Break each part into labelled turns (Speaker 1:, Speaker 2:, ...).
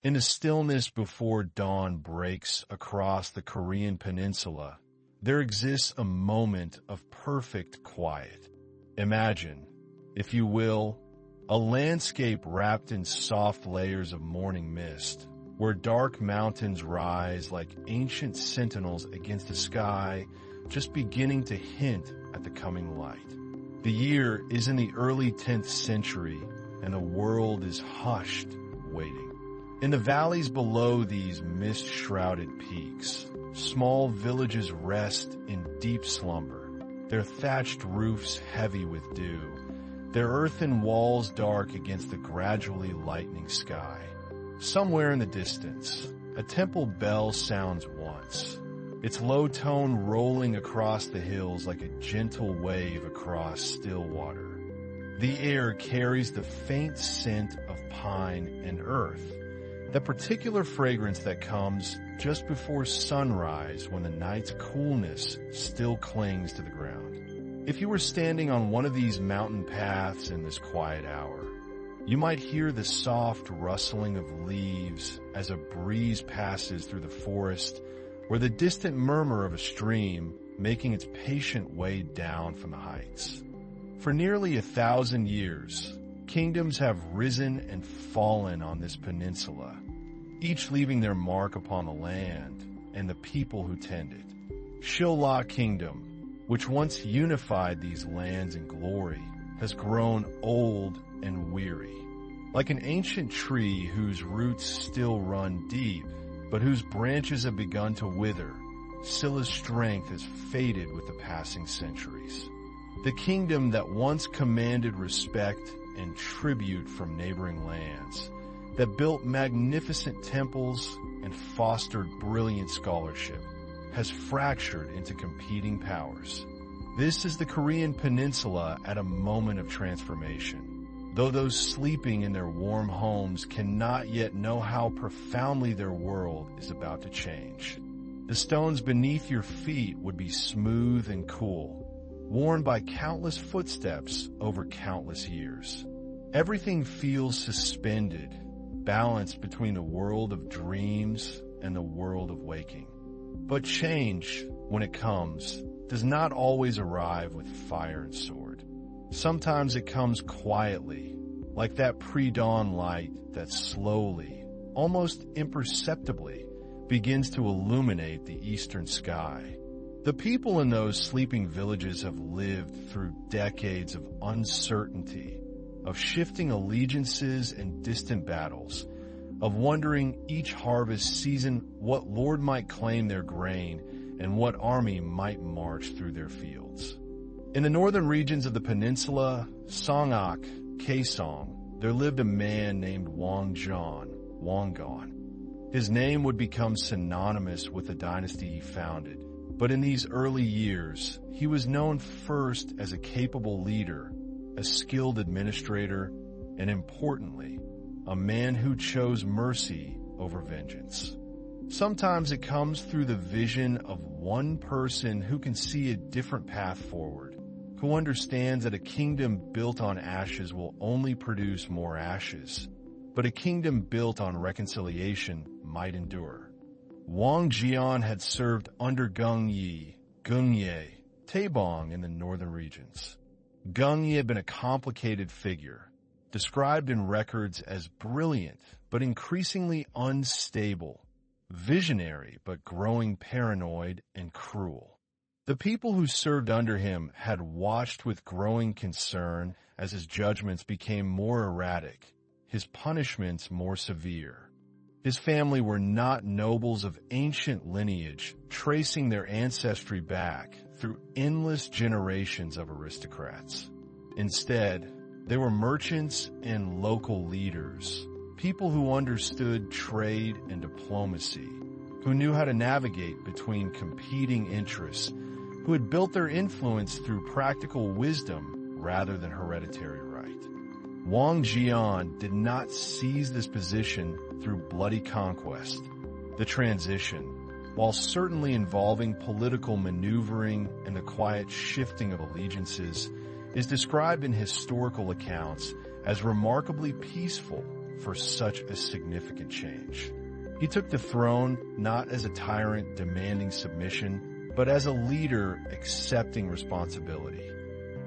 Speaker 1: In the stillness before dawn breaks across the Korean peninsula, there exists a moment of perfect quiet. Imagine, if you will, a landscape wrapped in soft layers of morning mist, where dark mountains rise like ancient sentinels against a sky just beginning to hint at the coming light. The year is in the early 10th century, and the world is hushed, waiting. In the valleys below these mist-shrouded peaks, small villages rest in deep slumber, their thatched roofs heavy with dew, their earthen walls dark against the gradually lightening sky. Somewhere in the distance, a temple bell sounds once, its low tone rolling across the hills like a gentle wave across still water. The air carries the faint scent of pine and earth, that particular fragrance that comes just before sunrise when the night's coolness still clings to the ground. If you were standing on one of these mountain paths in this quiet hour, you might hear the soft rustling of leaves as a breeze passes through the forest, or the distant murmur of a stream making its patient way down from the heights. For nearly 1,000 years, kingdoms have risen and fallen on this peninsula, each leaving their mark upon the land and the people who tend it. Shilla Kingdom, which once unified these lands in glory, has grown old and weary. Like an ancient tree whose roots still run deep, but whose branches have begun to wither, Scylla's strength has faded with the passing centuries. The kingdom that once commanded respect and tribute from neighboring lands, that built magnificent temples and fostered brilliant scholarship, has fractured into competing powers. This is the Korean peninsula at a moment of transformation, though those sleeping in their warm homes cannot yet know how profoundly their world is about to change. The stones beneath your feet would be smooth and cool, worn by countless footsteps over countless years. Everything feels suspended, balanced between the world of dreams and the world of waking. But change, when it comes, does not always arrive with fire and sword. Sometimes it comes quietly, like that pre-dawn light that slowly, almost imperceptibly, begins to illuminate the eastern sky. The people in those sleeping villages have lived through decades of uncertainty, of shifting allegiances and distant battles, of wondering each harvest season what lord might claim their grain and what army might march through their fields. In the northern regions of the peninsula, Songak, Kaesong, there lived a man named Wang Geon, Wangon. His name would become synonymous with the dynasty he founded, but in these early years, he was known first as a capable leader, a skilled administrator, and importantly, a man who chose mercy over vengeance. Sometimes it comes through the vision of one person who can see a different path forward, who understands that a kingdom built on ashes will only produce more ashes, but a kingdom built on reconciliation might endure. Wang Geon had served under Gung Ye, Taebong in the northern regions. Gung Ye had been a complicated figure, described in records as brilliant but increasingly unstable, visionary but growing paranoid and cruel. The people who served under him had watched with growing concern as his judgments became more erratic, his punishments more severe. His family were not nobles of ancient lineage, tracing their ancestry back through endless generations of aristocrats. Instead, they were merchants and local leaders, people who understood trade and diplomacy, who knew how to navigate between competing interests, who had built their influence through practical wisdom rather than hereditary right. Wang Geon did not seize this position through bloody conquest. The transition, while certainly involving political maneuvering and the quiet shifting of allegiances, is described in historical accounts as remarkably peaceful, for such a significant change. He took the throne not as a tyrant demanding submission, but as a leader accepting responsibility.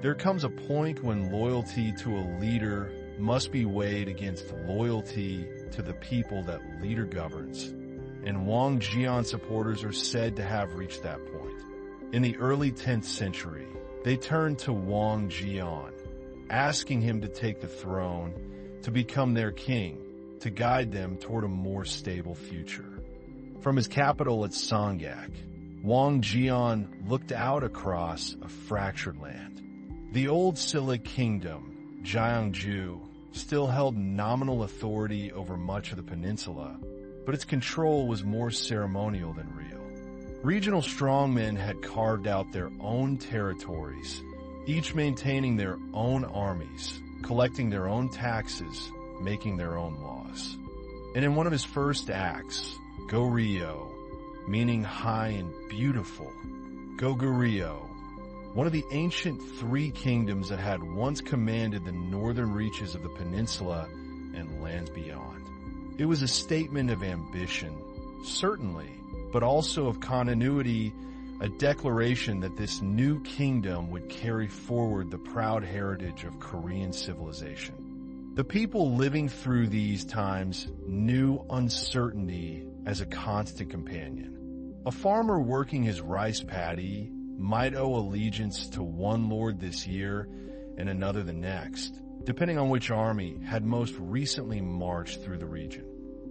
Speaker 1: There comes a point when loyalty to a leader must be weighed against loyalty to the people that leader governs, and Wang Geon supporters are said to have reached that point. In the early 10th century, they turned to Wang Geon, asking him to take the throne, to become their king, to guide them toward a more stable future. From his capital at Songgak, Wang Geon looked out across a fractured land. The old Silla kingdom, Gyeongju, still held nominal authority over much of the peninsula, but its control was more ceremonial than real. Regional strongmen had carved out their own territories, each maintaining their own armies, collecting their own taxes, making their own laws. And in one of his first acts, Goryeo, meaning high and beautiful, Goryeo, one of the ancient three kingdoms that had once commanded the northern reaches of the peninsula and lands beyond. It was a statement of ambition, certainly, but also of continuity, a declaration that this new kingdom would carry forward the proud heritage of Korean civilization. The people living through these times knew uncertainty as a constant companion. A farmer working his rice paddy might owe allegiance to one lord this year and another the next, depending on which army had most recently marched through the region.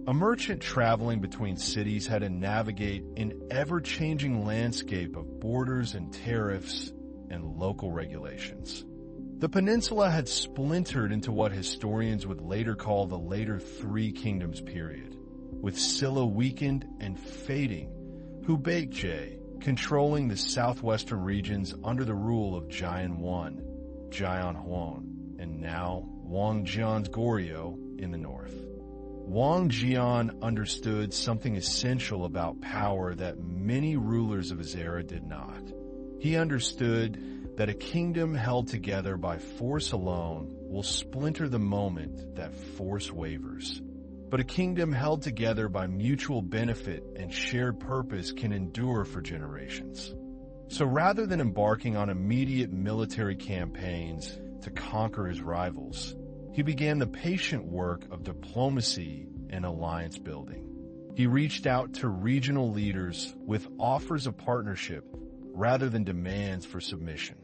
Speaker 1: A merchant traveling between cities had to navigate an ever-changing landscape of borders and tariffs and local regulations. The peninsula had splintered into what historians would later call the later Three Kingdoms period, with Silla weakened and fading, Hubei controlling the southwestern regions under the rule of Jian I, Jian Huan, and now Wang Geon's Goryeo in the north. Wang Geon understood something essential about power that many rulers of his era did not. He understood that a kingdom held together by force alone will splinter the moment that force wavers. But a kingdom held together by mutual benefit and shared purpose can endure for generations. So rather than embarking on immediate military campaigns to conquer his rivals, he began the patient work of diplomacy and alliance building. He reached out to regional leaders with offers of partnership rather than demands for submission.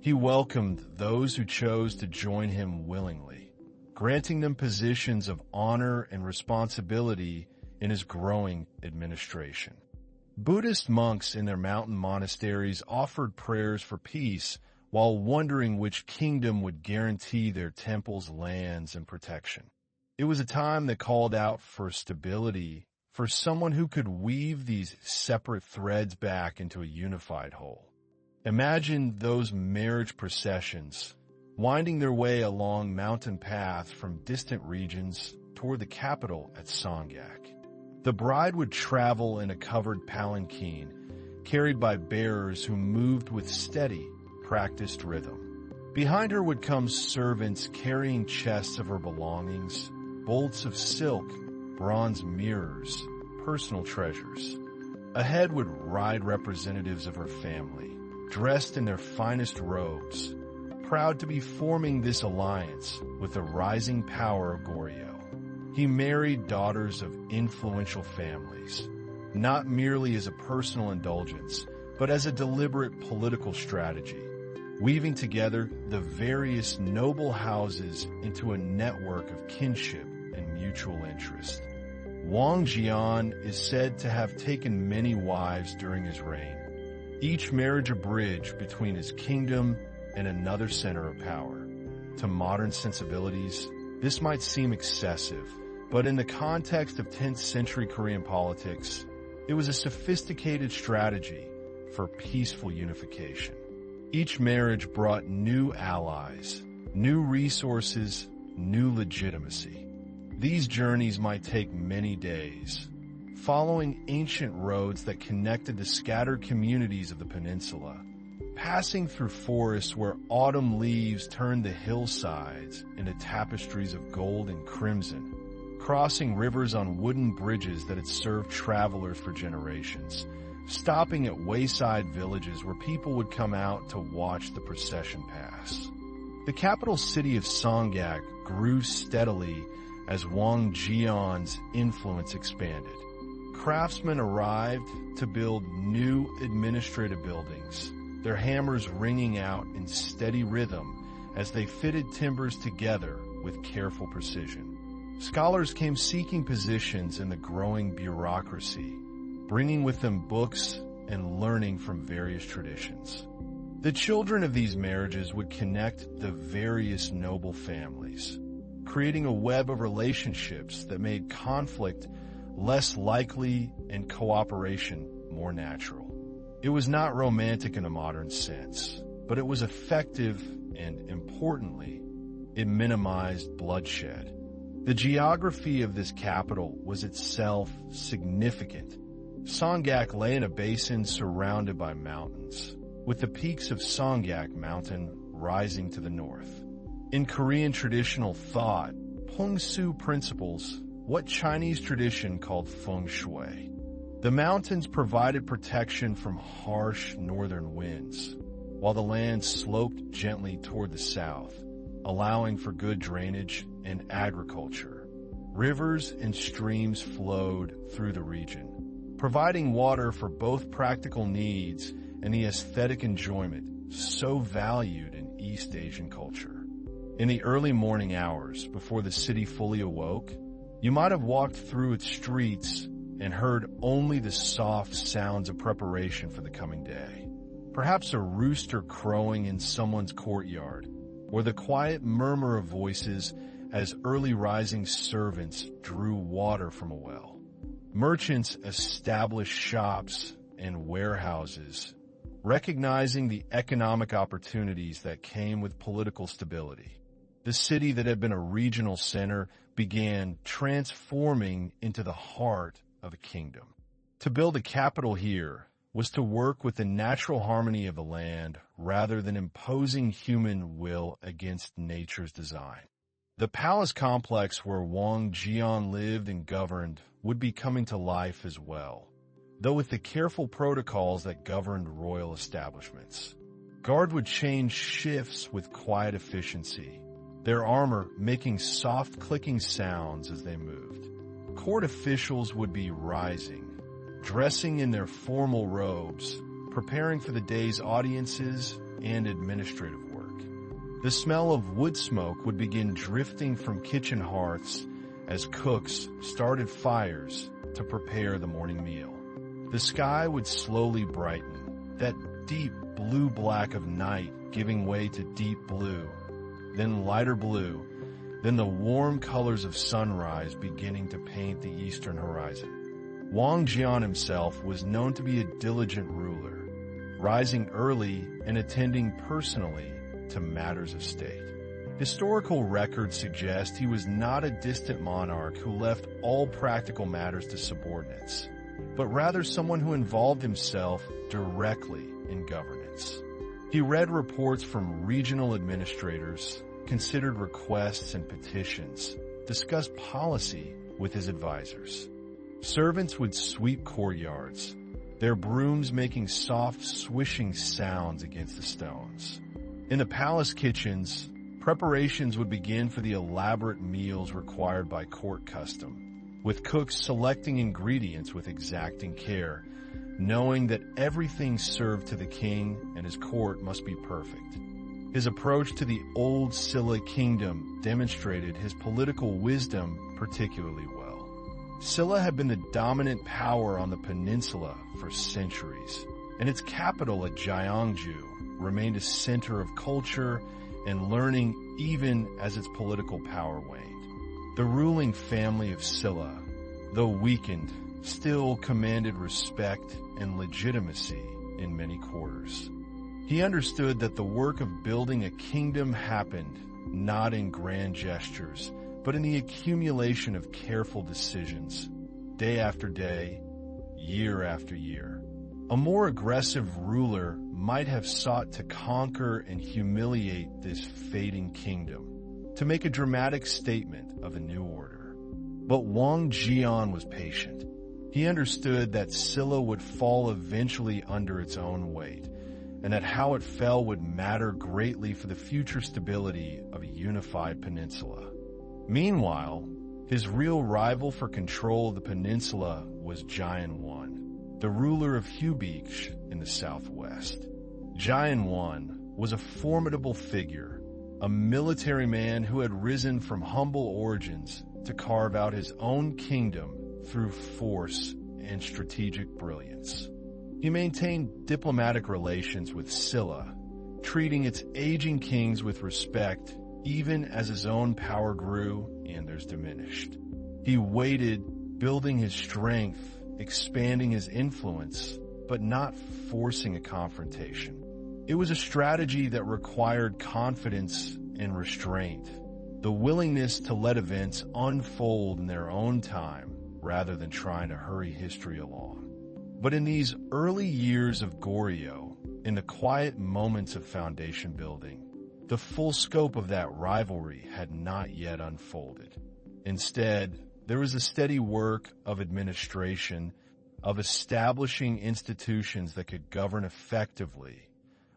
Speaker 1: He welcomed those who chose to join him willingly, granting them positions of honor and responsibility in his growing administration. Buddhist monks in their mountain monasteries offered prayers for peace while wondering which kingdom would guarantee their temples, lands, and protection. It was a time that called out for stability, for someone who could weave these separate threads back into a unified whole. Imagine those marriage processions, winding their way along mountain paths from distant regions toward the capital at Songgak. The bride would travel in a covered palanquin, carried by bearers who moved with steady, practiced rhythm. Behind her would come servants carrying chests of her belongings, bolts of silk, bronze mirrors, personal treasures. Ahead would ride representatives of her family, dressed in their finest robes, proud to be forming this alliance with the rising power of Goryeo. He married daughters of influential families, not merely as a personal indulgence, but as a deliberate political strategy, weaving together the various noble houses into a network of kinship and mutual interest. Wang Geon is said to have taken many wives during his reign, each marriage a bridge between his kingdom and another center of power. To modern sensibilities, this might seem excessive, but in the context of 10th century Korean politics, it was a sophisticated strategy for peaceful unification. Each marriage brought new allies, new resources, new legitimacy. These journeys might take many days, following ancient roads that connected the scattered communities of the peninsula, passing through forests where autumn leaves turned the hillsides into tapestries of gold and crimson, crossing rivers on wooden bridges that had served travelers for generations, stopping at wayside villages where people would come out to watch the procession pass. The capital city of Songgak grew steadily as Wang Geon's influence expanded. Craftsmen arrived to build new administrative buildings, their hammers ringing out in steady rhythm as they fitted timbers together with careful precision. Scholars came seeking positions in the growing bureaucracy, bringing with them books and learning from various traditions. The children of these marriages would connect the various noble families, creating a web of relationships that made conflict less likely and cooperation more natural. It was not romantic in a modern sense, but it was effective and, importantly, it minimized bloodshed. The geography of this capital was itself significant. Songgak lay in a basin surrounded by mountains, with the peaks of Songgak Mountain rising to the north. In Korean traditional thought, Pungsu principles, what Chinese tradition called feng shui. The mountains provided protection from harsh northern winds, while the land sloped gently toward the south, allowing for good drainage and agriculture. Rivers and streams flowed through the region, providing water for both practical needs and the aesthetic enjoyment so valued in East Asian culture. In the early morning hours, before the city fully awoke, you might have walked through its streets and heard only the soft sounds of preparation for the coming day. Perhaps a rooster crowing in someone's courtyard, or the quiet murmur of voices as early rising servants drew water from a well. Merchants established shops and warehouses, recognizing the economic opportunities that came with political stability. The city that had been a regional center began transforming into the heart of a kingdom. To build a capital here was to work with the natural harmony of the land rather than imposing human will against nature's design. The palace complex where Wang Geon lived and governed would be coming to life as well, though with the careful protocols that governed royal establishments. Guard would change shifts with quiet efficiency, their armor making soft clicking sounds as they moved. Court officials would be rising, dressing in their formal robes, preparing for the day's audiences and administrative work. The smell of wood smoke would begin drifting from kitchen hearths as cooks started fires to prepare the morning meal. The sky would slowly brighten, that deep blue-black of night giving way to deep blue, then lighter blue, then the warm colors of sunrise beginning to paint the eastern horizon. Wang Geon himself was known to be a diligent ruler, rising early and attending personally to matters of state. Historical records suggest he was not a distant monarch who left all practical matters to subordinates, but rather someone who involved himself directly in governance. He read reports from regional administrators, considered requests and petitions, discussed policy with his advisors. Servants would sweep courtyards, their brooms making soft swishing sounds against the stones. In the palace kitchens, preparations would begin for the elaborate meals required by court custom, with cooks selecting ingredients with exacting care, knowing that everything served to the king and his court must be perfect. His approach to the old Silla kingdom demonstrated his political wisdom particularly well. Silla had been the dominant power on the peninsula for centuries, and its capital at Gyeongju remained a center of culture and learning even as its political power waned. The ruling family of Silla, though weakened, still commanded respect and legitimacy in many quarters. He understood that the work of building a kingdom happened not in grand gestures, but in the accumulation of careful decisions, day after day, year after year. A more aggressive ruler might have sought to conquer and humiliate this fading kingdom, to make a dramatic statement of a new order. But Wang Geon was patient. He understood that Silla would fall eventually under its own weight, and that how it fell would matter greatly for the future stability of a unified peninsula. Meanwhile, his real rival for control of the peninsula was Jian, the ruler of Hubeish in the southwest. Jian was a formidable figure, a military man who had risen from humble origins to carve out his own kingdom through force and strategic brilliance. He maintained diplomatic relations with Silla, treating its aging kings with respect even as his own power grew and theirs diminished. He waited, building his strength, expanding his influence, but not forcing a confrontation. It was a strategy that required confidence and restraint, the willingness to let events unfold in their own time rather than trying to hurry history along. But in these early years of Goryeo, in the quiet moments of foundation building, the full scope of that rivalry had not yet unfolded. Instead, there was a steady work of administration, of establishing institutions that could govern effectively,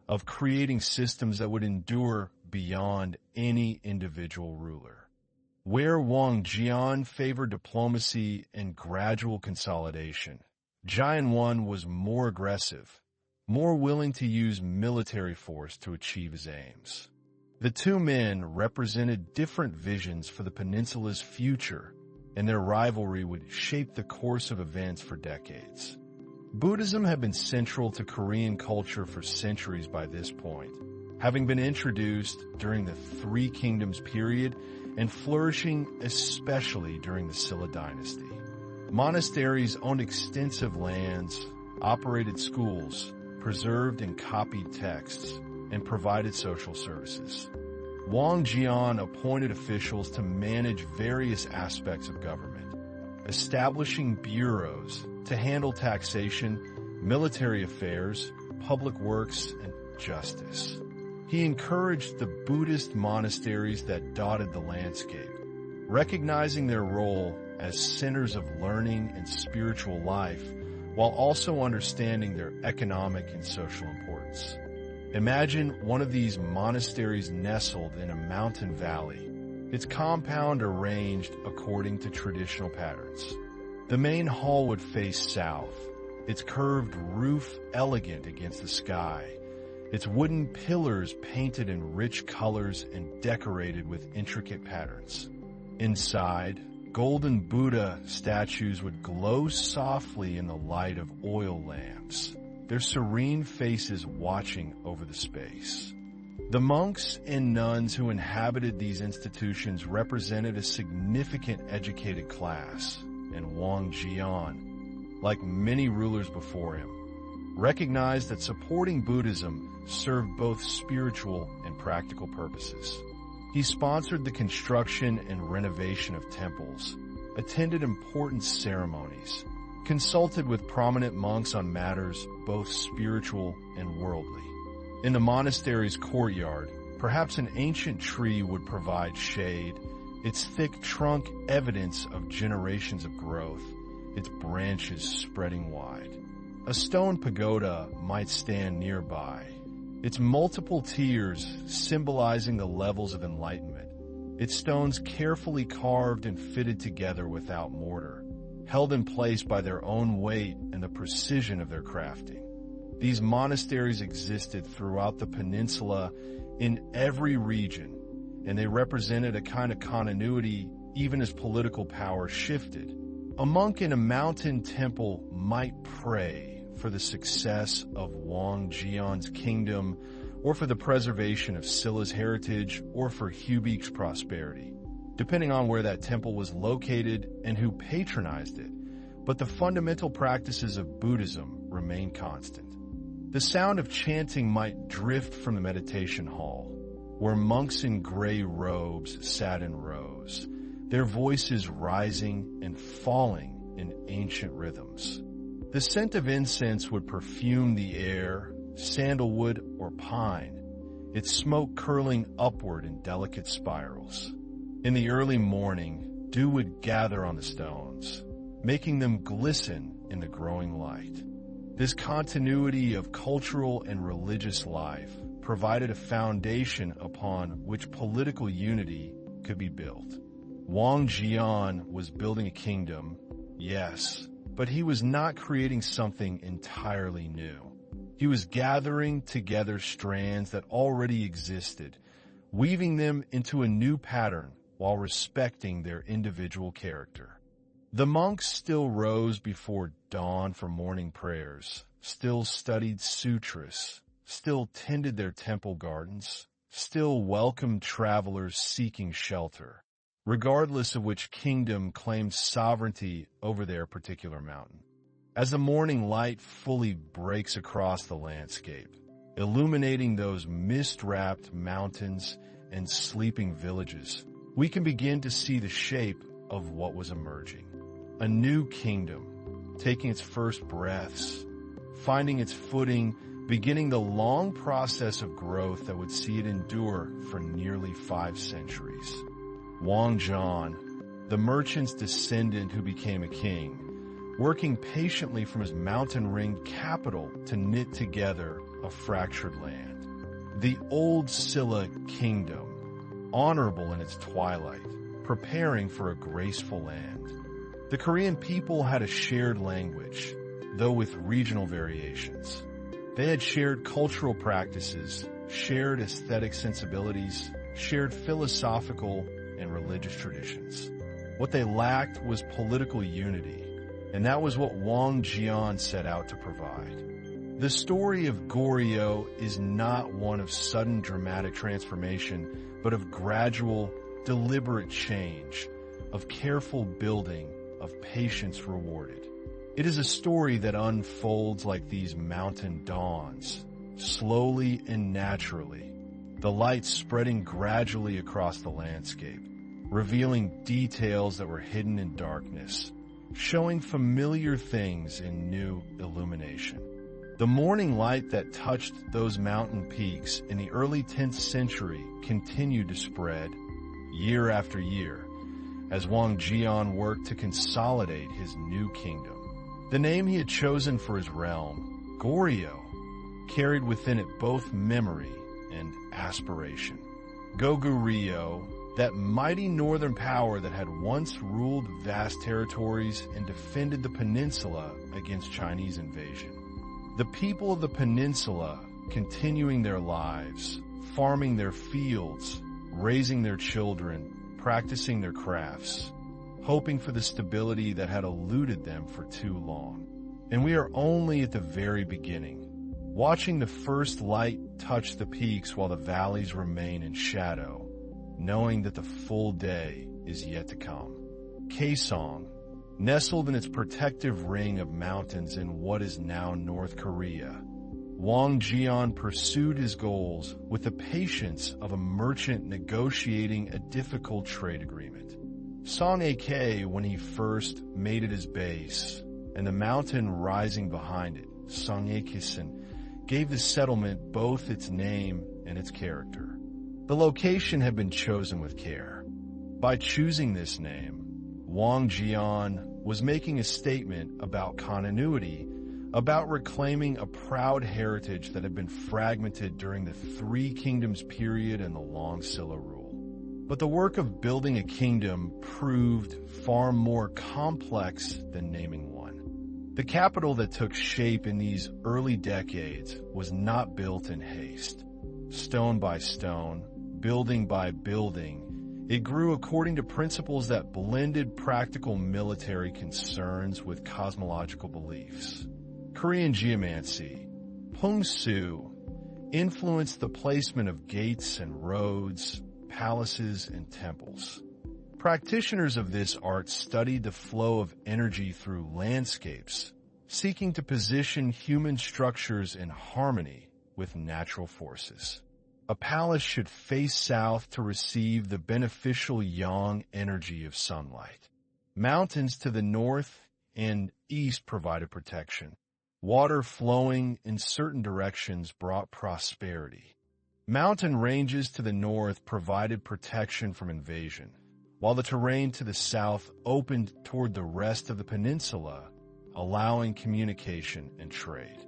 Speaker 1: of creating systems that would endure beyond any individual ruler. Where Wang Geon favored diplomacy and gradual consolidation, Jian was more aggressive, more willing to use military force to achieve his aims. The two men represented different visions for the peninsula's future, and their rivalry would shape the course of events for decades. Buddhism had been central to Korean culture for centuries by this point, having been introduced during the Three Kingdoms period and flourishing especially during the Silla Dynasty. Monasteries owned extensive lands, operated schools, preserved and copied texts, and provided social services. Wang Geon appointed officials to manage various aspects of government, establishing bureaus to handle taxation, military affairs, public works, and justice. He encouraged the Buddhist monasteries that dotted the landscape, recognizing their role as centers of learning and spiritual life, while also understanding their economic and social importance. Imagine one of these monasteries nestled in a mountain valley, its compound arranged according to traditional patterns. The main hall would face south, its curved roof elegant against the sky, its wooden pillars painted in rich colors and decorated with intricate patterns. Inside, golden Buddha statues would glow softly in the light of oil lamps, their serene faces watching over the space. The monks and nuns who inhabited these institutions represented a significant educated class, and Wang Geon, like many rulers before him, recognized that supporting Buddhism served both spiritual and practical purposes. He sponsored the construction and renovation of temples, attended important ceremonies, consulted with prominent monks on matters both spiritual and worldly. In the monastery's courtyard, perhaps an ancient tree would provide shade, its thick trunk evidence of generations of growth, its branches spreading wide. A stone pagoda might stand nearby, its multiple tiers symbolizing the levels of enlightenment, its stones carefully carved and fitted together without mortar, held in place by their own weight and the precision of their crafting. These monasteries existed throughout the peninsula in every region, and they represented a kind of continuity even as political power shifted. A monk in a mountain temple might pray for the success of Wang Geon's kingdom, or for the preservation of Silla's heritage, or for Hubeik's prosperity, depending on where that temple was located and who patronized it. But the fundamental practices of Buddhism remained constant. The sound of chanting might drift from the meditation hall, where monks in gray robes sat in rows, their voices rising and falling in ancient rhythms. The scent of incense would perfume the air, sandalwood or pine, its smoke curling upward in delicate spirals. In the early morning, dew would gather on the stones, making them glisten in the growing light. This continuity of cultural and religious life provided a foundation upon which political unity could be built. Wang Geon was building a kingdom, yes, but he was not creating something entirely new. He was gathering together strands that already existed, weaving them into a new pattern while respecting their individual character. The monks still rose before dawn for morning prayers, still studied sutras, still tended their temple gardens, still welcomed travelers seeking shelter, regardless of which kingdom claimed sovereignty over their particular mountain. As the morning light fully breaks across the landscape, illuminating those mist-wrapped mountains and sleeping villages, we can begin to see the shape of what was emerging. A new kingdom, taking its first breaths, finding its footing, beginning the long process of growth that would see it endure for nearly 5 centuries. Wang Geon, the merchant's descendant who became a king, working patiently from his mountain-ringed capital to knit together a fractured land. The old Silla kingdom, honorable in its twilight, preparing for a graceful end. The Korean people had a shared language, though with regional variations. They had shared cultural practices, shared aesthetic sensibilities, shared philosophical and religious traditions. What they lacked was political unity, and that was what Wang Geon set out to provide. The story of Goryeo is not one of sudden dramatic transformation, but of gradual, deliberate change, of careful building, of patience rewarded. It is a story that unfolds like these mountain dawns, slowly and naturally, the light spreading gradually across the landscape, revealing details that were hidden in darkness, showing familiar things in new illumination. The morning light that touched those mountain peaks in the early 10th century continued to spread year after year as Wang Geon worked to consolidate his new kingdom. The name he had chosen for his realm, Goryeo, carried within it both memory and aspiration. Goryeo, that mighty northern power that had once ruled vast territories and defended the peninsula against Chinese invasion. The people of the peninsula continuing their lives, farming their fields, raising their children, practicing their crafts, hoping for the stability that had eluded them for too long. And we are only at the very beginning, watching the first light touch the peaks while the valleys remain in shadow, knowing that the full day is yet to come. Kaesong, nestled in its protective ring of mountains in what is now North Korea, Wang Geon pursued his goals with the patience of a merchant negotiating a difficult trade agreement. Songak, when he first made it his base, and the mountain rising behind it, Songaekisen, gave the settlement both its name and its character. The location had been chosen with care. By choosing this name, Wang Geon was making a statement about continuity, about reclaiming a proud heritage that had been fragmented during the Three Kingdoms period and the Long Silla rule. But the work of building a kingdom proved far more complex than naming one. The capital that took shape in these early decades was not built in haste. Stone by stone, building by building, it grew according to principles that blended practical military concerns with cosmological beliefs. Korean geomancy, Pungsu, influenced the placement of gates and roads, palaces and temples. Practitioners of this art studied the flow of energy through landscapes, seeking to position human structures in harmony with natural forces. A palace should face south to receive the beneficial yang energy of sunlight. Mountains to the north and east provided protection. Water flowing in certain directions brought prosperity. Mountain ranges to the north provided protection from invasion. while the terrain to the south opened toward the rest of the peninsula, allowing communication and trade.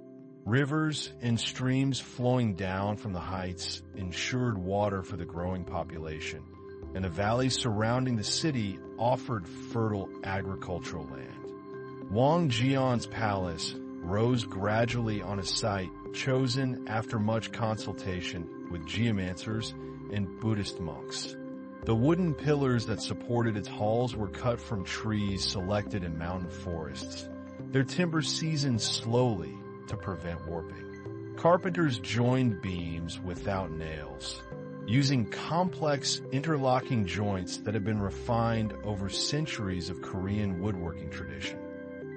Speaker 1: Rivers and streams flowing down from the heights ensured water for the growing population, and the valleys surrounding the city offered fertile agricultural land. Wang Geon's palace rose gradually on a site chosen after much consultation with geomancers and Buddhist monks. The wooden pillars that supported its halls were cut from trees selected in mountain forests, their timber seasoned slowly to prevent warping. Carpenters joined beams without nails, using complex interlocking joints that had been refined over centuries of Korean woodworking tradition.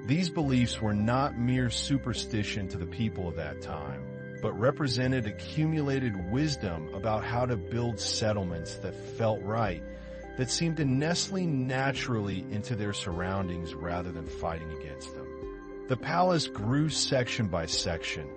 Speaker 1: These beliefs were not mere superstition to the people of that time, but represented accumulated wisdom about how to build settlements that felt right, that seemed to nestle naturally into their surroundings rather than fighting against them. The palace grew section by section,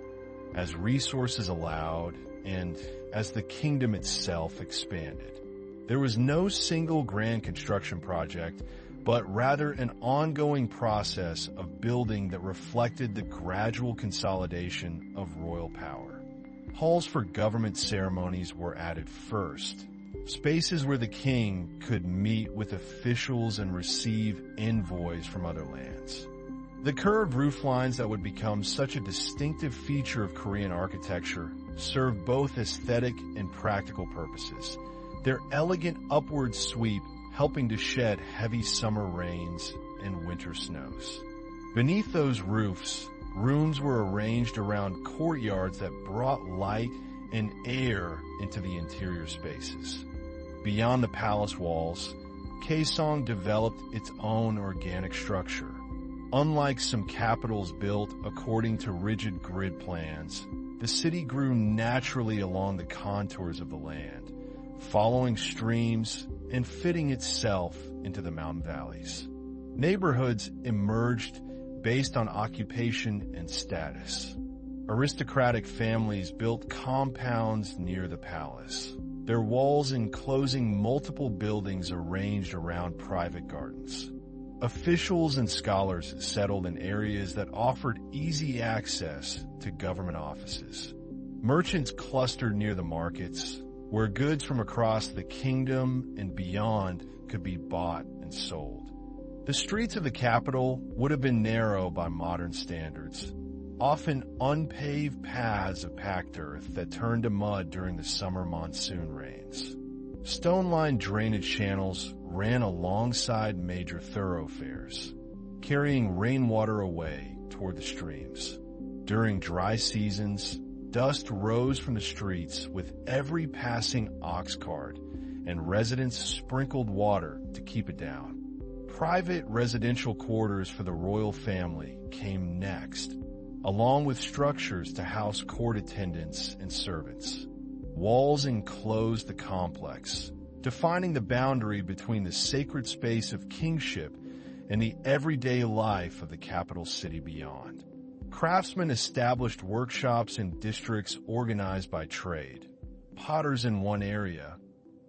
Speaker 1: as resources allowed and as the kingdom itself expanded. There was no single grand construction project, but rather an ongoing process of building that reflected the gradual consolidation of royal power. Halls for government ceremonies were added first, spaces where the king could meet with officials and receive envoys from other lands. The curved rooflines that would become such a distinctive feature of Korean architecture served both aesthetic and practical purposes, their elegant upward sweep helping to shed heavy summer rains and winter snows. Beneath those roofs, rooms were arranged around courtyards that brought light and air into the interior spaces. Beyond the palace walls, Kaesong developed its own organic structure. Unlike some capitals built according to rigid grid plans, the city grew naturally along the contours of the land, following streams and fitting itself into the mountain valleys. Neighborhoods emerged based on occupation and status. Aristocratic families built compounds near the palace, their walls enclosing multiple buildings arranged around private gardens. Officials and scholars settled in areas that offered easy access to government offices. Merchants clustered near the markets, where goods from across the kingdom and beyond could be bought and sold. The streets of the capital would have been narrow by modern standards, often unpaved paths of packed earth that turned to mud during the summer monsoon rains. Stone-lined drainage channels ran alongside major thoroughfares, carrying rainwater away toward the streams. During dry seasons, dust rose from the streets with every passing ox cart, and residents sprinkled water to keep it down. Private residential quarters for the royal family came next, along with structures to house court attendants and servants. Walls enclosed the complex, defining the boundary between the sacred space of kingship and the everyday life of the capital city beyond. Craftsmen established workshops in districts organized by trade, potters in one area,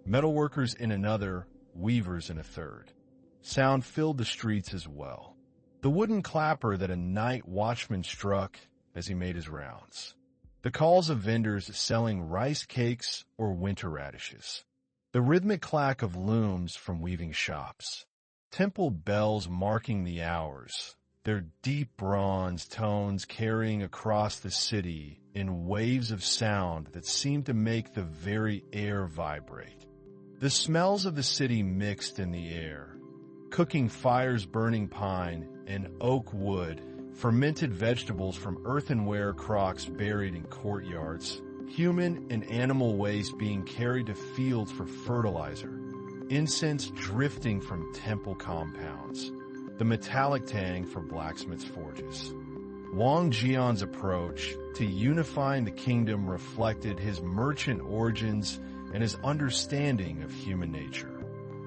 Speaker 1: metalworkers in another, weavers in a third. Sound filled the streets as well. The wooden clapper that a night watchman struck as he made his rounds. The calls of vendors selling rice cakes or winter radishes. The rhythmic clack of looms from weaving shops. Temple bells marking the hours, their deep bronze tones carrying across the city in waves of sound that seemed to make the very air vibrate. The smells of the city mixed in the air. Cooking fires burning pine and oak wood, fermented vegetables from earthenware crocks buried in courtyards, human and animal waste being carried to fields for fertilizer, incense drifting from temple compounds, the metallic tang for blacksmith's forges. Wang Geon's approach to unifying the kingdom reflected his merchant origins and his understanding of human nature.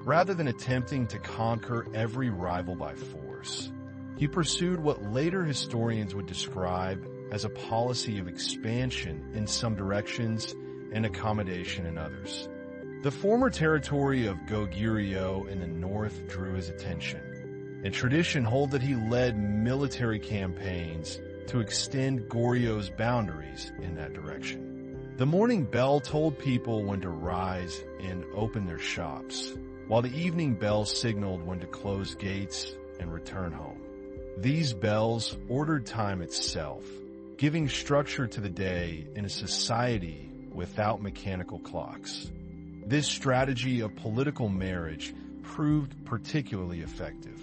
Speaker 1: Rather than attempting to conquer every rival by force, he pursued what later historians would describe as a policy of expansion in some directions and accommodation in others. The former territory of Goryeo in the north drew his attention, and tradition holds that he led military campaigns to extend Goryeo's boundaries in that direction. The morning bell told people when to rise and open their shops, while the evening bell signaled when to close gates and return home. These bells ordered time itself, giving structure to the day in a society without mechanical clocks. This strategy of political marriage proved particularly effective.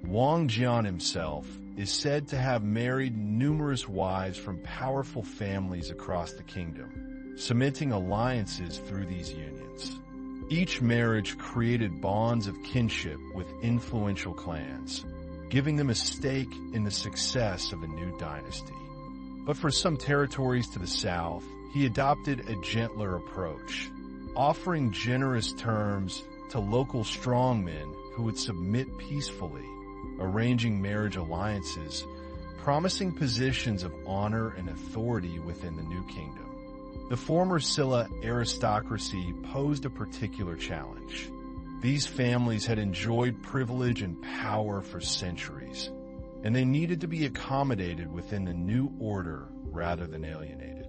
Speaker 1: Wang Geon himself is said to have married numerous wives from powerful families across the kingdom, cementing alliances through these unions. Each marriage created bonds of kinship with influential clans, giving them a stake in the success of a new dynasty. But for some territories to the south, he adopted a gentler approach, offering generous terms to local strongmen who would submit peacefully, arranging marriage alliances, promising positions of honor and authority within the new kingdom. The former Silla aristocracy posed a particular challenge. These families had enjoyed privilege and power for centuries, and they needed to be accommodated within the new order rather than alienated.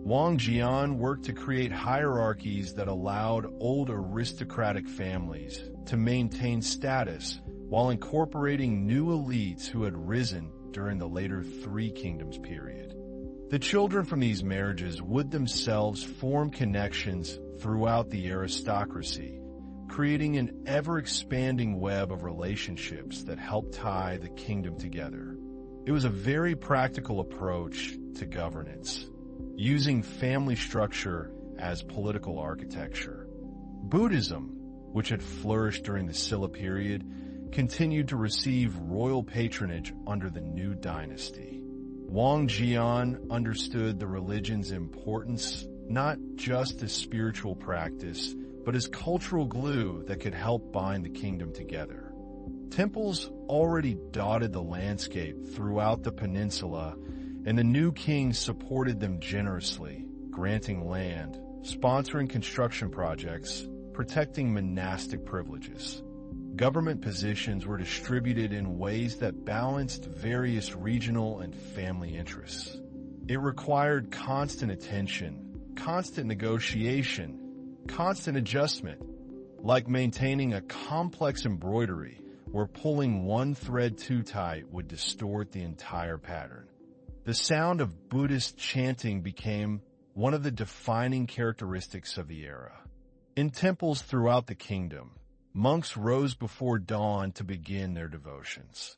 Speaker 1: Wang Geon worked to create hierarchies that allowed old aristocratic families to maintain status while incorporating new elites who had risen during the later Three Kingdoms period. The children from these marriages would themselves form connections throughout the aristocracy, creating an ever-expanding web of relationships that helped tie the kingdom together. It was a very practical approach to governance, using family structure as political architecture. Buddhism, which had flourished during the Silla period, continued to receive royal patronage under the new dynasty. Wang Geon understood the religion's importance not just as spiritual practice, but as cultural glue that could help bind the kingdom together. Temples already dotted the landscape throughout the peninsula, and the new king supported them generously, granting land, sponsoring construction projects, protecting monastic privileges. Government positions were distributed in ways that balanced various regional and family interests. It required constant attention, constant negotiation, constant adjustment, like maintaining a complex embroidery where pulling one thread too tight would distort the entire pattern. The sound of Buddhist chanting became one of the defining characteristics of the era. In temples throughout the kingdom, monks rose before dawn to begin their devotions.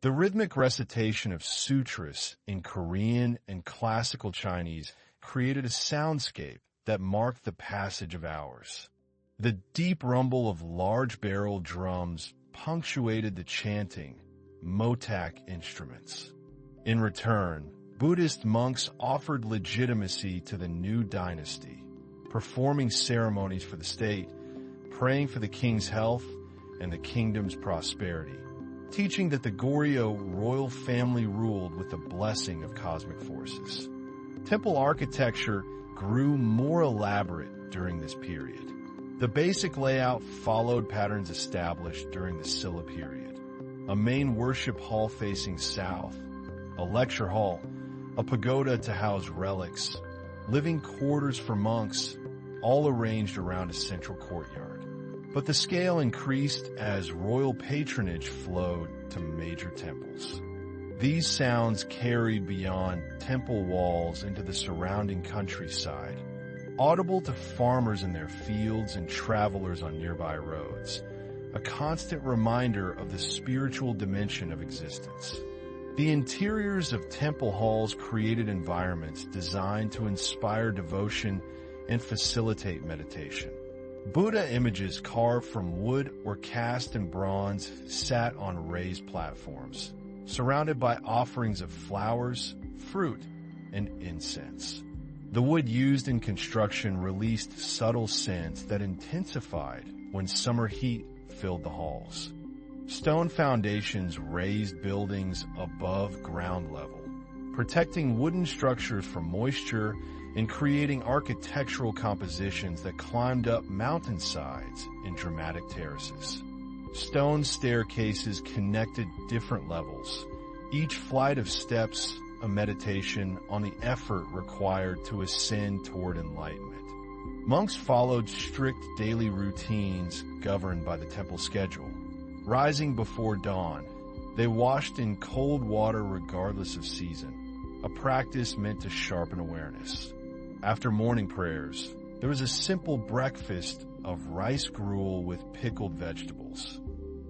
Speaker 1: The rhythmic recitation of sutras in Korean and classical Chinese created a soundscape that marked the passage of hours. The deep rumble of large barrel drums punctuated the chanting, motak instruments. In return, Buddhist monks offered legitimacy to the new dynasty, performing ceremonies for the state, praying for the king's health and the kingdom's prosperity, teaching that the Goryeo royal family ruled with the blessing of cosmic forces. Temple architecture grew more elaborate during this period. The basic layout followed patterns established during the Silla period. A main worship hall facing south, a lecture hall, a pagoda to house relics, living quarters for monks, all arranged around a central courtyard. But the scale increased as royal patronage flowed to major temples. These sounds carried beyond temple walls into the surrounding countryside, audible to farmers in their fields and travelers on nearby roads, a constant reminder of the spiritual dimension of existence. The interiors of temple halls created environments designed to inspire devotion and facilitate meditation. Buddha images carved from wood or cast in bronze sat on raised platforms, surrounded by offerings of flowers, fruit, and incense. The wood used in construction released subtle scents that intensified when summer heat filled the halls. Stone foundations raised buildings above ground level, protecting wooden structures from moisture in creating architectural compositions that climbed up mountainsides in dramatic terraces. Stone staircases connected different levels, each flight of steps a meditation on the effort required to ascend toward enlightenment. Monks followed strict daily routines governed by the temple schedule. Rising before dawn, they washed in cold water regardless of season, a practice meant to sharpen awareness. After morning prayers, there was a simple breakfast of rice gruel with pickled vegetables.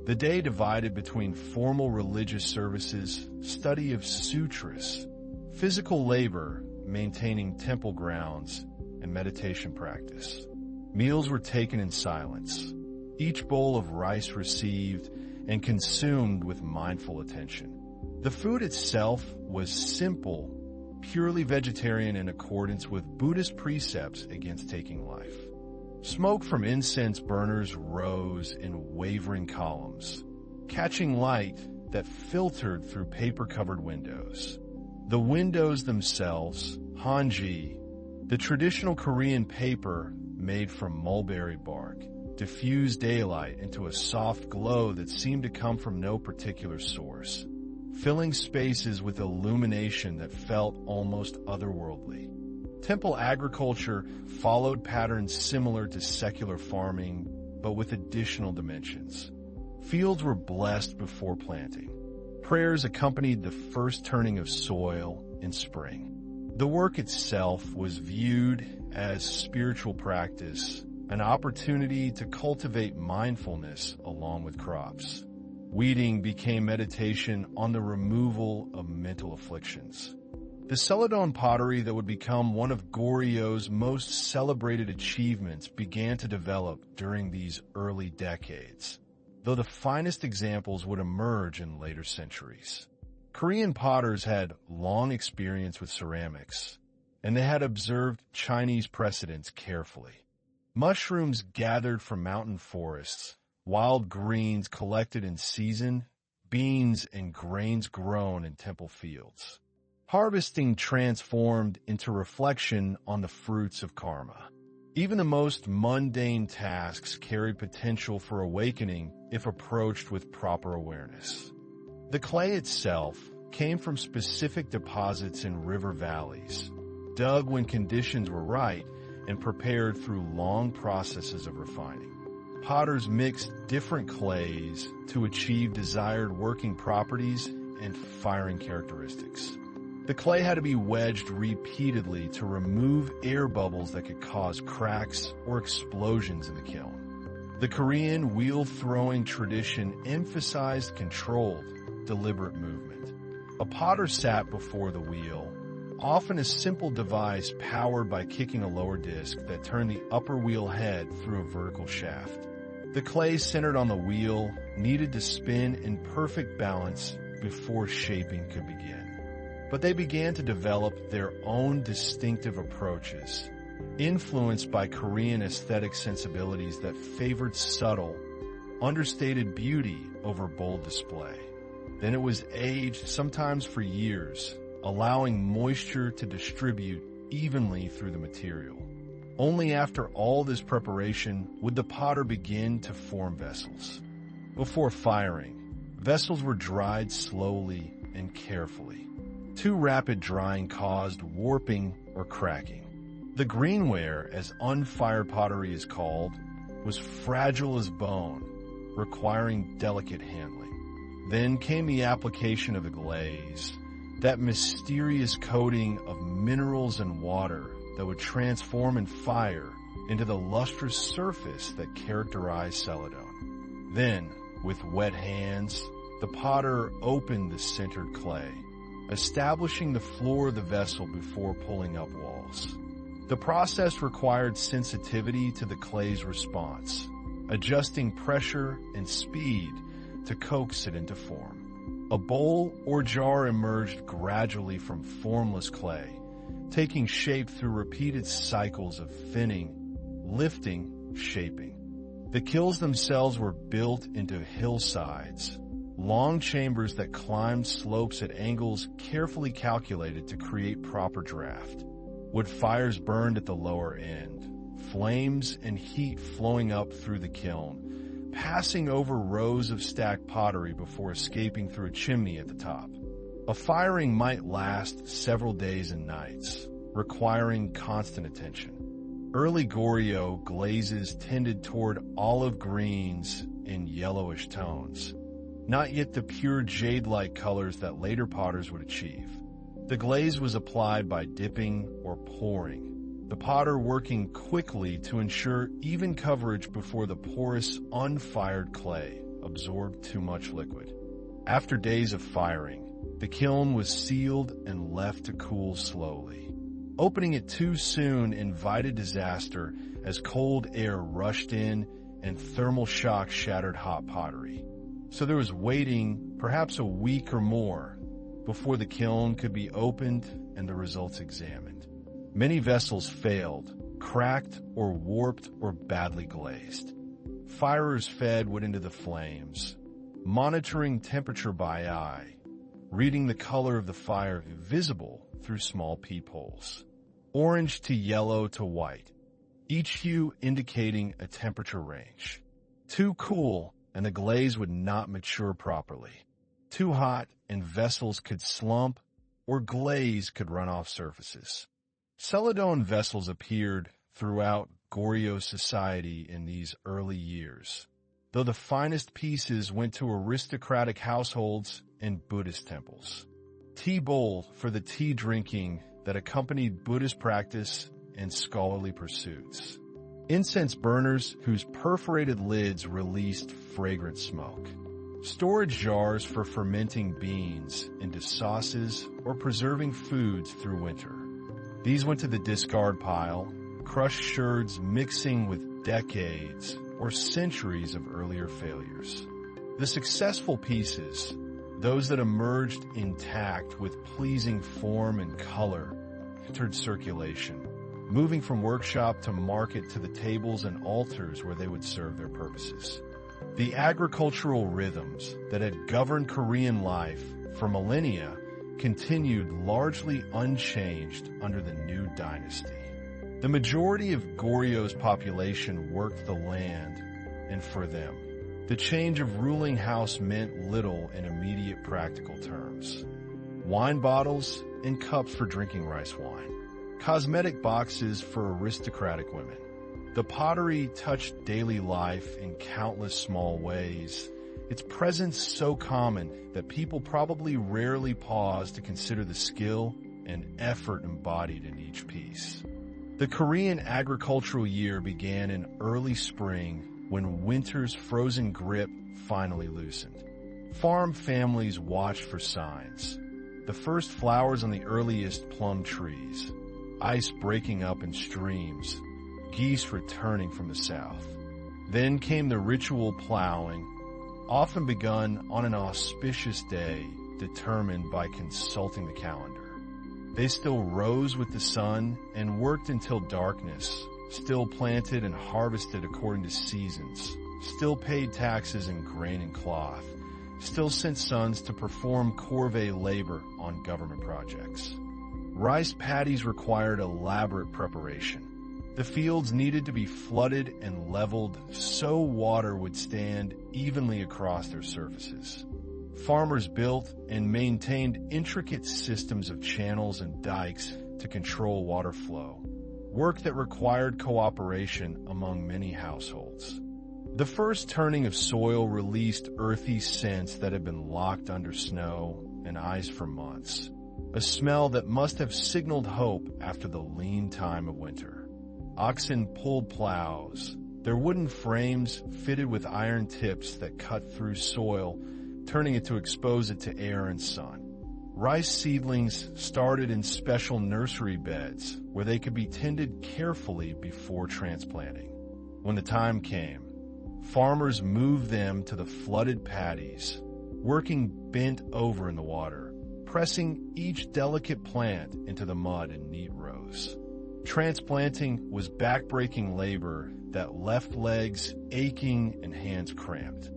Speaker 1: The day divided between formal religious services, study of sutras, physical labor, maintaining temple grounds, and meditation practice. Meals were taken in silence, each bowl of rice received and consumed with mindful attention. The food itself was simple, purely vegetarian in accordance with Buddhist precepts against taking life. Smoke from incense burners rose in wavering columns, catching light that filtered through paper-covered windows. The windows themselves, hanji, the traditional Korean paper made from mulberry bark, diffused daylight into a soft glow that seemed to come from no particular source, filling spaces with illumination that felt almost otherworldly. Temple agriculture followed patterns similar to secular farming, but with additional dimensions. Fields were blessed before planting. Prayers accompanied the first turning of soil in spring. The work itself was viewed as spiritual practice, an opportunity to cultivate mindfulness along with crops. Weeding became meditation on the removal of mental afflictions. The celadon pottery that would become one of Goryeo's most celebrated achievements began to develop during these early decades, though the finest examples would emerge in later centuries. Korean potters had long experience with ceramics, and they had observed Chinese precedents carefully. Mushrooms gathered from mountain forests, wild greens collected in season, beans and grains grown in temple fields. Harvesting transformed into reflection on the fruits of karma. Even the most mundane tasks carried potential for awakening if approached with proper awareness. The clay itself came from specific deposits in river valleys, dug when conditions were right and prepared through long processes of refining. Potters mixed different clays to achieve desired working properties and firing characteristics. The clay had to be wedged repeatedly to remove air bubbles that could cause cracks or explosions in the kiln. The Korean wheel-throwing tradition emphasized controlled, deliberate movement. A potter sat before the wheel, often a simple device powered by kicking a lower disc that turned the upper wheel head through a vertical shaft. The clay centered on the wheel needed to spin in perfect balance before shaping could begin. But they began to develop their own distinctive approaches, influenced by Korean aesthetic sensibilities that favored subtle, understated beauty over bold display. Then it was aged, sometimes for years, allowing moisture to distribute evenly through the material. Only after all this preparation would the potter begin to form vessels. Before firing, vessels were dried slowly and carefully. Too rapid drying caused warping or cracking. The greenware, as unfired pottery is called, was fragile as bone, requiring delicate handling. Then came the application of the glaze, that mysterious coating of minerals and water that would transform in fire into the lustrous surface that characterized celadon. Then, with wet hands, the potter opened the centered clay, establishing the floor of the vessel before pulling up walls. The process required sensitivity to the clay's response, adjusting pressure and speed to coax it into form. A bowl or jar emerged gradually from formless clay, taking shape through repeated cycles of thinning, lifting, shaping. The kilns themselves were built into hillsides, long chambers that climbed slopes at angles carefully calculated to create proper draft. Wood fires burned at the lower end, flames and heat flowing up through the kiln, passing over rows of stacked pottery before escaping through a chimney at the top. A firing might last several days and nights, requiring constant attention. Early Goryeo glazes tended toward olive greens and yellowish tones, not yet the pure jade-like colors that later potters would achieve. The glaze was applied by dipping or pouring, the potter working quickly to ensure even coverage before the porous, unfired clay absorbed too much liquid. After days of firing, the kiln was sealed and left to cool slowly. Opening it too soon invited disaster as cold air rushed in and thermal shock shattered hot pottery. So there was waiting, perhaps a week or more, before the kiln could be opened and the results examined. Many vessels failed, cracked or warped or badly glazed. Firers fed wood into the flames, monitoring temperature by eye, reading the color of the fire visible through small peepholes. Orange to yellow to white, each hue indicating a temperature range. Too cool, and the glaze would not mature properly. Too hot, and vessels could slump, or glaze could run off surfaces. Celadon vessels appeared throughout Goryeo society in these early years, though the finest pieces went to aristocratic households and Buddhist temples. Tea bowl for the tea drinking that accompanied Buddhist practice and scholarly pursuits. Incense burners whose perforated lids released fragrant smoke. Storage jars for fermenting beans into sauces or preserving foods through winter. These went to the discard pile, crushed sherds mixing with decades or centuries of earlier failures. The successful pieces, those that emerged intact with pleasing form and color, entered circulation, moving from workshop to market to the tables and altars where they would serve their purposes. The agricultural rhythms that had governed Korean life for millennia continued largely unchanged under the new dynasty. The majority of Goryeo's population worked the land, and for them, the change of ruling house meant little in immediate practical terms. Wine bottles and cups for drinking rice wine. Cosmetic boxes for aristocratic women. The pottery touched daily life in countless small ways, its presence so common that people probably rarely paused to consider the skill and effort embodied in each piece. The Korean agricultural year began in early spring when winter's frozen grip finally loosened. Farm families watched for signs. The first flowers on the earliest plum trees, ice breaking up in streams, geese returning from the south. Then came the ritual plowing, often begun on an auspicious day determined by consulting the calendar. They still rose with the sun and worked until darkness, still planted and harvested according to seasons, still paid taxes in grain and cloth, still sent sons to perform corvée labor on government projects. Rice paddies required elaborate preparation. The fields needed to be flooded and leveled so water would stand evenly across their surfaces. Farmers built and maintained intricate systems of channels and dikes to control water flow, work that required cooperation among many households. The first turning of soil released earthy scents that had been locked under snow and ice for months, a smell that must have signaled hope after the lean time of winter. Oxen pulled plows, their wooden frames fitted with iron tips that cut through soil, turning it to expose it to air and sun. Rice seedlings started in special nursery beds where they could be tended carefully before transplanting. When the time came, farmers moved them to the flooded paddies, working bent over in the water, pressing each delicate plant into the mud in neat rows. Transplanting was backbreaking labor that left legs aching and hands cramped.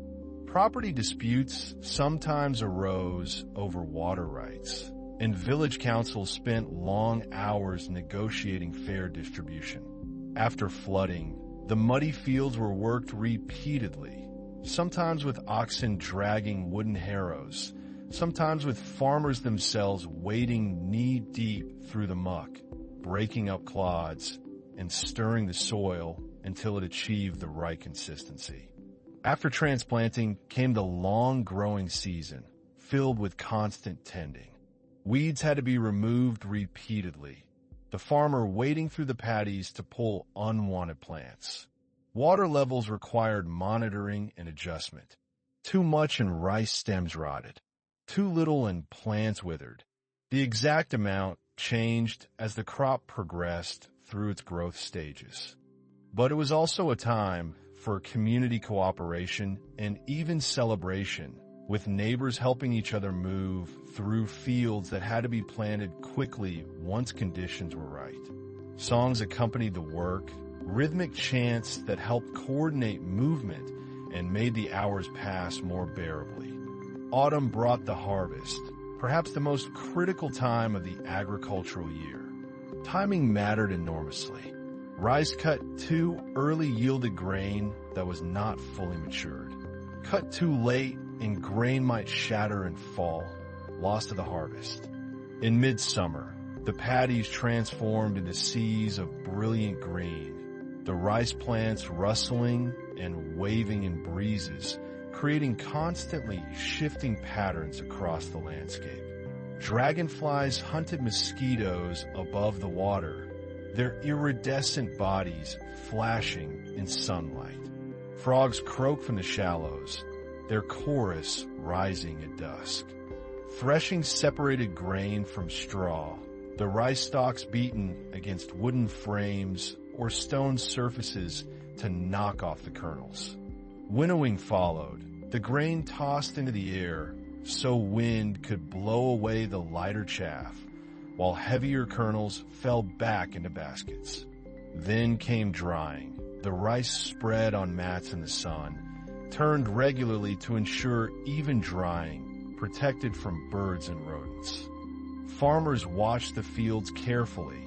Speaker 1: Property disputes sometimes arose over water rights. and village councils spent long hours negotiating fair distribution. After flooding, the muddy fields were worked repeatedly, sometimes with oxen dragging wooden harrows, sometimes with farmers themselves wading knee-deep through the muck, breaking up clods, and stirring the soil until it achieved the right consistency. After transplanting came the long growing season, filled with constant tending. Weeds had to be removed repeatedly, the farmer wading through the paddies to pull unwanted plants. Water levels required monitoring and adjustment. Too much and rice stems rotted. Too little and plants withered. The exact amount changed as the crop progressed through its growth stages. But it was also a time for community cooperation and even celebration, with neighbors helping each other move through fields that had to be planted quickly once conditions were right. Songs accompanied the work, rhythmic chants that helped coordinate movement and made the hours pass more bearably. Autumn brought the harvest, perhaps the most critical time of the agricultural year. Timing mattered enormously. Rice cut too early yielded grain that was not fully matured. Cut too late and grain might shatter and fall, lost to the harvest. In midsummer, the paddies transformed into seas of brilliant green, the rice plants rustling and waving in breezes, creating constantly shifting patterns across the landscape. Dragonflies hunted mosquitoes above the water, their iridescent bodies flashing in sunlight. Frogs croaked from the shallows, their chorus rising at dusk. Threshing separated grain from straw, the rice stalks beaten against wooden frames or stone surfaces to knock off the kernels. Winnowing followed, the grain tossed into the air so wind could blow away the lighter chaff, while heavier kernels fell back into baskets. Then came drying, the rice spread on mats in the sun, turned regularly to ensure even drying, protected from birds and rodents. Farmers watched the fields carefully,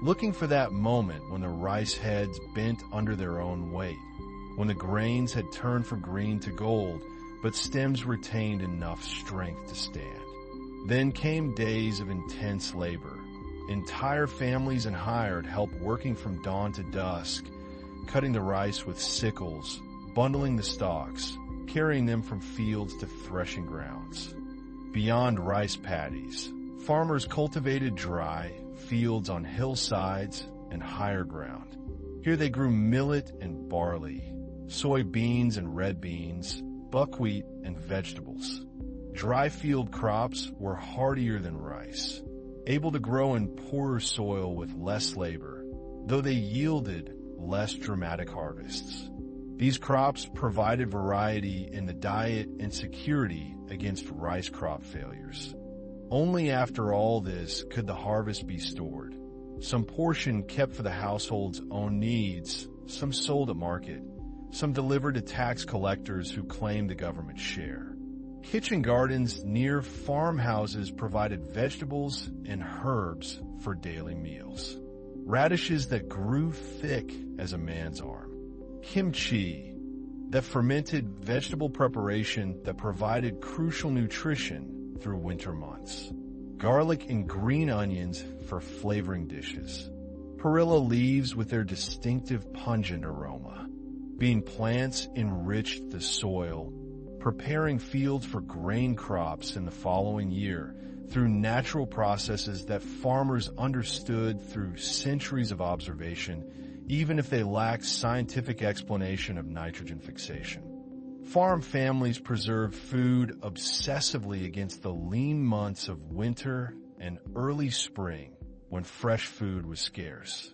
Speaker 1: looking for that moment when the rice heads bent under their own weight, when the grains had turned from green to gold, but stems retained enough strength to stand. Then came days of intense labor. Entire families and hired help working from dawn to dusk, cutting the rice with sickles, bundling the stalks, carrying them from fields to threshing grounds. Beyond rice paddies, farmers cultivated dry fields on hillsides and higher ground. Here they grew millet and barley, soybeans and red beans, buckwheat and vegetables. Dry field crops were hardier than rice, able to grow in poorer soil with less labor, though they yielded less dramatic harvests. These crops provided variety in the diet and security against rice crop failures. Only after all this could the harvest be stored. Some portion kept for the household's own needs, some sold at market, some delivered to tax collectors who claimed the government's share. Kitchen gardens near farmhouses provided vegetables and herbs for daily meals. Radishes that grew thick as a man's arm. Kimchi, that fermented vegetable preparation that provided crucial nutrition through winter months. Garlic and green onions for flavoring dishes. Perilla leaves with their distinctive pungent aroma. Bean plants enriched the soil, preparing fields for grain crops in the following year through natural processes that farmers understood through centuries of observation, even if they lacked scientific explanation of nitrogen fixation. Farm families preserved food obsessively against the lean months of winter and early spring when fresh food was scarce.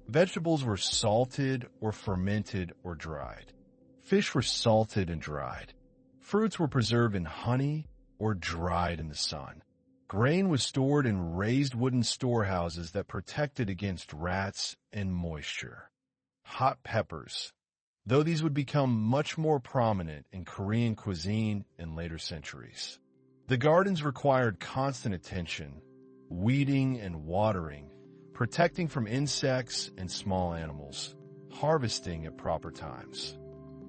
Speaker 1: Vegetables were salted or fermented or dried. Fish were salted and dried. Fruits were preserved in honey or dried in the sun. Grain was stored in raised wooden storehouses that protected against rats and moisture. Hot peppers, though these would become much more prominent in Korean cuisine in later centuries. The gardens required constant attention, weeding and watering, protecting from insects and small animals, harvesting at proper times.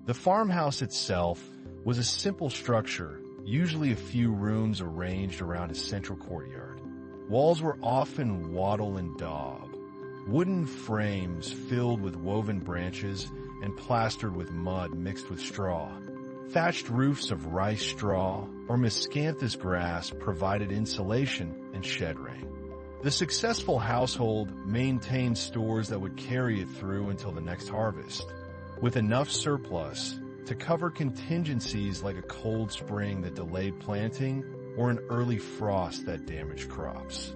Speaker 1: The farmhouse itself was a simple structure, usually a few rooms arranged around a central courtyard. Walls were often wattle and daub, wooden frames filled with woven branches and plastered with mud mixed with straw. Thatched roofs of rice straw or miscanthus grass provided insulation and shed rain. The successful household maintained stores that would carry it through until the next harvest, with enough surplus to cover contingencies like a cold spring that delayed planting or an early frost that damaged crops.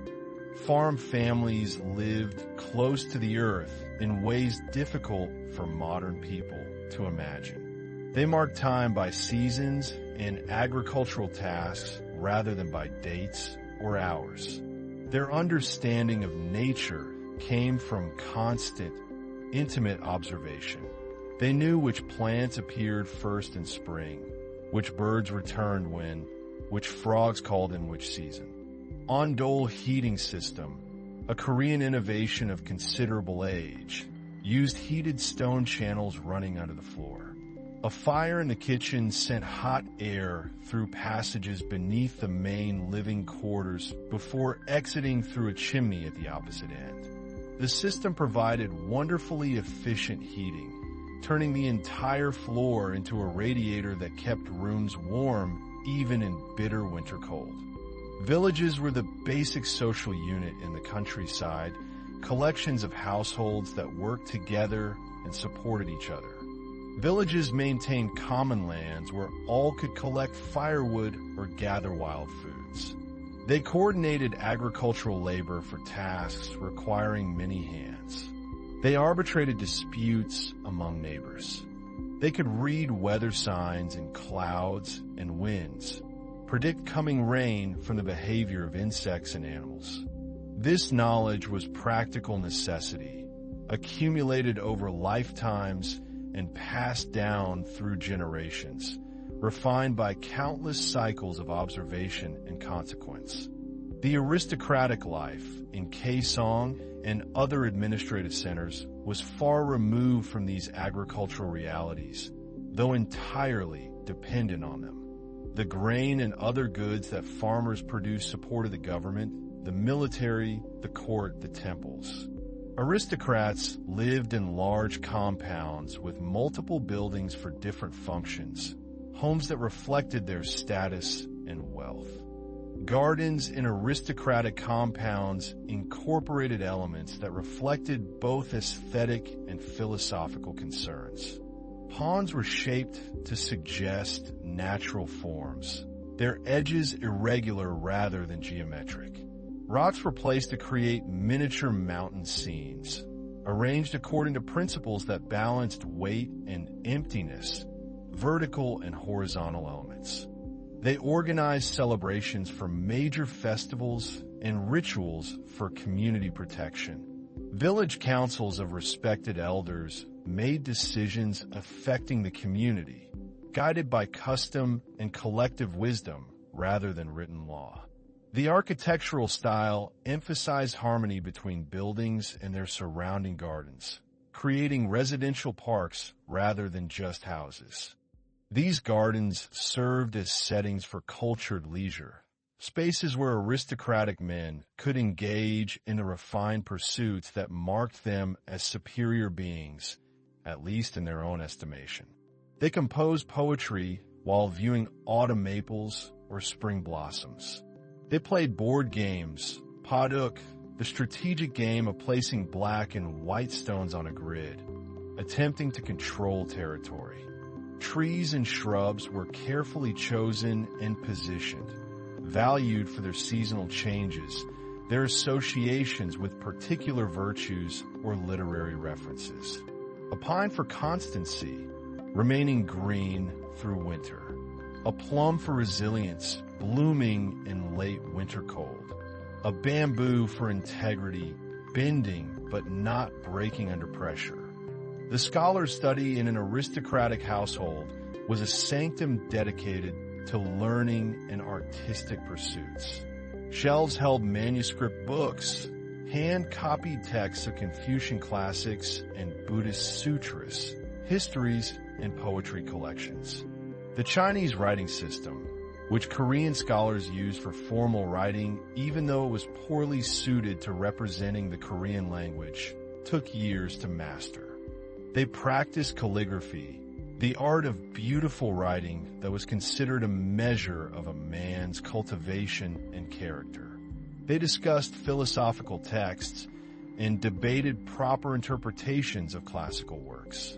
Speaker 1: Farm families lived close to the earth in ways difficult for modern people to imagine. They marked time by seasons and agricultural tasks rather than by dates or hours. Their understanding of nature came from constant, intimate observation. They knew which plants appeared first in spring, which birds returned when, which frogs called in which season. Ondol heating system, a Korean innovation of considerable age, used heated stone channels running under the floor. A fire in the kitchen sent hot air through passages beneath the main living quarters before exiting through a chimney at the opposite end. The system provided wonderfully efficient heating, turning the entire floor into a radiator that kept rooms warm even in bitter winter cold. Villages were the basic social unit in the countryside, collections of households that worked together and supported each other. Villages maintained common lands where all could collect firewood or gather wild foods. They coordinated agricultural labor for tasks requiring many hands. They arbitrated disputes among neighbors. They could read weather signs in clouds and winds, predict coming rain from the behavior of insects and animals. This knowledge was practical necessity, accumulated over lifetimes and passed down through generations, refined by countless cycles of observation and consequence. The aristocratic life in Kaesong and other administrative centers was far removed from these agricultural realities, though entirely dependent on them. The grain and other goods that farmers produced supported the government, the military, the court, the temples. Aristocrats lived in large compounds with multiple buildings for different functions, homes that reflected their status and wealth. Gardens in aristocratic compounds incorporated elements that reflected both aesthetic and philosophical concerns. Ponds were shaped to suggest natural forms, their edges irregular rather than geometric. Rocks were placed to create miniature mountain scenes, arranged according to principles that balanced weight and emptiness, vertical and horizontal elements. They organized celebrations for major festivals and rituals for community protection. Village councils of respected elders made decisions affecting the community, guided by custom and collective wisdom rather than written law. The architectural style emphasized harmony between buildings and their surrounding gardens, creating residential parks rather than just houses. These gardens served as settings for cultured leisure, spaces where aristocratic men could engage in the refined pursuits that marked them as superior beings, at least in their own estimation. They composed poetry while viewing autumn maples or spring blossoms. They played board games, paduk, the strategic game of placing black and white stones on a grid, attempting to control territory. Trees and shrubs were carefully chosen and positioned, valued for their seasonal changes, their associations with particular virtues or literary references. A pine for constancy, remaining green through winter. A plum for resilience, blooming in late winter cold. A bamboo for integrity, bending but not breaking under pressure. The scholar's study in an aristocratic household was a sanctum dedicated to learning and artistic pursuits. Shelves held manuscript books, hand-copied texts of Confucian classics and Buddhist sutras, histories, and poetry collections. The Chinese writing system, which Korean scholars used for formal writing even though it was poorly suited to representing the Korean language, took years to master. They practiced calligraphy, the art of beautiful writing that was considered a measure of a man's cultivation and character. They discussed philosophical texts and debated proper interpretations of classical works.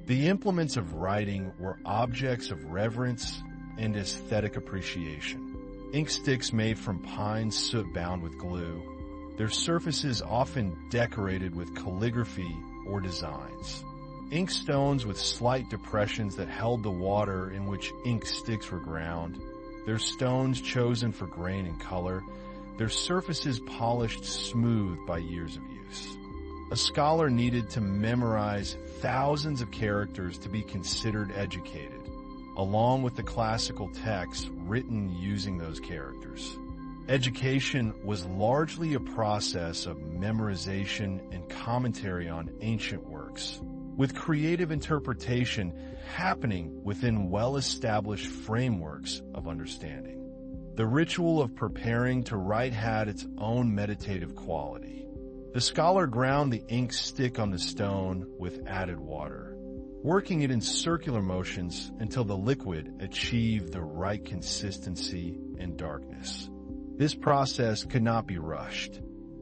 Speaker 1: The implements of writing were objects of reverence and aesthetic appreciation. Ink sticks made from pine soot bound with glue, their surfaces often decorated with calligraphy or designs. Ink stones with slight depressions that held the water in which ink sticks were ground, their stones chosen for grain and color, their surfaces polished smooth by years of use. A scholar needed to memorize thousands of characters to be considered educated, along with the classical texts written using those characters. Education was largely a process of memorization and commentary on ancient works, with creative interpretation happening within well-established frameworks of understanding. The ritual of preparing to write had its own meditative quality. The scholar ground the ink stick on the stone with added water, working it in circular motions until the liquid achieved the right consistency and darkness. This process could not be rushed.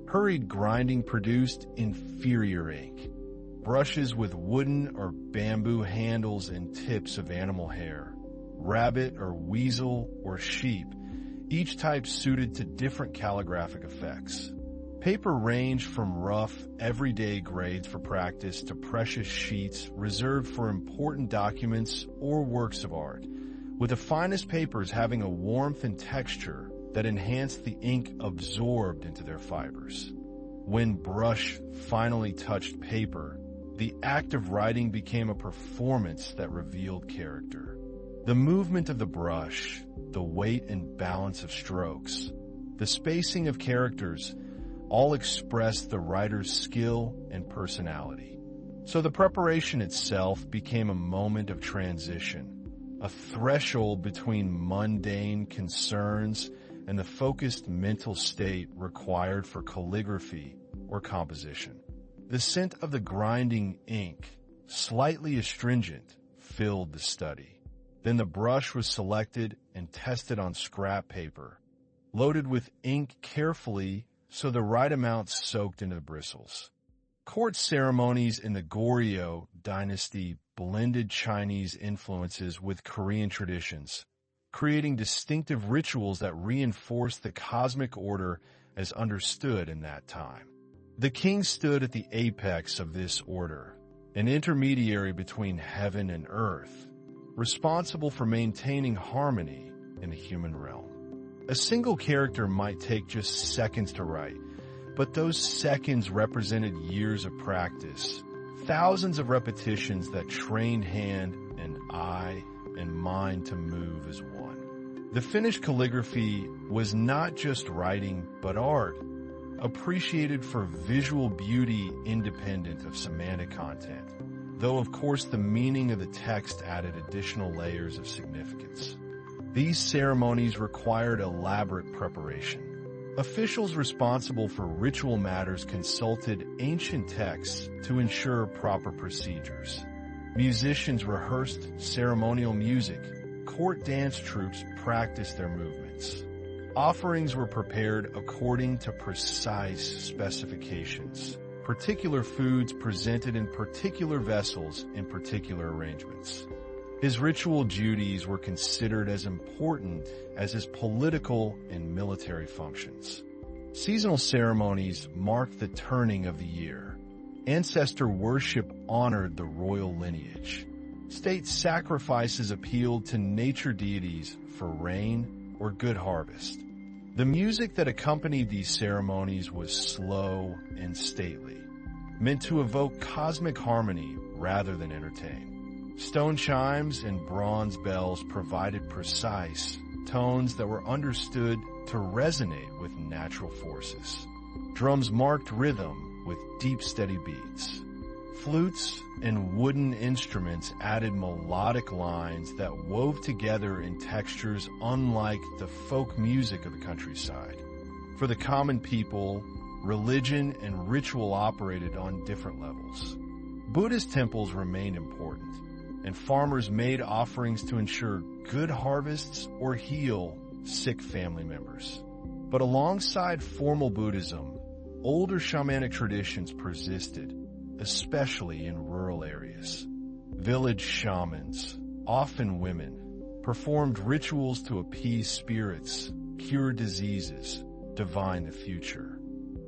Speaker 1: Hurried grinding produced inferior ink. Brushes with wooden or bamboo handles and tips of animal hair, rabbit or weasel or sheep, each type suited to different calligraphic effects. Paper ranged from rough, everyday grades for practice to precious sheets reserved for important documents or works of art, with the finest papers having a warmth and texture that enhanced the ink absorbed into their fibers. When brush finally touched paper, the act of writing became a performance that revealed character. The movement of the brush, the weight and balance of strokes, the spacing of characters, all expressed the writer's skill and personality. So the preparation itself became a moment of transition, a threshold between mundane concerns and the focused mental state required for calligraphy or composition. The scent of the grinding ink, slightly astringent, filled the study. Then the brush was selected and tested on scrap paper, loaded with ink carefully so the right amount soaked into the bristles. Court ceremonies in the Goryeo Dynasty blended Chinese influences with Korean traditions, creating distinctive rituals that reinforced the cosmic order as understood in that time. The king stood at the apex of this order, an intermediary between heaven and earth, responsible for maintaining harmony in the human realm. A single character might take just seconds to write, but those seconds represented years of practice, thousands of repetitions that trained hand and eye and mind to move as one. The finished calligraphy was not just writing, but art, appreciated for visual beauty independent of semantic content, though of course the meaning of the text added additional layers of significance. These ceremonies required elaborate preparation. Officials responsible for ritual matters consulted ancient texts to ensure proper procedures. Musicians rehearsed ceremonial music. Court dance troupes practiced their movements. Offerings were prepared according to precise specifications. Particular foods presented in particular vessels in particular arrangements. His ritual duties were considered as important as his political and military functions. Seasonal ceremonies marked the turning of the year. Ancestor worship honored the royal lineage. State sacrifices appealed to nature deities for rain or good harvest. The music that accompanied these ceremonies was slow and stately, meant to evoke cosmic harmony rather than entertain. Stone chimes and bronze bells provided precise tones that were understood to resonate with natural forces. Drums marked rhythm with deep, steady beats. Flutes and wooden instruments added melodic lines that wove together in textures unlike the folk music of the countryside. For the common people, religion and ritual operated on different levels. Buddhist temples remained important, and farmers made offerings to ensure good harvests or heal sick family members. But alongside formal Buddhism, older shamanic traditions persisted, especially in rural areas. Village shamans, often women, performed rituals to appease spirits, cure diseases, divine the future.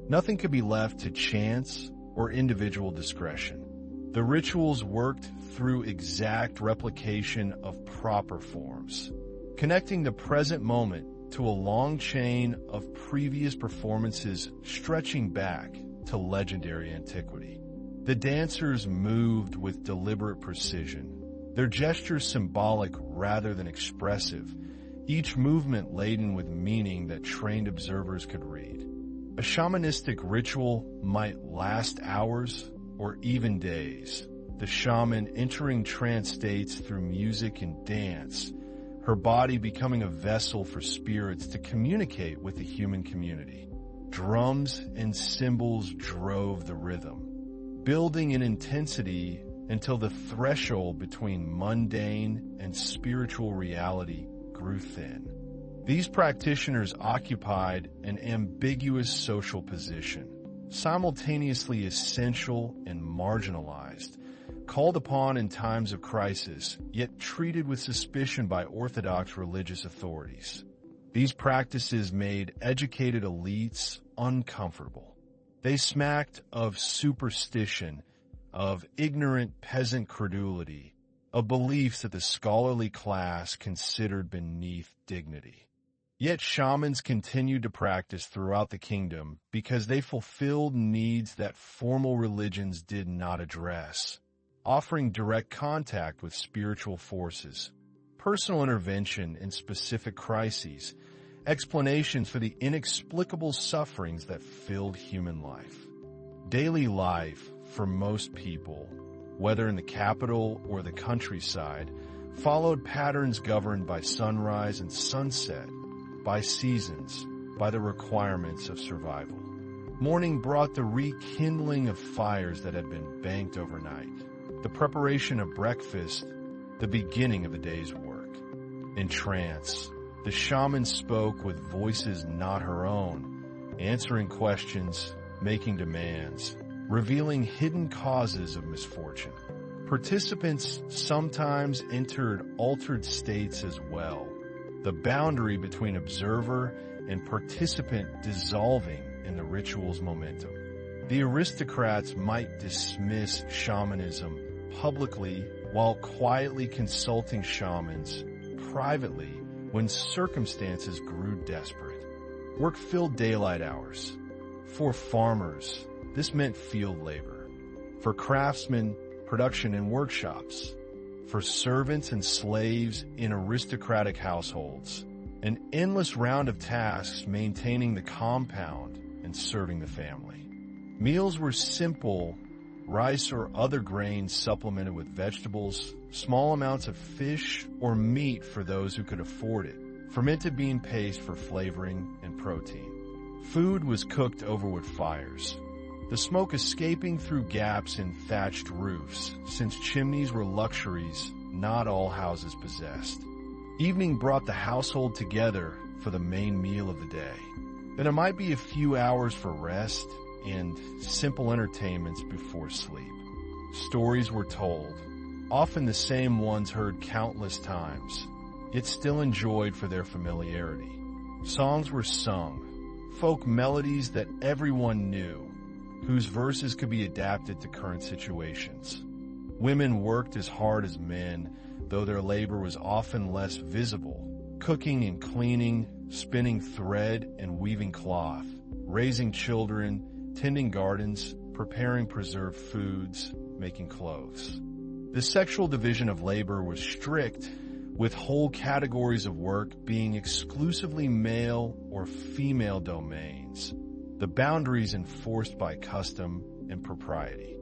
Speaker 1: Nothing could be left to chance or individual discretion. The rituals worked through exact replication of proper forms, connecting the present moment to a long chain of previous performances stretching back to legendary antiquity. The dancers moved with deliberate precision, their gestures symbolic rather than expressive, each movement laden with meaning that trained observers could read. A shamanistic ritual might last hours or even days, the shaman entering trance states through music and dance, her body becoming a vessel for spirits to communicate with the human community. Drums and cymbals drove the rhythm, building in intensity until the threshold between mundane and spiritual reality grew thin. These practitioners occupied an ambiguous social position, simultaneously essential and marginalized, called upon in times of crisis, yet treated with suspicion by orthodox religious authorities. These practices made educated elites uncomfortable. They smacked of superstition, of ignorant peasant credulity, of beliefs that the scholarly class considered beneath dignity. Yet shamans continued to practice throughout the kingdom because they fulfilled needs that formal religions did not address, offering direct contact with spiritual forces, personal intervention in specific crises, explanations for the inexplicable sufferings that filled human life. Daily life, for most people, whether in the capital or the countryside, followed patterns governed by sunrise and sunset, by seasons, by the requirements of survival. Morning brought the rekindling of fires that had been banked overnight, the preparation of breakfast, the beginning of the day's work. In trance, the shaman spoke with voices not her own, answering questions, making demands, revealing hidden causes of misfortune. Participants sometimes entered altered states as well, the boundary between observer and participant dissolving in the ritual's momentum. The aristocrats might dismiss shamanism publicly while quietly consulting shamans privately when circumstances grew desperate. Work filled daylight hours. For farmers, this meant field labor. For craftsmen, production in workshops. For servants and slaves in aristocratic households, an endless round of tasks maintaining the compound and serving the family. Meals were simple, rice or other grains supplemented with vegetables, small amounts of fish or meat for those who could afford it, fermented bean paste for flavoring and protein. Food was cooked over wood fires, the smoke escaping through gaps in thatched roofs, since chimneys were luxuries not all houses possessed. Evening brought the household together for the main meal of the day. Then it might be a few hours for rest and simple entertainments before sleep. Stories were told, often the same ones heard countless times, yet still enjoyed for their familiarity. Songs were sung, folk melodies that everyone knew, whose verses could be adapted to current situations. Women worked as hard as men, though their labor was often less visible, cooking and cleaning, spinning thread and weaving cloth, raising children, tending gardens, preparing preserved foods, making clothes. The sexual division of labor was strict, with whole categories of work being exclusively male or female domains, the boundaries enforced by custom and propriety.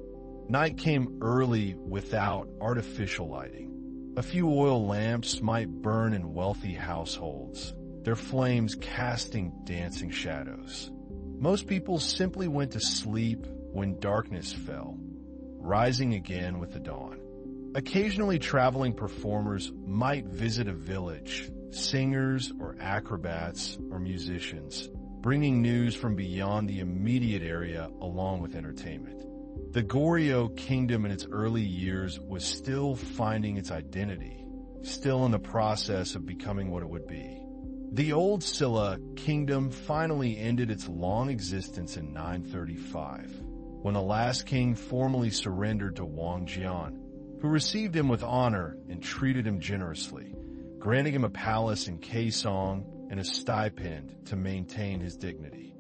Speaker 1: Night came early without artificial lighting. A few oil lamps might burn in wealthy households, their flames casting dancing shadows. Most people simply went to sleep when darkness fell, rising again with the dawn. Occasionally traveling performers might visit a village, singers or acrobats or musicians, bringing news from beyond the immediate area along with entertainment. The Goryeo kingdom in its early years was still finding its identity, still in the process of becoming what it would be. The old Silla kingdom finally ended its long existence in 935, when the last king formally surrendered to Wang Geon, who received him with honor and treated him generously, granting him a palace in Kaesong and a stipend to maintain his dignity.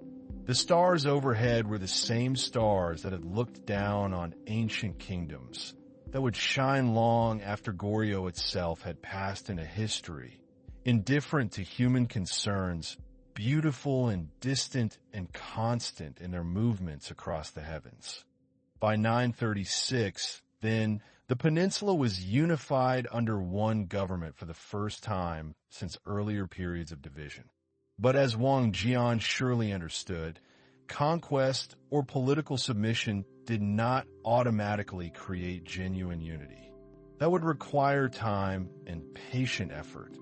Speaker 1: The stars overhead were the same stars that had looked down on ancient kingdoms, that would shine long after Goryeo itself had passed into history, indifferent to human concerns, beautiful and distant and constant in their movements across the heavens. By 936, then, the peninsula was unified under one government for the first time since earlier periods of division. But as Wang Geon surely understood, conquest or political submission did not automatically create genuine unity. That would require time and patient effort,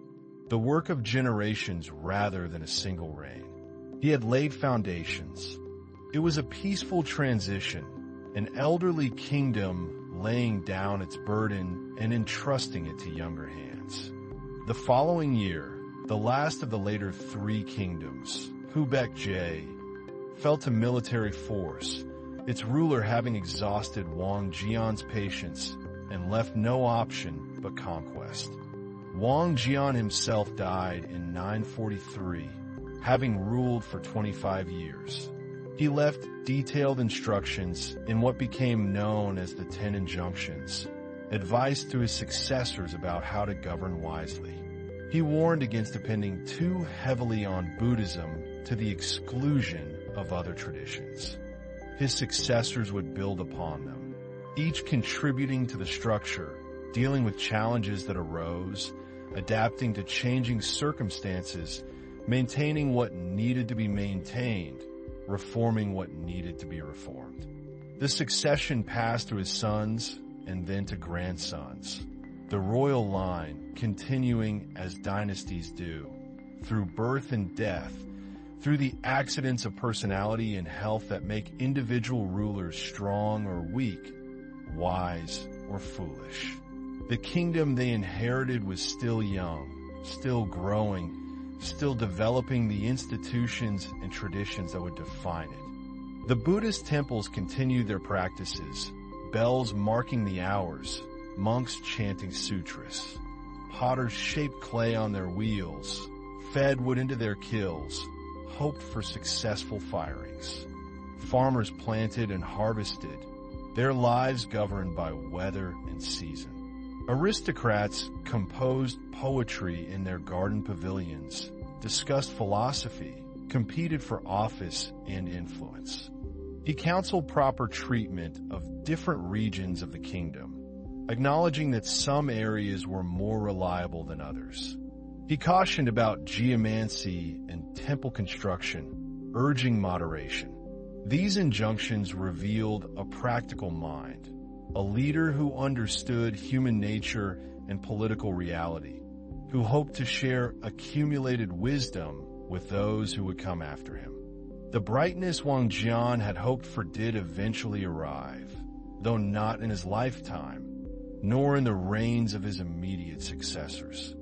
Speaker 1: the work of generations rather than a single reign. He had laid foundations. It was a peaceful transition, an elderly kingdom laying down its burden and entrusting it to younger hands. The following year, the last of the later three kingdoms, Hubek-je, fell to military force, its ruler having exhausted Wang Geon's patience and left no option but conquest. Wang Geon himself died in 943, having ruled for 25 years. He left detailed instructions in what became known as the 10 Injunctions, advice to his successors about how to govern wisely. He warned against depending too heavily on Buddhism to the exclusion of other traditions. His successors would build upon them, each contributing to the structure, dealing with challenges that arose, adapting to changing circumstances, maintaining what needed to be maintained, reforming what needed to be reformed. The succession passed to his sons and then to grandsons, the royal line continuing as dynasties do, through birth and death, through the accidents of personality and health that make individual rulers strong or weak, wise or foolish. The kingdom they inherited was still young, still growing, still developing the institutions and traditions that would define it. The Buddhist temples continued their practices, bells marking the hours, monks chanting sutras. Potters shaped clay on their wheels, fed wood into their kilns, hoped for successful firings. Farmers planted and harvested, their lives governed by weather and season. Aristocrats composed poetry in their garden pavilions, discussed philosophy, competed for office and influence. He counseled proper treatment of different regions of the kingdom, acknowledging that some areas were more reliable than others. He cautioned about geomancy and temple construction, urging moderation. These injunctions revealed a practical mind, a leader who understood human nature and political reality, who hoped to share accumulated wisdom with those who would come after him. The brightness Wang Geon had hoped for did eventually arrive, though not in his lifetime, nor in the reigns of his immediate successors.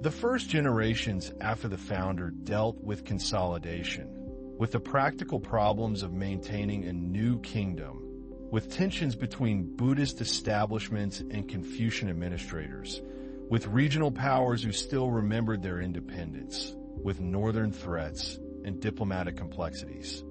Speaker 1: The first generations after the founder dealt with consolidation, with the practical problems of maintaining a new kingdom, with tensions between Buddhist establishments and Confucian administrators, with regional powers who still remembered their independence, with northern threats and diplomatic complexities.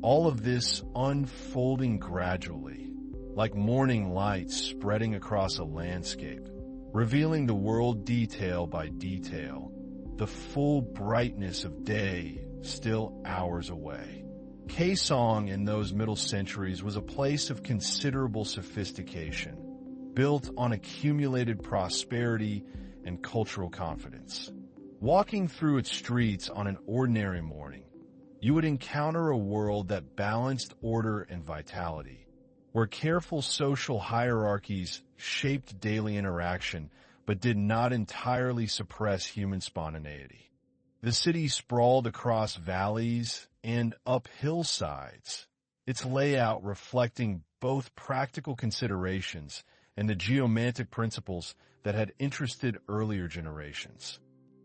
Speaker 1: All of this unfolding gradually, like morning lights spreading across a landscape, revealing the world detail by detail, the full brightness of day still hours away. Kaesong in those middle centuries was a place of considerable sophistication, built on accumulated prosperity and cultural confidence. Walking through its streets on an ordinary morning, you would encounter a world that balanced order and vitality, where careful social hierarchies shaped daily interaction but did not entirely suppress human spontaneity. The city sprawled across valleys and up hillsides, its layout reflecting both practical considerations and the geomantic principles that had interested earlier generations.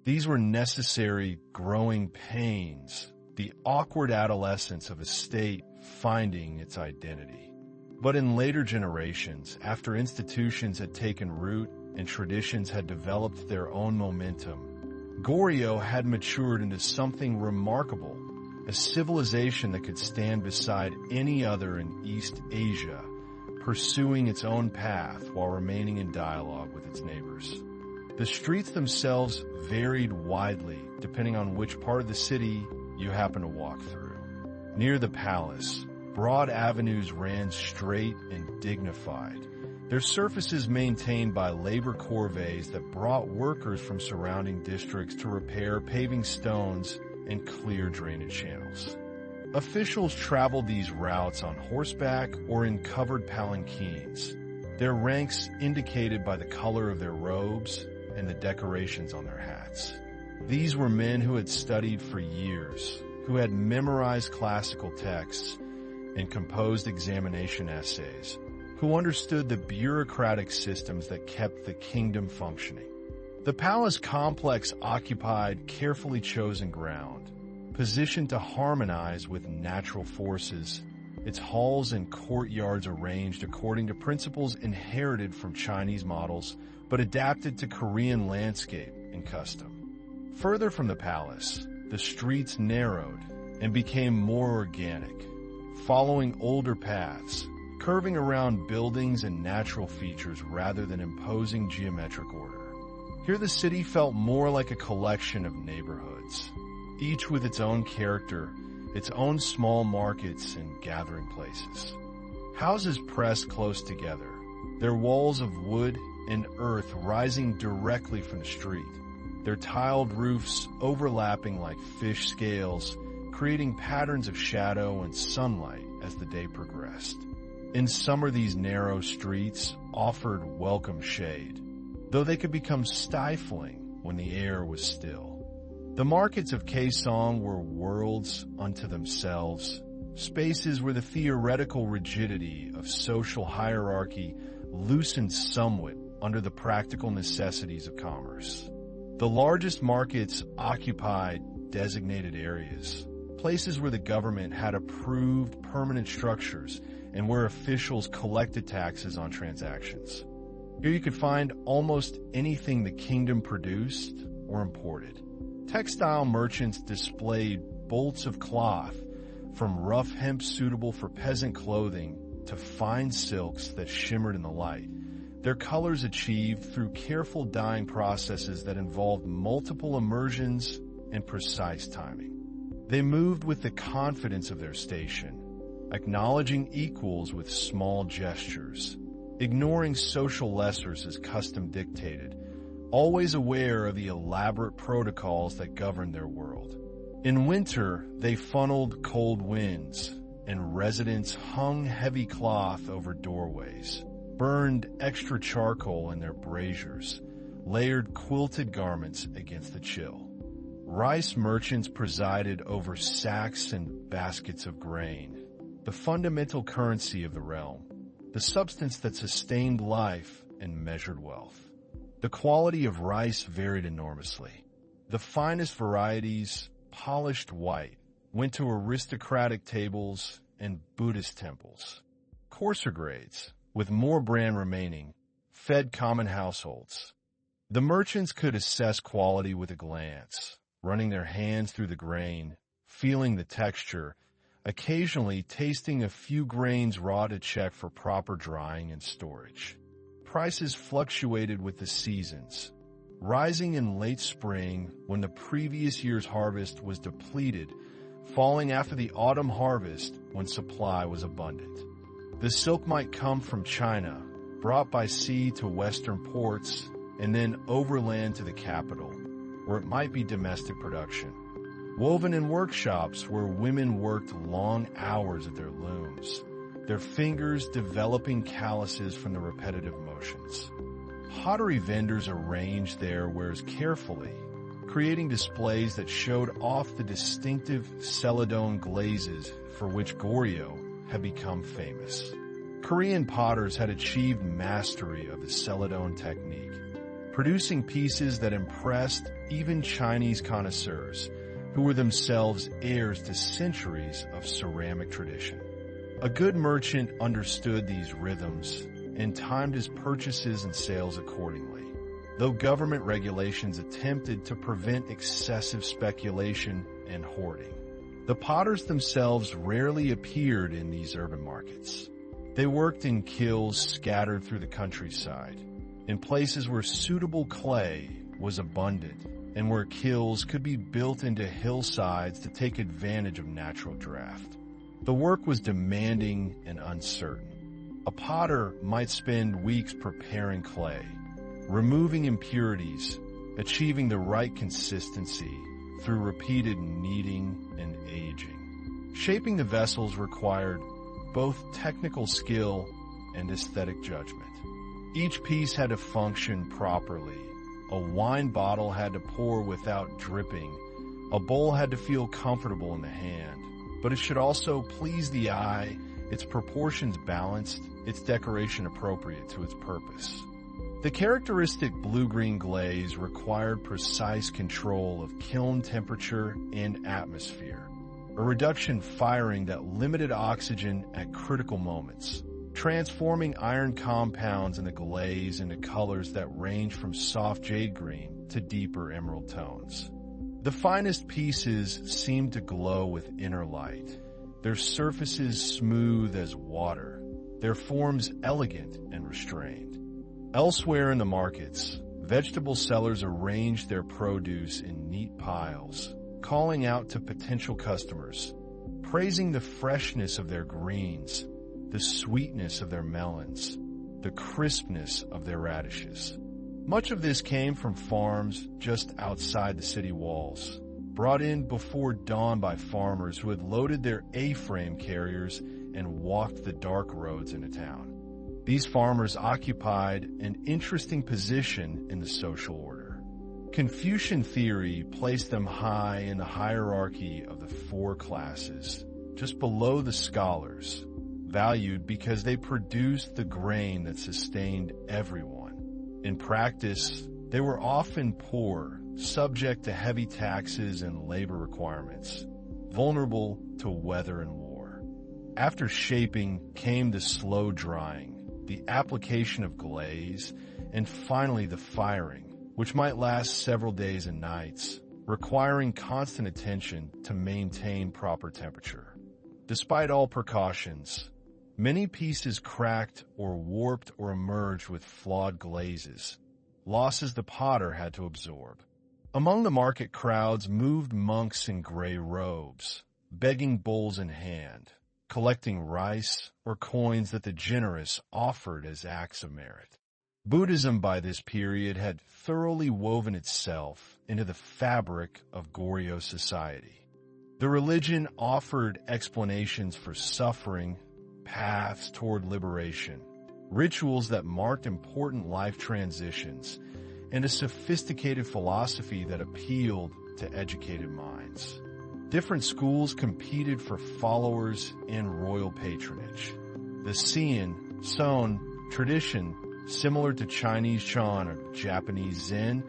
Speaker 1: These were necessary growing pains, the awkward adolescence of a state finding its identity. But in later generations, after institutions had taken root and traditions had developed their own momentum, Goryeo had matured into something remarkable, a civilization that could stand beside any other in East Asia, pursuing its own path while remaining in dialogue with its neighbors. The streets themselves varied widely depending on which part of the city you happen to walk through. Near the palace, broad avenues ran straight and dignified, their surfaces maintained by labor corvées that brought workers from surrounding districts to repair paving stones and clear drainage channels. Officials traveled these routes on horseback or in covered palanquins, their ranks indicated by the color of their robes and the decorations on their hats. These were men who had studied for years, who had memorized classical texts and composed examination essays, who understood the bureaucratic systems that kept the kingdom functioning. The palace complex occupied carefully chosen ground, positioned to harmonize with natural forces, its halls and courtyards arranged according to principles inherited from Chinese models but adapted to Korean landscape and custom. Further from the palace, the streets narrowed and became more organic, following older paths, curving around buildings and natural features rather than imposing geometric order. Here the city felt more like a collection of neighborhoods, each with its own character, its own small markets and gathering places. Houses pressed close together, their walls of wood and earth rising directly from the street, their tiled roofs overlapping like fish scales, creating patterns of shadow and sunlight as the day progressed. In summer, these narrow streets offered welcome shade, though they could become stifling when the air was still. The markets of Kaesong were worlds unto themselves, spaces where the theoretical rigidity of social hierarchy loosened somewhat under the practical necessities of commerce. The largest markets occupied designated areas, places where the government had approved permanent structures and where officials collected taxes on transactions. Here you could find almost anything the kingdom produced or imported. Textile merchants displayed bolts of cloth, from rough hemp suitable for peasant clothing to fine silks that shimmered in the light, their colors achieved through careful dyeing processes that involved multiple immersions and precise timing. They moved with the confidence of their station, acknowledging equals with small gestures, ignoring social lessers as custom dictated, always aware of the elaborate protocols that governed their world. In winter, they funneled cold winds, and residents hung heavy cloth over doorways, burned extra charcoal in their braziers, layered quilted garments against the chill. Rice merchants presided over sacks and baskets of grain, the fundamental currency of the realm, the substance that sustained life and measured wealth. The quality of rice varied enormously. The finest varieties, polished white, went to aristocratic tables and Buddhist temples. Coarser grades, with more bran remaining, fed common households. The merchants could assess quality with a glance, running their hands through the grain, feeling the texture, occasionally tasting a few grains raw to check for proper drying and storage. prices fluctuated with the seasons, rising in late spring when the previous year's harvest was depleted, falling after the autumn harvest when supply was abundant. The silk might come from China, brought by sea to western ports, and then overland to the capital, or it might be domestic production. Woven in workshops where women worked long hours at their looms, their fingers developing calluses from the repetitive motions. Pottery vendors arranged their wares carefully, creating displays that showed off the distinctive celadon glazes for which Goryeo had become famous. Korean potters had achieved mastery of the celadon technique, producing pieces that impressed even Chinese connoisseurs, who were themselves heirs to centuries of ceramic tradition. A good merchant understood these rhythms and timed his purchases and sales accordingly, though government regulations attempted to prevent excessive speculation and hoarding. The potters themselves rarely appeared in these urban markets. They worked in kilns scattered through the countryside, in places where suitable clay was abundant and where kilns could be built into hillsides to take advantage of natural draft. The work was demanding and uncertain. A potter might spend weeks preparing clay, removing impurities, achieving the right consistency through repeated kneading and aging. Shaping the vessels required both technical skill and aesthetic judgment. Each piece had to function properly. A wine bottle had to pour without dripping. A bowl had to feel comfortable in the hand, but it should also please the eye, its proportions balanced, its decoration appropriate to its purpose. The characteristic blue-green glaze required precise control of kiln temperature and atmosphere, a reduction firing that limited oxygen at critical moments, transforming iron compounds in the glaze into colors that range from soft jade green to deeper emerald tones. The finest pieces seemed to glow with inner light, their surfaces smooth as water, their forms elegant and restrained. Elsewhere in the markets, vegetable sellers arranged their produce in neat piles, calling out to potential customers, praising the freshness of their greens, the sweetness of their melons, the crispness of their radishes. Much of this came from farms just outside the city walls, brought in before dawn by farmers who had loaded their A-frame carriers and walked the dark roads into town. These farmers occupied an interesting position in the social order. Confucian theory placed them high in the hierarchy of the four classes, just below the scholars, valued because they produced the grain that sustained everyone. In practice, they were often poor, subject to heavy taxes and labor requirements, vulnerable to weather and war. After shaping came the slow drying, the application of glaze, and finally the firing, which might last several days and nights, requiring constant attention to maintain proper temperature. Despite all precautions, many pieces cracked or warped or emerged with flawed glazes, losses the potter had to absorb. Among the market crowds moved monks in gray robes, begging bowls in hand, collecting rice or coins that the generous offered as acts of merit. Buddhism by this period had thoroughly woven itself into the fabric of Goryeo society. The religion offered explanations for suffering, paths toward liberation, rituals that marked important life transitions, and a sophisticated philosophy that appealed to educated minds. Different schools competed for followers and royal patronage. The Son tradition, similar to Chinese Chan or Japanese Zen,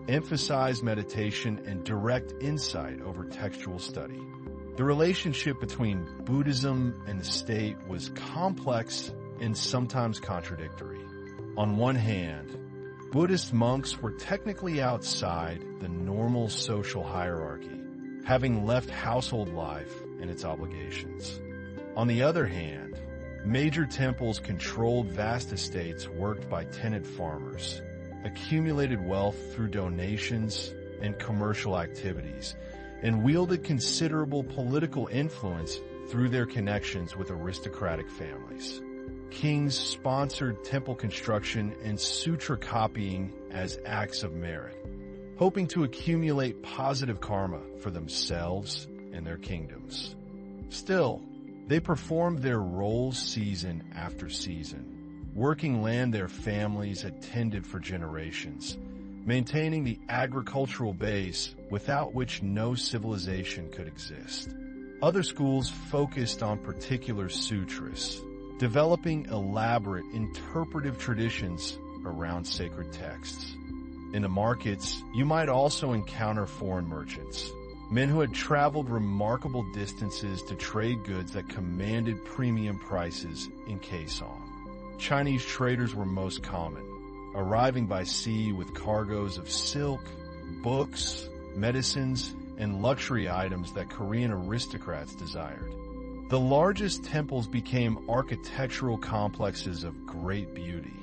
Speaker 1: emphasized meditation and direct insight over textual study. The relationship between Buddhism and the state was complex and sometimes contradictory. On one hand, Buddhist monks were technically outside the normal social hierarchy, having left household life and its obligations. On the other hand, Major temples controlled vast estates worked by tenant farmers, accumulated wealth through donations and commercial activities, and wielded considerable political influence through their connections with aristocratic families. Kings sponsored temple construction and sutra copying as acts of merit, hoping to accumulate positive karma for themselves and their kingdoms. Still, they performed their roles season after season, working land their families had tended for generations, maintaining the agricultural base without which no civilization could exist. Other schools focused on particular sutras, developing elaborate interpretive traditions around sacred texts. In the markets, you might also encounter foreign merchants, men who had traveled remarkable distances to trade goods that commanded premium prices in Kaesong. Chinese traders were most common, arriving by sea with cargoes of silk, books, medicines, and luxury items that Korean aristocrats desired. The largest temples became architectural complexes of great beauty,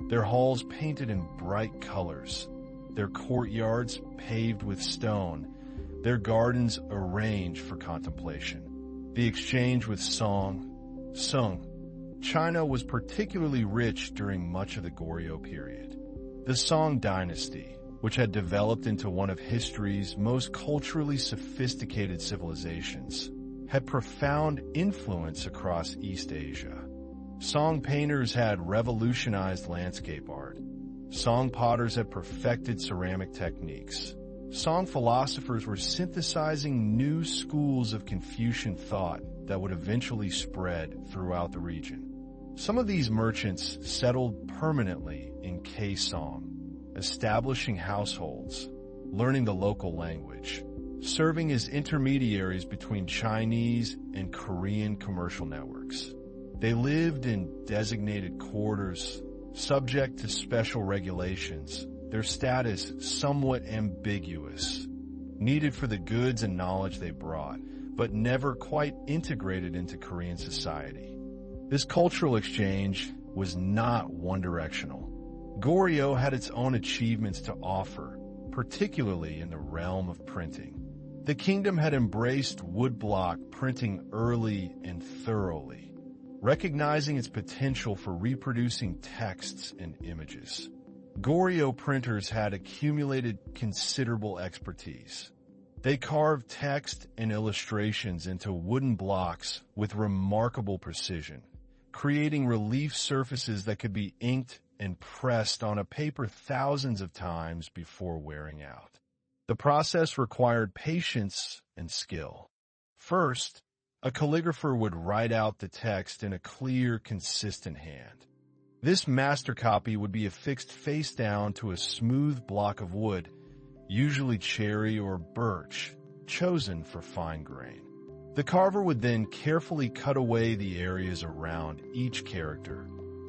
Speaker 1: their halls painted in bright colors, their courtyards paved with stone, their gardens arranged for contemplation. The exchange with Sung. China was particularly rich during much of the Goryeo period. The Song dynasty, which had developed into one of history's most culturally sophisticated civilizations, had profound influence across East Asia. Song painters had revolutionized landscape art. Song potters had perfected ceramic techniques. Song philosophers were synthesizing new schools of Confucian thought that would eventually spread throughout the region. Some of these merchants settled permanently in Kaesong, establishing households, learning the local language, serving as intermediaries between Chinese and Korean commercial networks. They lived in designated quarters, subject to special regulations, their status somewhat ambiguous, needed for the goods and knowledge they brought, but never quite integrated into Korean society. This cultural exchange was not one-directional. Goryeo had its own achievements to offer, particularly in the realm of printing. The kingdom had embraced woodblock printing early and thoroughly, recognizing its potential for reproducing texts and images. Goryeo printers had accumulated considerable expertise. They carved text and illustrations into wooden blocks with remarkable precision, creating relief surfaces that could be inked and pressed on a paper thousands of times before wearing out. The process required patience and skill. First, a calligrapher would write out the text in a clear, consistent hand. This master copy would be affixed face down to a smooth block of wood, usually cherry or birch, chosen for fine grain. The carver would then carefully cut away the areas around each character,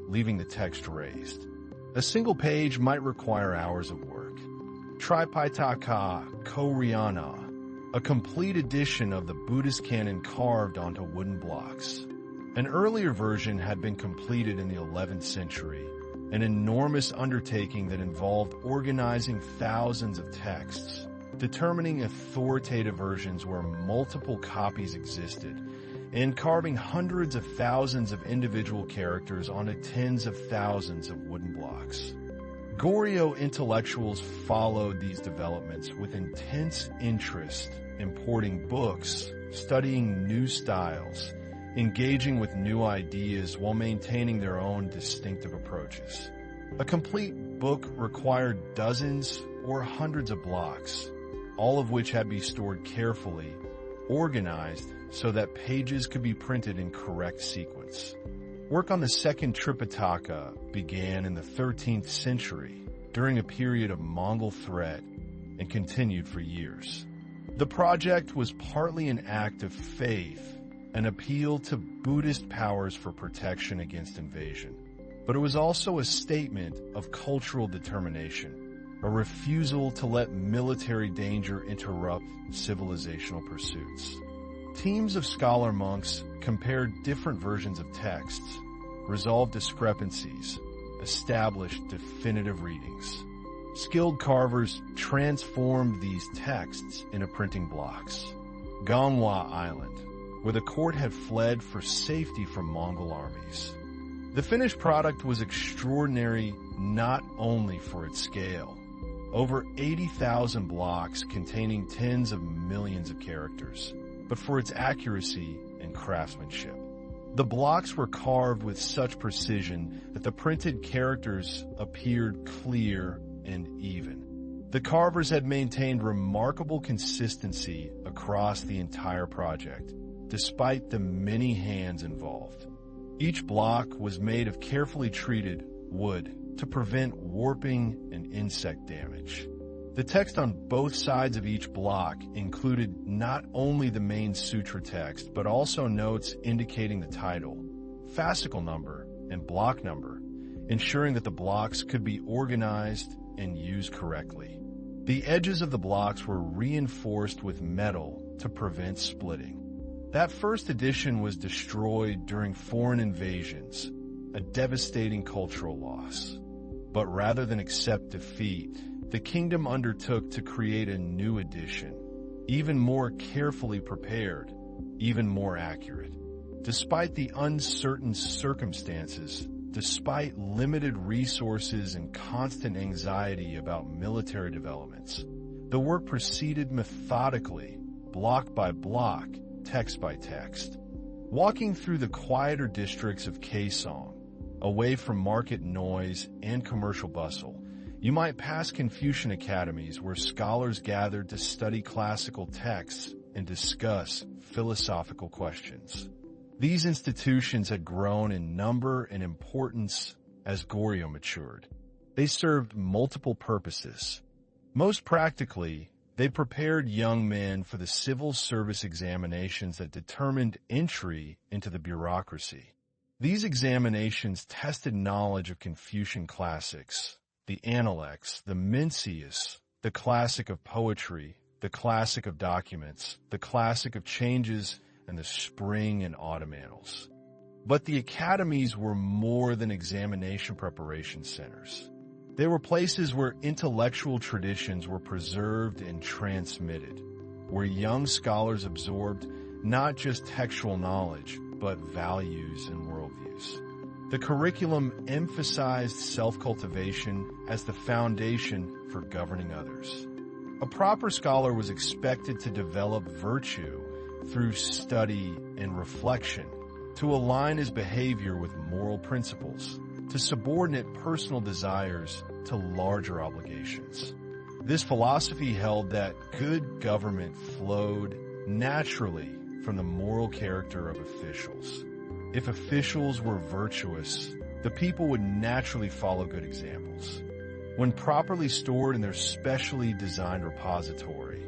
Speaker 1: leaving the text raised. A single page might require hours of work. Tripitaka Koreana, a complete edition of the Buddhist canon carved onto wooden blocks. An earlier version had been completed in the 11th century, an enormous undertaking that involved organizing thousands of texts, determining authoritative versions where multiple copies existed, and carving hundreds of thousands of individual characters onto tens of thousands of wooden blocks. Goryeo intellectuals followed these developments with intense interest, importing books, studying new styles, engaging with new ideas while maintaining their own distinctive approaches. A complete book required dozens or hundreds of blocks, all of which had to be stored carefully, organized so that pages could be printed in correct sequence. Work on the second Tripitaka began in the 13th century during a period of Mongol threat and continued for years. The project was partly an act of faith, an appeal to Buddhist powers for protection against invasion, but it was also a statement of cultural determination, a refusal to let military danger interrupt civilizational pursuits. Teams of scholar monks compared different versions of texts, resolved discrepancies, established definitive readings. Skilled carvers transformed these texts into printing blocks. Ganghwa Island, where the court had fled for safety from Mongol armies. The finished product was extraordinary not only for its scale. Over 80,000 blocks containing tens of millions of characters, but for its accuracy and craftsmanship. The blocks were carved with such precision that the printed characters appeared clear and even. The carvers had maintained remarkable consistency across the entire project, despite the many hands involved. Each block was made of carefully treated wood to prevent warping and insect damage. The text on both sides of each block included not only the main sutra text, but also notes indicating the title, fascicle number, and block number, ensuring that the blocks could be organized and used correctly. The edges of the blocks were reinforced with metal to prevent splitting. That first edition was destroyed during foreign invasions, a devastating cultural loss. But rather than accept defeat, the kingdom undertook to create a new edition, even more carefully prepared, even more accurate. Despite the uncertain circumstances, despite limited resources and constant anxiety about military developments, the work proceeded methodically, block by block, text by text. Walking through the quieter districts of Kaesong, away from market noise and commercial bustle, you might pass Confucian academies where scholars gathered to study classical texts and discuss philosophical questions. These institutions had grown in number and importance as Goryeo matured. They served multiple purposes. Most practically, they prepared young men for the civil service examinations that determined entry into the bureaucracy. These examinations tested knowledge of Confucian classics, the Analects, the Mencius, the classic of poetry, the classic of documents, the classic of changes, and the spring and autumn annals. But the academies were more than examination preparation centers. They were places where intellectual traditions were preserved and transmitted, where young scholars absorbed not just textual knowledge, but values and worldviews. The curriculum emphasized self-cultivation as the foundation for governing others. A proper scholar was expected to develop virtue through study and reflection, to align his behavior with moral principles, to subordinate personal desires to larger obligations. This philosophy held that good government flowed naturally from the moral character of officials. If officials were virtuous, the people would naturally follow good examples. When properly stored in their specially designed repository,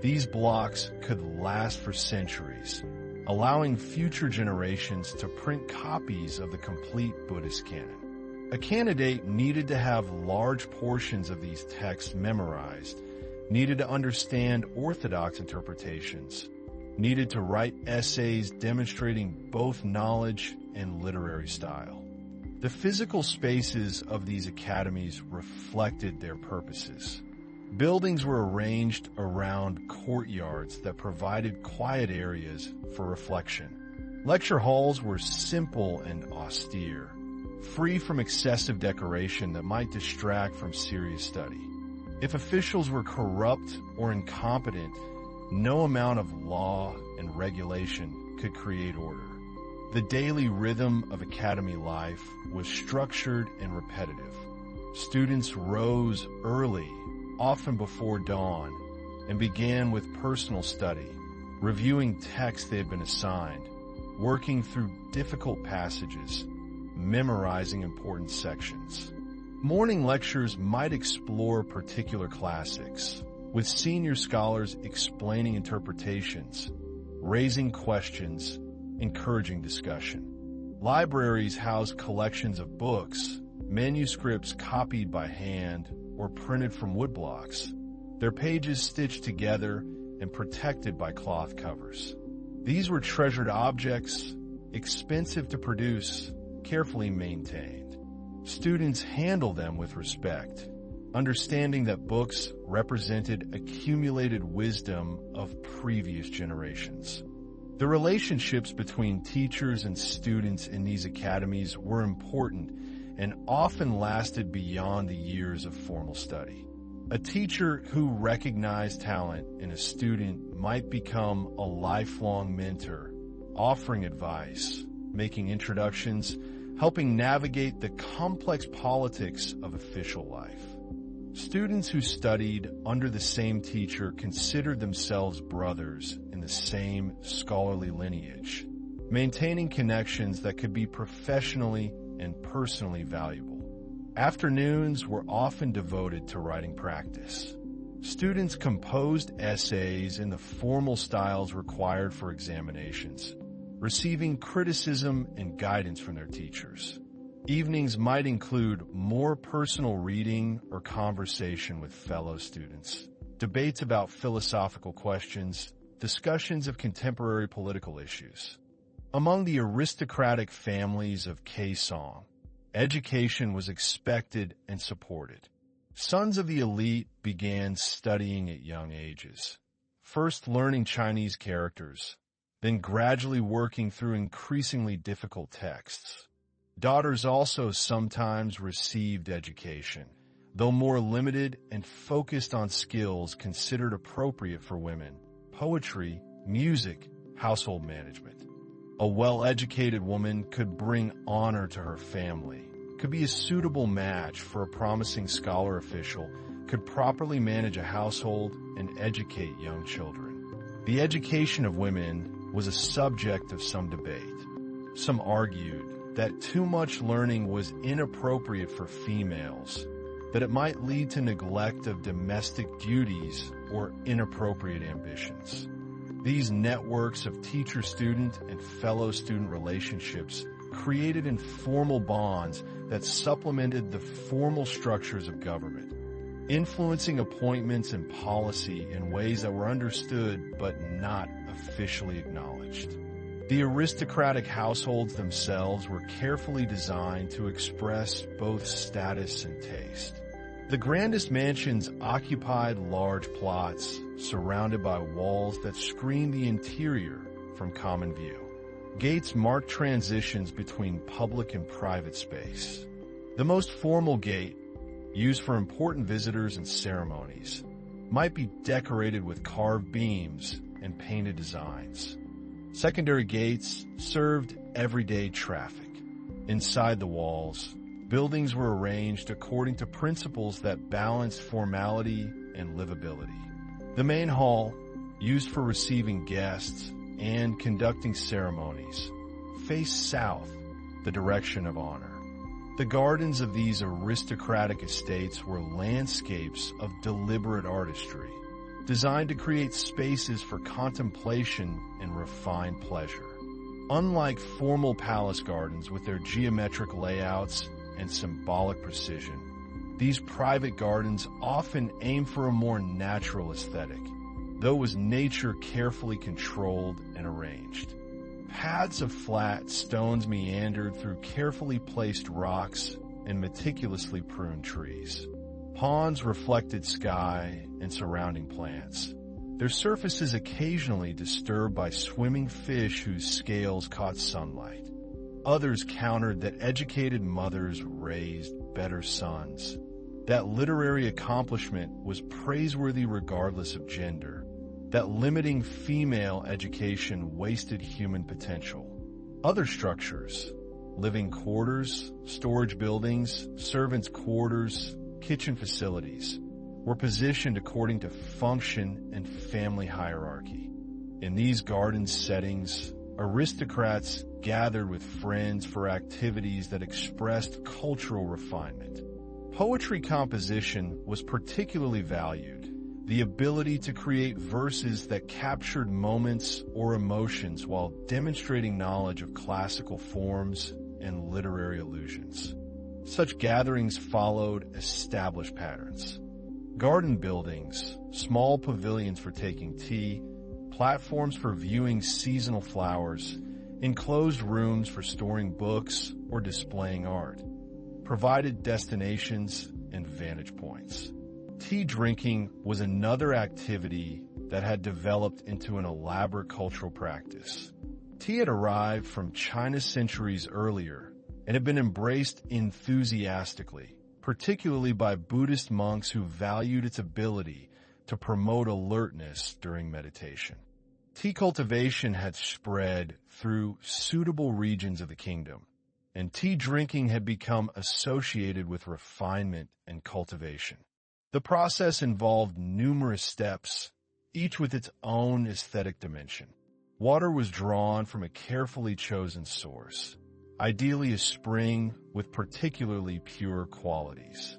Speaker 1: these blocks could last for centuries, allowing future generations to print copies of the complete Buddhist canon. A candidate needed to have large portions of these texts memorized, needed to understand orthodox interpretations, needed to write essays demonstrating both knowledge and literary style. The physical spaces of these academies reflected their purposes. Buildings were arranged around courtyards that provided quiet areas for reflection. Lecture halls were simple and austere, free from excessive decoration that might distract from serious study. If officials were corrupt or incompetent, no amount of law and regulation could create order. The daily rhythm of academy life was structured and repetitive. Students rose early, often before dawn, and began with personal study, reviewing texts they had been assigned, working through difficult passages, memorizing important sections. Morning lectures might explore particular classics, with senior scholars explaining interpretations, raising questions, encouraging discussion. Libraries housed collections of books, manuscripts copied by hand or printed from woodblocks, their pages stitched together and protected by cloth covers. These were treasured objects, expensive to produce, carefully maintained. Students handled them with respect, understanding that books represented accumulated wisdom of previous generations. The relationships between teachers and students in these academies were important and often lasted beyond the years of formal study. A teacher who recognized talent in a student might become a lifelong mentor, offering advice, making introductions, helping navigate the complex politics of official life. Students who studied under the same teacher considered themselves brothers in the same scholarly lineage, maintaining connections that could be professionally and personally valuable. Afternoons were often devoted to writing practice. Students composed essays in the formal styles required for examinations, receiving criticism and guidance from their teachers. Evenings might include more personal reading or conversation with fellow students, debates about philosophical questions, discussions of contemporary political issues. Among the aristocratic families of Kaesong, education was expected and supported. Sons of the elite began studying at young ages, first learning Chinese characters, then gradually working through increasingly difficult texts. Daughters also sometimes received education, though more limited and focused on skills considered appropriate for women: poetry, music, household management. A well-educated woman could bring honor to her family, could be a suitable match for a promising scholar official, could properly manage a household and educate young children. The education of women was a subject of some debate. Some argued that too much learning was inappropriate for females, that it might lead to neglect of domestic duties or inappropriate ambitions. These networks of teacher-student and fellow-student relationships created informal bonds that supplemented the formal structures of government, influencing appointments and policy in ways that were understood but not officially acknowledged. The aristocratic households themselves were carefully designed to express both status and taste. The grandest mansions occupied large plots surrounded by walls that screened the interior from common view. Gates marked transitions between public and private space. The most formal gate, used for important visitors and ceremonies, might be decorated with carved beams and painted designs. Secondary gates served everyday traffic. Inside the walls, buildings were arranged according to principles that balanced formality and livability. The main hall, used for receiving guests and conducting ceremonies, faced south, the direction of honor. The gardens of these aristocratic estates were landscapes of deliberate artistry, designed to create spaces for contemplation and refined pleasure. Unlike formal palace gardens with their geometric layouts and symbolic precision, these private gardens often aim for a more natural aesthetic, though it was nature carefully controlled and arranged. Paths of flat stones meandered through carefully placed rocks and meticulously pruned trees. Ponds reflected sky and surrounding plants, their surfaces occasionally disturbed by swimming fish whose scales caught sunlight. Others countered that educated mothers raised better sons, that literary accomplishment was praiseworthy regardless of gender, that limiting female education wasted human potential. Other structures, living quarters, storage buildings, servants' quarters, kitchen facilities, were positioned according to function and family hierarchy. In these garden settings, aristocrats gathered with friends for activities that expressed cultural refinement. Poetry composition was particularly valued. The ability to create verses that captured moments or emotions while demonstrating knowledge of classical forms and literary allusions. Such gatherings followed established patterns. Garden buildings, small pavilions for taking tea, platforms for viewing seasonal flowers, enclosed rooms for storing books or displaying art, provided destinations and vantage points. Tea drinking was another activity that had developed into an elaborate cultural practice. Tea had arrived from China centuries earlier and had been embraced enthusiastically, particularly by Buddhist monks who valued its ability to promote alertness during meditation. Tea cultivation had spread through suitable regions of the kingdom, and tea drinking had become associated with refinement and cultivation. The process involved numerous steps, each with its own aesthetic dimension. Water was drawn from a carefully chosen source, ideally a spring with particularly pure qualities.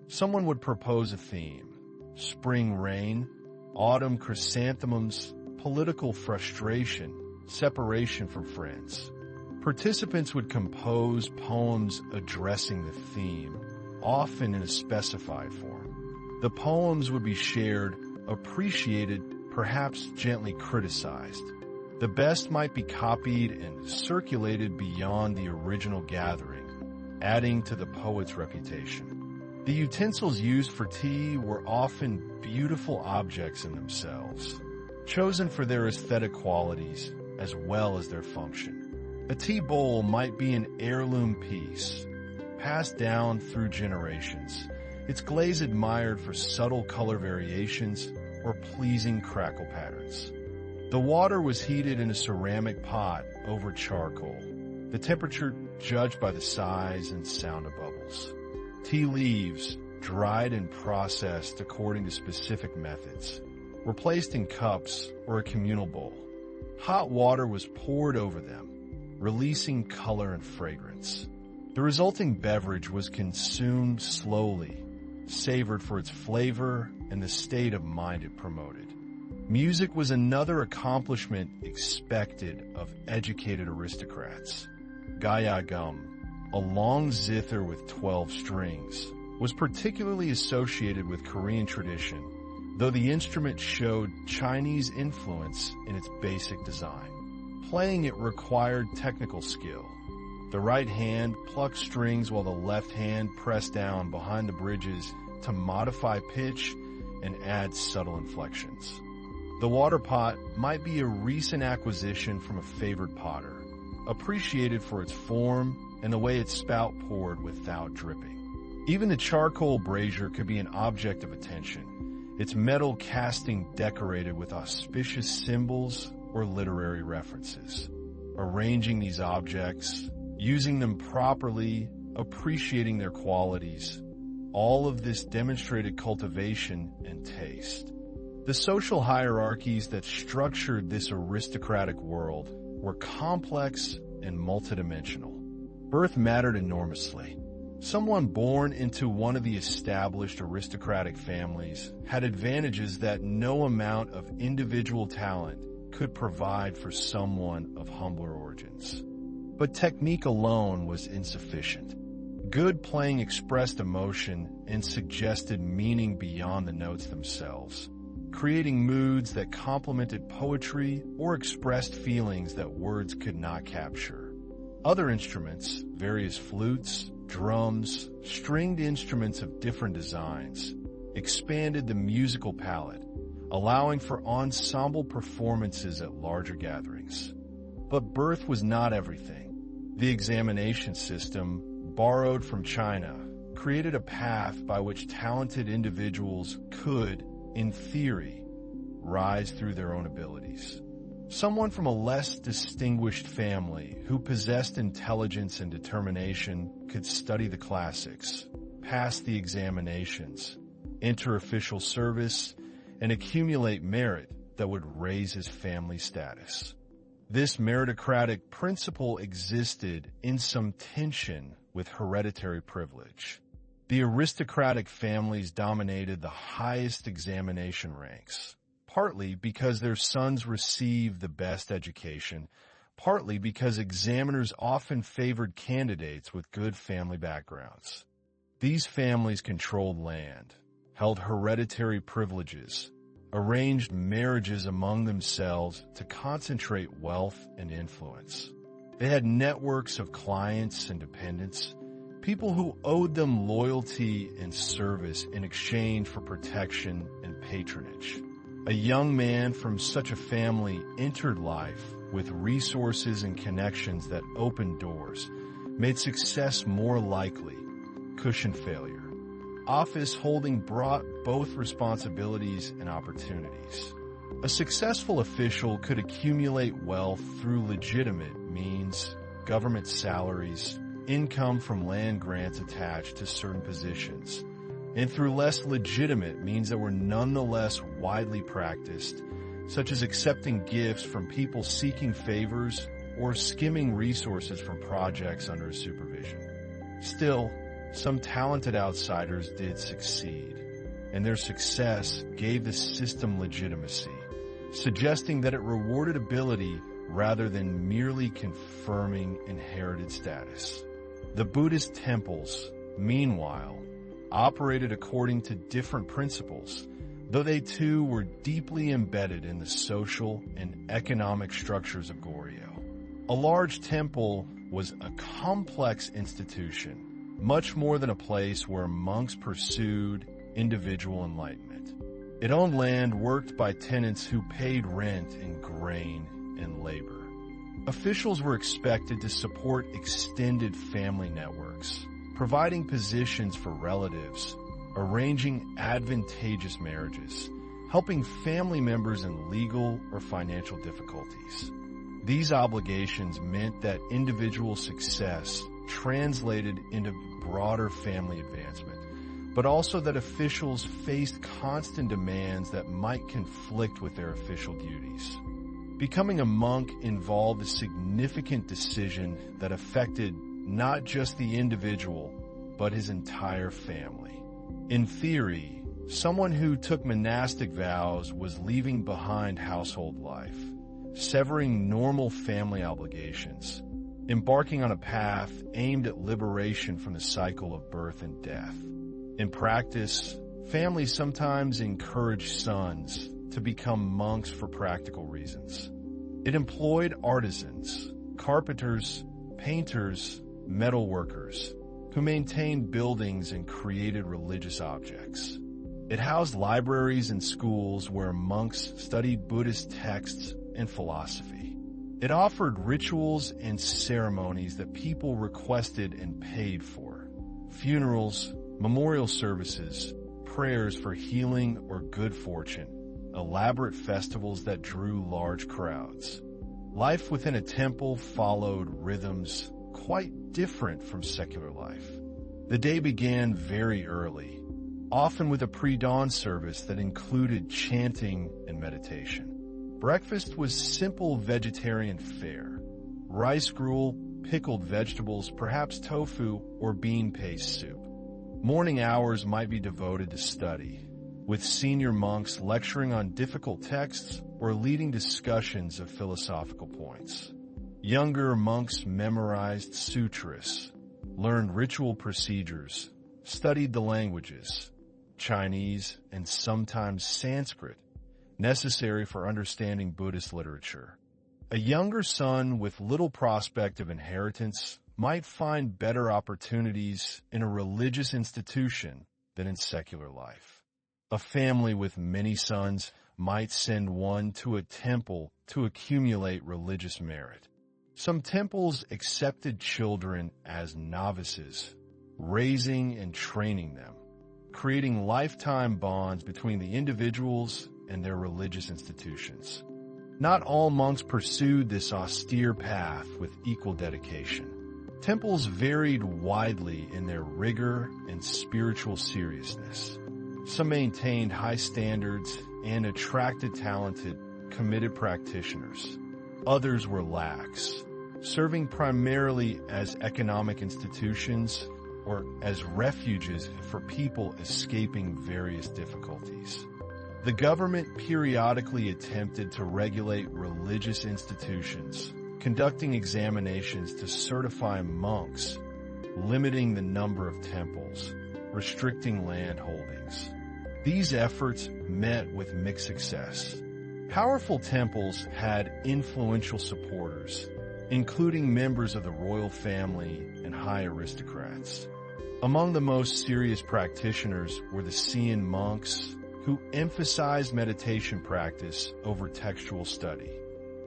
Speaker 1: Someone would propose a theme: spring rain, autumn chrysanthemums, political frustration, separation from friends. Participants would compose poems addressing the theme, often in a specified form. The poems would be shared, appreciated, perhaps gently criticized. The best might be copied and circulated beyond the original gathering, adding to the poet's reputation. The utensils used for tea were often beautiful objects in themselves, chosen for their aesthetic qualities as well as their function. A tea bowl might be an heirloom piece, passed down through generations, its glaze admired for subtle color variations or pleasing crackle patterns. The water was heated in a ceramic pot over charcoal, the temperature judged by the size and sound of bubbles. Tea leaves, dried and processed according to specific methods, were placed in cups or a communal bowl. Hot water was poured over them, releasing color and fragrance. The resulting beverage was consumed slowly, savored for its flavor and the state of mind it promoted. Music was another accomplishment expected of educated aristocrats. Gayagum, a long zither with 12 strings, was particularly associated with Korean tradition, though the instrument showed Chinese influence in its basic design. Playing it required technical skill. The right hand plucked strings while the left hand pressed down behind the bridges to modify pitch and add subtle inflections. The water pot might be a recent acquisition from a favored potter, appreciated for its form and the way its spout poured without dripping. Even the charcoal brazier could be an object of attention, its metal casting decorated with auspicious symbols or literary references. Arranging these objects, using them properly, appreciating their qualities, all of this demonstrated cultivation and taste. The social hierarchies that structured this aristocratic world were complex and multidimensional. Birth mattered enormously. Someone born into one of the established aristocratic families had advantages that no amount of individual talent could provide for someone of humbler origins. But technique alone was insufficient. Good playing expressed emotion and suggested meaning beyond the notes themselves, creating moods that complemented poetry or expressed feelings that words could not capture. Other instruments, various flutes, drums, stringed instruments of different designs, expanded the musical palette, allowing for ensemble performances at larger gatherings. But birth was not everything. The examination system, borrowed from China, created a path by which talented individuals could, in theory, rise through their own abilities. Someone from a less distinguished family who possessed intelligence and determination could study the classics, pass the examinations, enter official service, and accumulate merit that would raise his family status. This meritocratic principle existed in some tension with hereditary privilege. The aristocratic families dominated the highest examination ranks, partly because their sons received the best education, partly because examiners often favored candidates with good family backgrounds. These families controlled land, held hereditary privileges, arranged marriages among themselves to concentrate wealth and influence. They had networks of clients and dependents, people who owed them loyalty and service in exchange for protection and patronage. A young man from such a family entered life with resources and connections that opened doors, made success more likely, cushioned failure. Office holding brought both responsibilities and opportunities. A successful official could accumulate wealth through legitimate means, government salaries, income from land grants attached to certain positions, and through less legitimate means that were nonetheless widely practiced, such as accepting gifts from people seeking favors or skimming resources from projects under his supervision. Still, some talented outsiders did succeed, and their success gave the system legitimacy, suggesting that it rewarded ability rather than merely confirming inherited status. The Buddhist temples, meanwhile, operated according to different principles, though they too were deeply embedded in the social and economic structures of Goryeo. A large temple was a complex institution, much more than a place where monks pursued individual enlightenment. It owned land worked by tenants who paid rent in grain and labor. Officials were expected to support extended family networks, providing positions for relatives, arranging advantageous marriages, helping family members in legal or financial difficulties. These obligations meant that individual success translated into broader family advancement, but also that officials faced constant demands that might conflict with their official duties. Becoming a monk involved a significant decision that affected not just the individual, but his entire family. In theory, someone who took monastic vows was leaving behind household life, severing normal family obligations, embarking on a path aimed at liberation from the cycle of birth and death. In practice, families sometimes encouraged sons to become monks for practical reasons. It employed artisans, carpenters, painters, metal workers, who maintained buildings and created religious objects. It housed libraries and schools where monks studied Buddhist texts and philosophy. It offered rituals and ceremonies that people requested and paid for. Funerals, memorial services, prayers for healing or good fortune, elaborate festivals that drew large crowds. Life within a temple followed rhythms quite different from secular life. The day began very early, often with a pre-dawn service that included chanting and meditation. Breakfast was simple vegetarian fare: rice gruel, pickled vegetables, perhaps tofu or bean paste soup. Morning hours might be devoted to study, with senior monks lecturing on difficult texts or leading discussions of philosophical points. Younger monks memorized sutras, learned ritual procedures, studied the languages, Chinese and sometimes Sanskrit, necessary for understanding Buddhist literature. A younger son with little prospect of inheritance might find better opportunities in a religious institution than in secular life. A family with many sons might send one to a temple to accumulate religious merit. Some temples accepted children as novices, raising and training them, creating lifetime bonds between the individuals and their religious institutions. Not all monks pursued this austere path with equal dedication. Temples varied widely in their rigor and spiritual seriousness. Some maintained high standards and attracted talented, committed practitioners. Others were lax, serving primarily as economic institutions or as refuges for people escaping various difficulties. The government periodically attempted to regulate religious institutions, conducting examinations to certify monks, limiting the number of temples, restricting land holdings. These efforts met with mixed success. Powerful temples had influential supporters, including members of the royal family and high aristocrats. Among the most serious practitioners were the Zen monks, who emphasized meditation practice over textual study.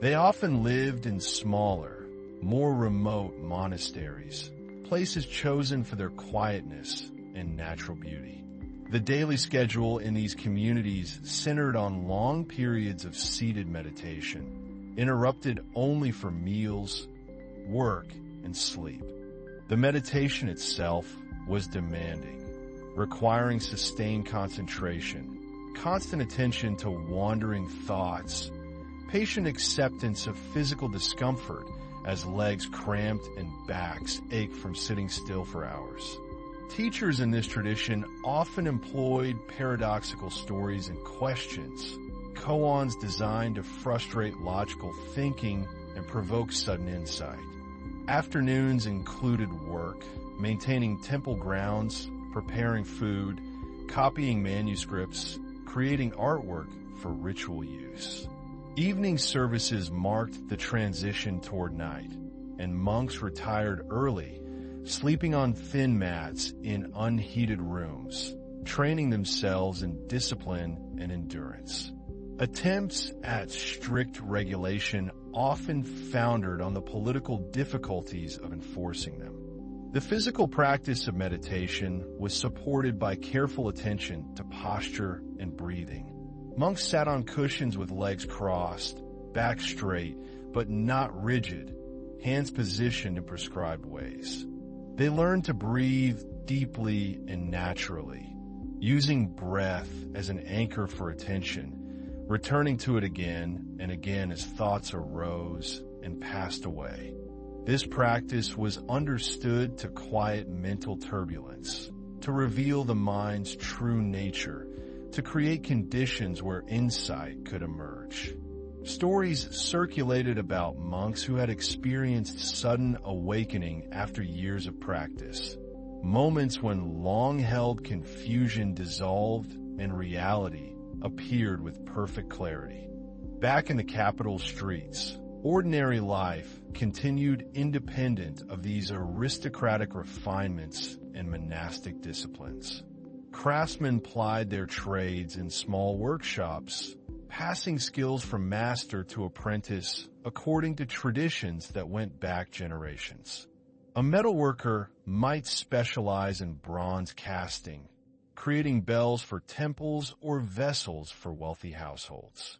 Speaker 1: They often lived in smaller, more remote monasteries, places chosen for their quietness and natural beauty. The daily schedule in these communities centered on long periods of seated meditation, interrupted only for meals, work, and sleep. The meditation itself was demanding, requiring sustained concentration, constant attention to wandering thoughts, patient acceptance of physical discomfort as legs cramped and backs ached from sitting still for hours. Teachers in this tradition often employed paradoxical stories and questions, koans designed to frustrate logical thinking and provoke sudden insight. Afternoons included work, maintaining temple grounds, preparing food, copying manuscripts, creating artwork for ritual use. Evening services marked the transition toward night, and monks retired early, sleeping on thin mats in unheated rooms, training themselves in discipline and endurance. Attempts at strict regulation often foundered on the political difficulties of enforcing them. The physical practice of meditation was supported by careful attention to posture and breathing. Monks sat on cushions with legs crossed, back straight, but not rigid, hands positioned in prescribed ways. They learned to breathe deeply and naturally, using breath as an anchor for attention, returning to it again and again as thoughts arose and passed away. This practice was understood to quiet mental turbulence, to reveal the mind's true nature, to create conditions where insight could emerge. Stories circulated about monks who had experienced sudden awakening after years of practice, moments when long-held confusion dissolved and reality appeared with perfect clarity. Back in the capital streets, ordinary life continued independent of these aristocratic refinements and monastic disciplines. Craftsmen plied their trades in small workshops, passing skills from master to apprentice according to traditions that went back generations. A metalworker might specialize in bronze casting, creating bells for temples or vessels for wealthy households.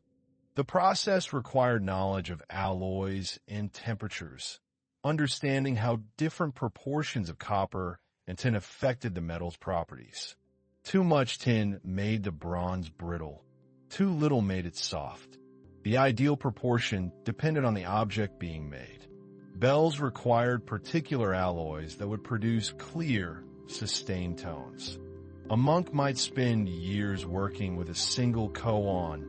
Speaker 1: The process required knowledge of alloys and temperatures, understanding how different proportions of copper and tin affected the metal's properties. Too much tin made the bronze brittle. Too little made it soft. The ideal proportion depended on the object being made. Bells required particular alloys that would produce clear, sustained tones. A monk might spend years working with a single koan,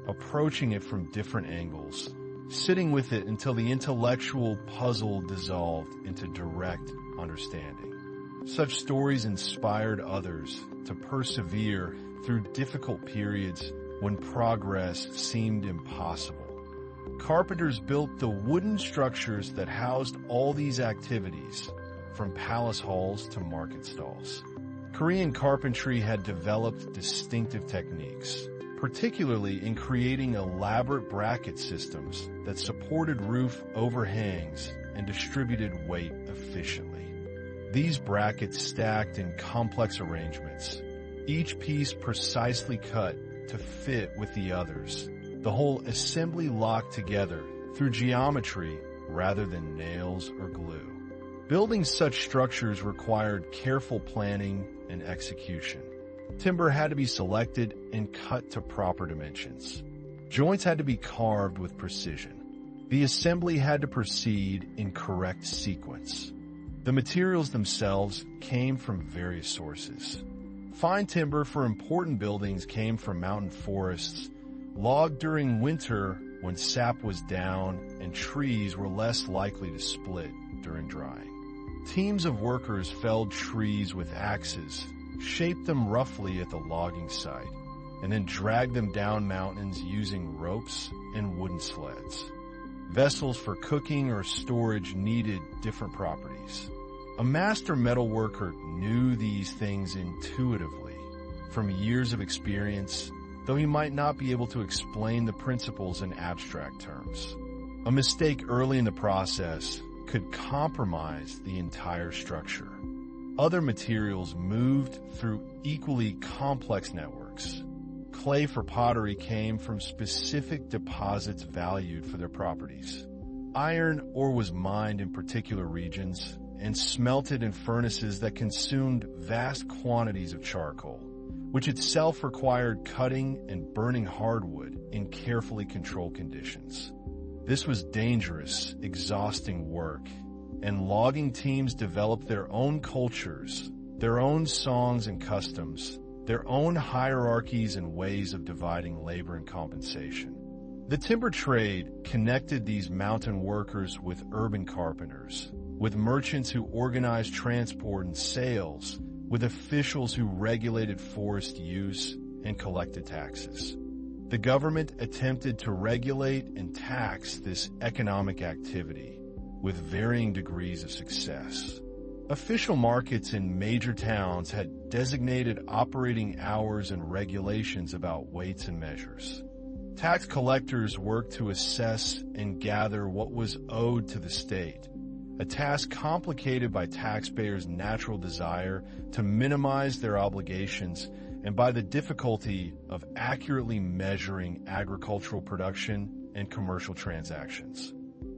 Speaker 1: approaching it from different angles, sitting with it until the intellectual puzzle dissolved into direct understanding. Such stories inspired others to persevere through difficult periods when progress seemed impossible. Carpenters built the wooden structures that housed all these activities, from palace halls to market stalls. Korean carpentry had developed distinctive techniques, particularly in creating elaborate bracket systems that supported roof overhangs and distributed weight efficiently. These brackets stacked in complex arrangements, each piece precisely cut to fit with the others, the whole assembly locked together through geometry rather than nails or glue. Building such structures required careful planning and execution. Timber had to be selected and cut to proper dimensions. Joints had to be carved with precision. The assembly had to proceed in correct sequence. The materials themselves came from various sources. Fine timber for important buildings came from mountain forests, logged during winter when sap was down and trees were less likely to split during drying. Teams of workers felled trees with axes, shaped them roughly at the logging site, and then dragged them down mountains using ropes and wooden sleds. Vessels for cooking or storage needed different properties. A master metalworker knew these things intuitively from years of experience, though he might not be able to explain the principles in abstract terms. A mistake early in the process could compromise the entire structure. Other materials moved through equally complex networks. Clay for pottery came from specific deposits valued for their properties. Iron ore was mined in particular regions and smelted in furnaces that consumed vast quantities of charcoal, which itself required cutting and burning hardwood in carefully controlled conditions. This was dangerous, exhausting work, and logging teams developed their own cultures, their own songs and customs, their own hierarchies and ways of dividing labor and compensation. The timber trade connected these mountain workers with urban carpenters, with merchants who organized transport and sales, with officials who regulated forest use and collected taxes. The government attempted to regulate and tax this economic activity with varying degrees of success. Official markets in major towns had designated operating hours and regulations about weights and measures. Tax collectors worked to assess and gather what was owed to the state, a task complicated by taxpayers' natural desire to minimize their obligations and by the difficulty of accurately measuring agricultural production and commercial transactions.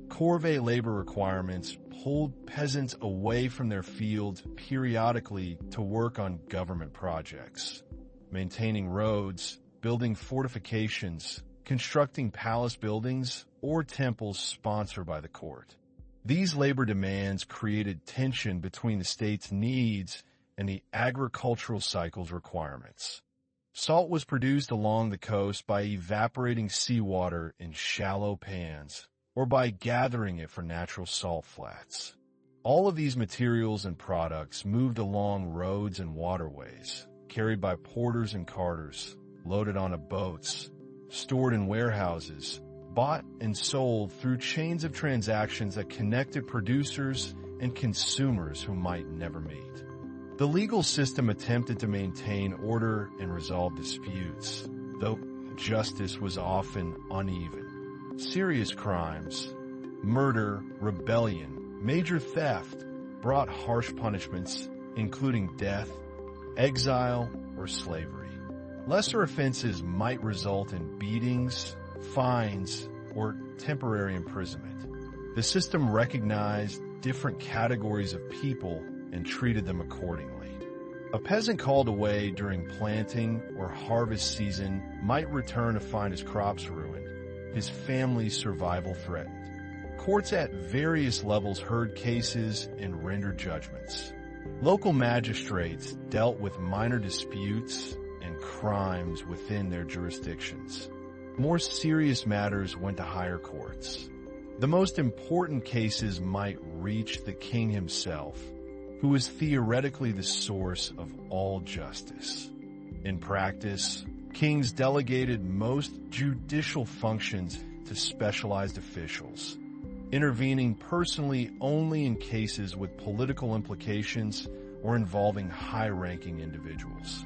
Speaker 1: Corvée labor requirements pulled peasants away from their fields periodically to work on government projects, maintaining roads, building fortifications, constructing palace buildings, or temples sponsored by the court. These labor demands created tension between the state's needs and the agricultural cycle's requirements. Salt was produced along the coast by evaporating seawater in shallow pans, or by gathering it for natural salt flats. All of these materials and products moved along roads and waterways, carried by porters and carters, loaded onto boats, stored in warehouses, bought and sold through chains of transactions that connected producers and consumers who might never meet. The legal system attempted to maintain order and resolve disputes, though justice was often uneven. Serious crimes, murder, rebellion, major theft brought harsh punishments, including death, exile, or slavery. Lesser offenses might result in beatings, fines, or temporary imprisonment. The system recognized different categories of people and treated them accordingly. A peasant called away during planting or harvest season might return to find his crops ruined, his family's survival threatened. Courts at various levels heard cases and rendered judgments. Local magistrates dealt with minor disputes and crimes within their jurisdictions. More serious matters went to higher courts. The most important cases might reach the king himself, who was theoretically the source of all justice. In practice, kings delegated most judicial functions to specialized officials, intervening personally only in cases with political implications or involving high-ranking individuals.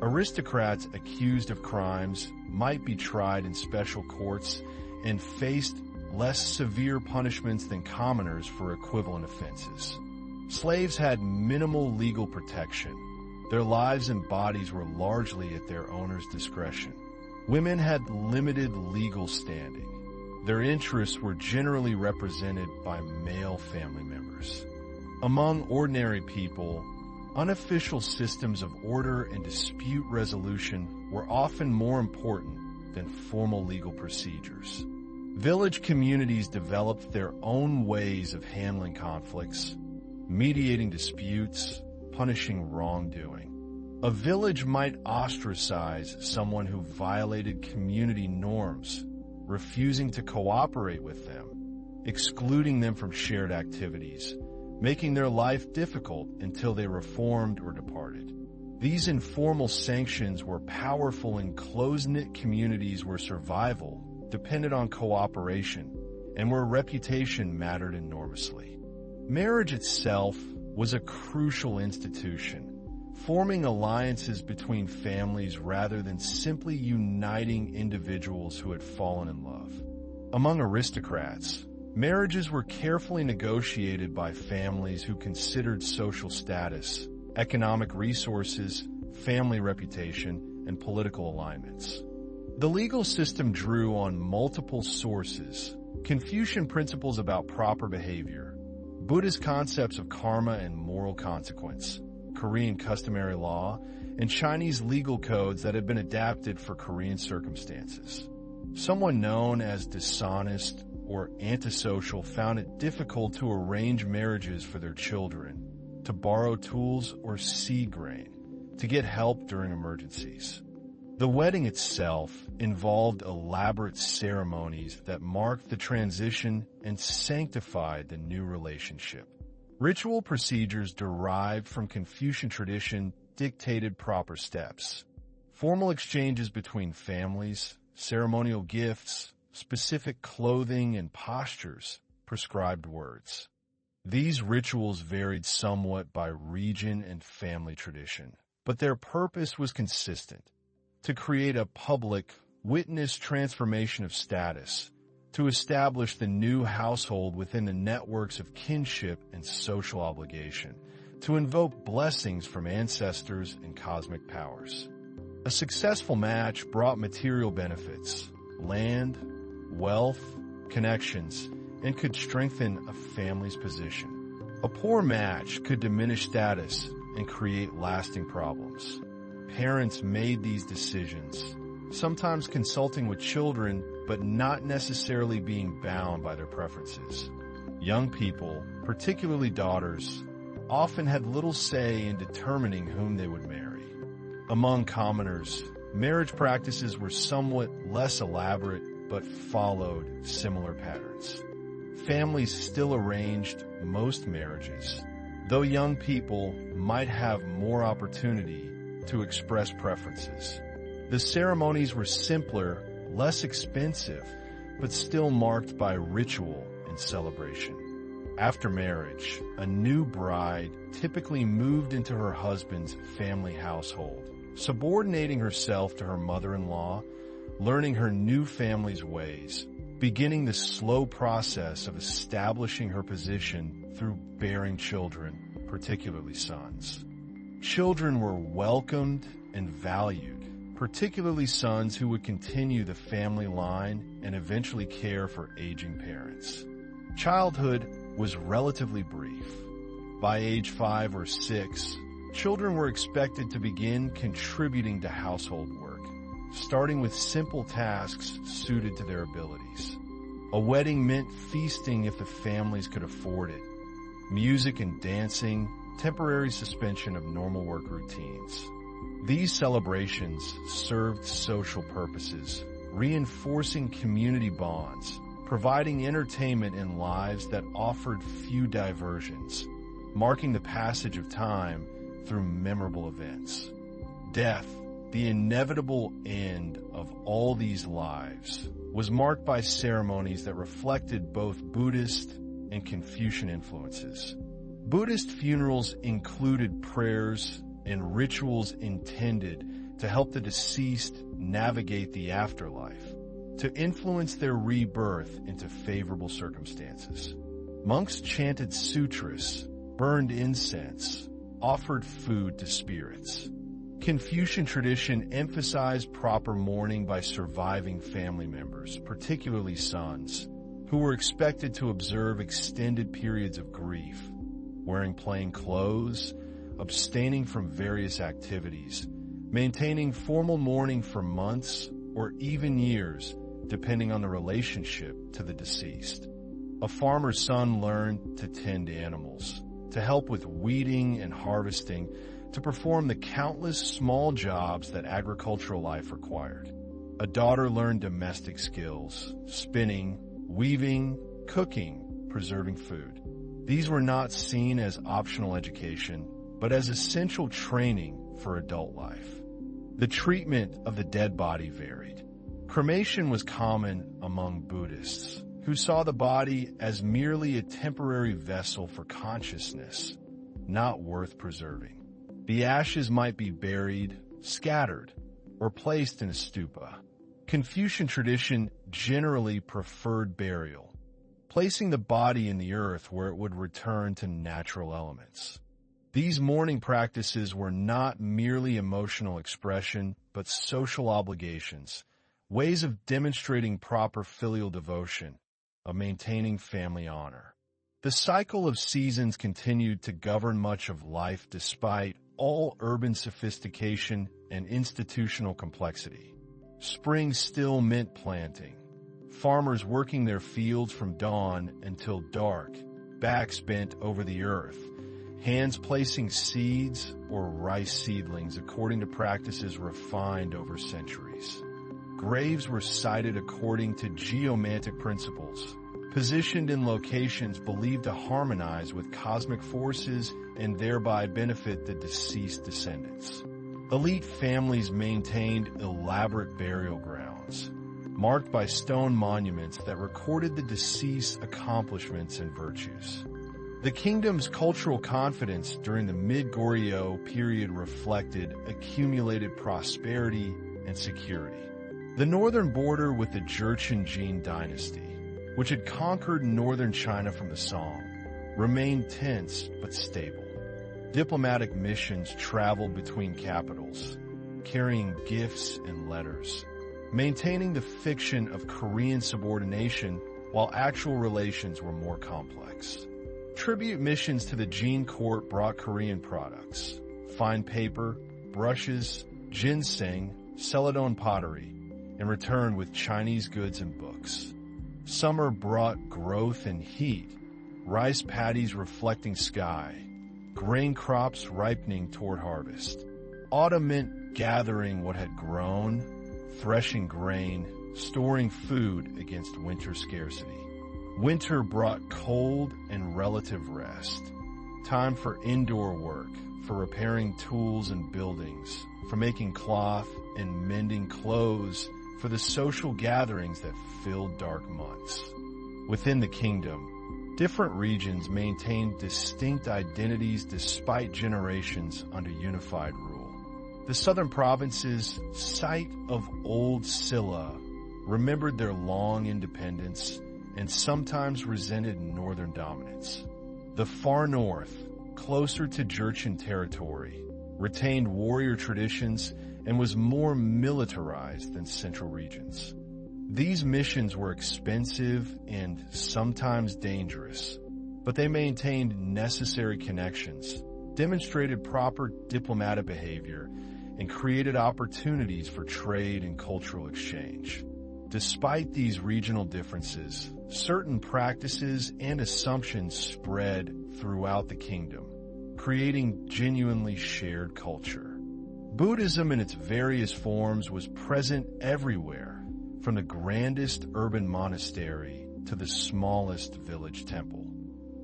Speaker 1: Aristocrats accused of crimes might be tried in special courts and faced less severe punishments than commoners for equivalent offenses. Slaves had minimal legal protection. Their lives and bodies were largely at their owner's discretion. Women had limited legal standing. Their interests were generally represented by male family members. Among ordinary people, unofficial systems of order and dispute resolution were often more important than formal legal procedures. Village communities developed their own ways of handling conflicts, mediating disputes, punishing wrongdoing. A village might ostracize someone who violated community norms, refusing to cooperate with them, excluding them from shared activities, making their life difficult until they reformed or departed. These informal sanctions were powerful in close-knit communities where survival depended on cooperation and where reputation mattered enormously. Marriage itself was a crucial institution, forming alliances between families rather than simply uniting individuals who had fallen in love. Among aristocrats, marriages were carefully negotiated by families who considered social status, economic resources, family reputation, and political alignments. The legal system drew on multiple sources: Confucian principles about proper behavior, Buddhist concepts of karma and moral consequence, Korean customary law, and Chinese legal codes that had been adapted for Korean circumstances. Someone known as dishonest or antisocial found it difficult to arrange marriages for their children, to borrow tools or seed grain, to get help during emergencies. The wedding itself involved elaborate ceremonies that marked the transition and sanctified the new relationship. Ritual procedures derived from Confucian tradition dictated proper steps. Formal exchanges between families, ceremonial gifts, specific clothing, and postures prescribed words. These rituals varied somewhat by region and family tradition, but their purpose was consistent: to create a public, witnessed transformation of status, to establish the new household within the networks of kinship and social obligation, to invoke blessings from ancestors and cosmic powers. A successful match brought material benefits, land, wealth, connections, and could strengthen a family's position. A poor match could diminish status and create lasting problems. Parents made these decisions, sometimes consulting with children, but not necessarily being bound by their preferences. Young people, particularly daughters, often had little say in determining whom they would marry. Among commoners, marriage practices were somewhat less elaborate but followed similar patterns. Families still arranged most marriages, though young people might have more opportunity to express preferences. The ceremonies were simpler, less expensive, but still marked by ritual and celebration. After marriage, a new bride typically moved into her husband's family household, subordinating herself to her mother-in-law, learning her new family's ways, beginning the slow process of establishing her position through bearing children, particularly sons. Children were welcomed and valued, particularly sons who would continue the family line and eventually care for aging parents. Childhood was relatively brief. By age 5 or 6, children were expected to begin contributing to household work, starting with simple tasks suited to their abilities. A wedding meant feasting if the families could afford it. Music and dancing, temporary suspension of normal work routines. These celebrations served social purposes, reinforcing community bonds, providing entertainment in lives that offered few diversions, marking the passage of time through memorable events. Death, the inevitable end of all these lives, was marked by ceremonies that reflected both Buddhist and Confucian influences. Buddhist funerals included prayers and rituals intended to help the deceased navigate the afterlife, to influence their rebirth into favorable circumstances. Monks chanted sutras, burned incense, offered food to spirits. Confucian tradition emphasized proper mourning by surviving family members, particularly sons, who were expected to observe extended periods of grief, wearing plain clothes, abstaining from various activities, maintaining formal mourning for months or even years, depending on the relationship to the deceased. A farmer's son learned to tend animals, to help with weeding and harvesting, to perform the countless small jobs that agricultural life required. A daughter learned domestic skills, spinning, weaving, cooking, preserving food. These were not seen as optional education, but as essential training for adult life. The treatment of the dead body varied. Cremation was common among Buddhists, who saw the body as merely a temporary vessel for consciousness, not worth preserving. The ashes might be buried, scattered, or placed in a stupa. Confucian tradition generally preferred burial, placing the body in the earth where it would return to natural elements. These mourning practices were not merely emotional expression, but social obligations, ways of demonstrating proper filial devotion, of maintaining family honor. The cycle of seasons continued to govern much of life despite all urban sophistication and institutional complexity. Spring still meant planting, farmers working their fields from dawn until dark, backs bent over the earth, hands placing seeds or rice seedlings according to practices refined over centuries. Graves were sited according to geomantic principles, positioned in locations believed to harmonize with cosmic forces and thereby benefit the deceased descendants. Elite families maintained elaborate burial grounds, marked by stone monuments that recorded the deceased's accomplishments and virtues. The kingdom's cultural confidence during the mid-Goryeo period reflected accumulated prosperity and security. The northern border with the Joseon Dynasty, which had conquered northern China from the Song, remained tense but stable. Diplomatic missions traveled between capitals, carrying gifts and letters, maintaining the fiction of Korean subordination while actual relations were more complex. Tribute missions to the Jin court brought Korean products, fine paper, brushes, ginseng, celadon pottery, and returned with Chinese goods and books. Summer brought growth and heat, rice paddies reflecting sky, grain crops ripening toward harvest. Autumn meant gathering what had grown, threshing grain, storing food against winter scarcity. Winter brought cold and relative rest. Time for indoor work, for repairing tools and buildings, for making cloth and mending clothes, for the social gatherings that filled dark months. Within the kingdom, different regions maintained distinct identities despite generations under unified rule. The southern provinces, site of old Silla, remembered their long independence and sometimes resented northern dominance. The far north, closer to Joseon territory, retained warrior traditions and was more militarized than central regions. These missions were expensive and sometimes dangerous, but they maintained necessary connections, demonstrated proper diplomatic behavior, and created opportunities for trade and cultural exchange. Despite these regional differences, certain practices and assumptions spread throughout the kingdom, creating genuinely shared culture. Buddhism in its various forms was present everywhere, from the grandest urban monastery to the smallest village temple.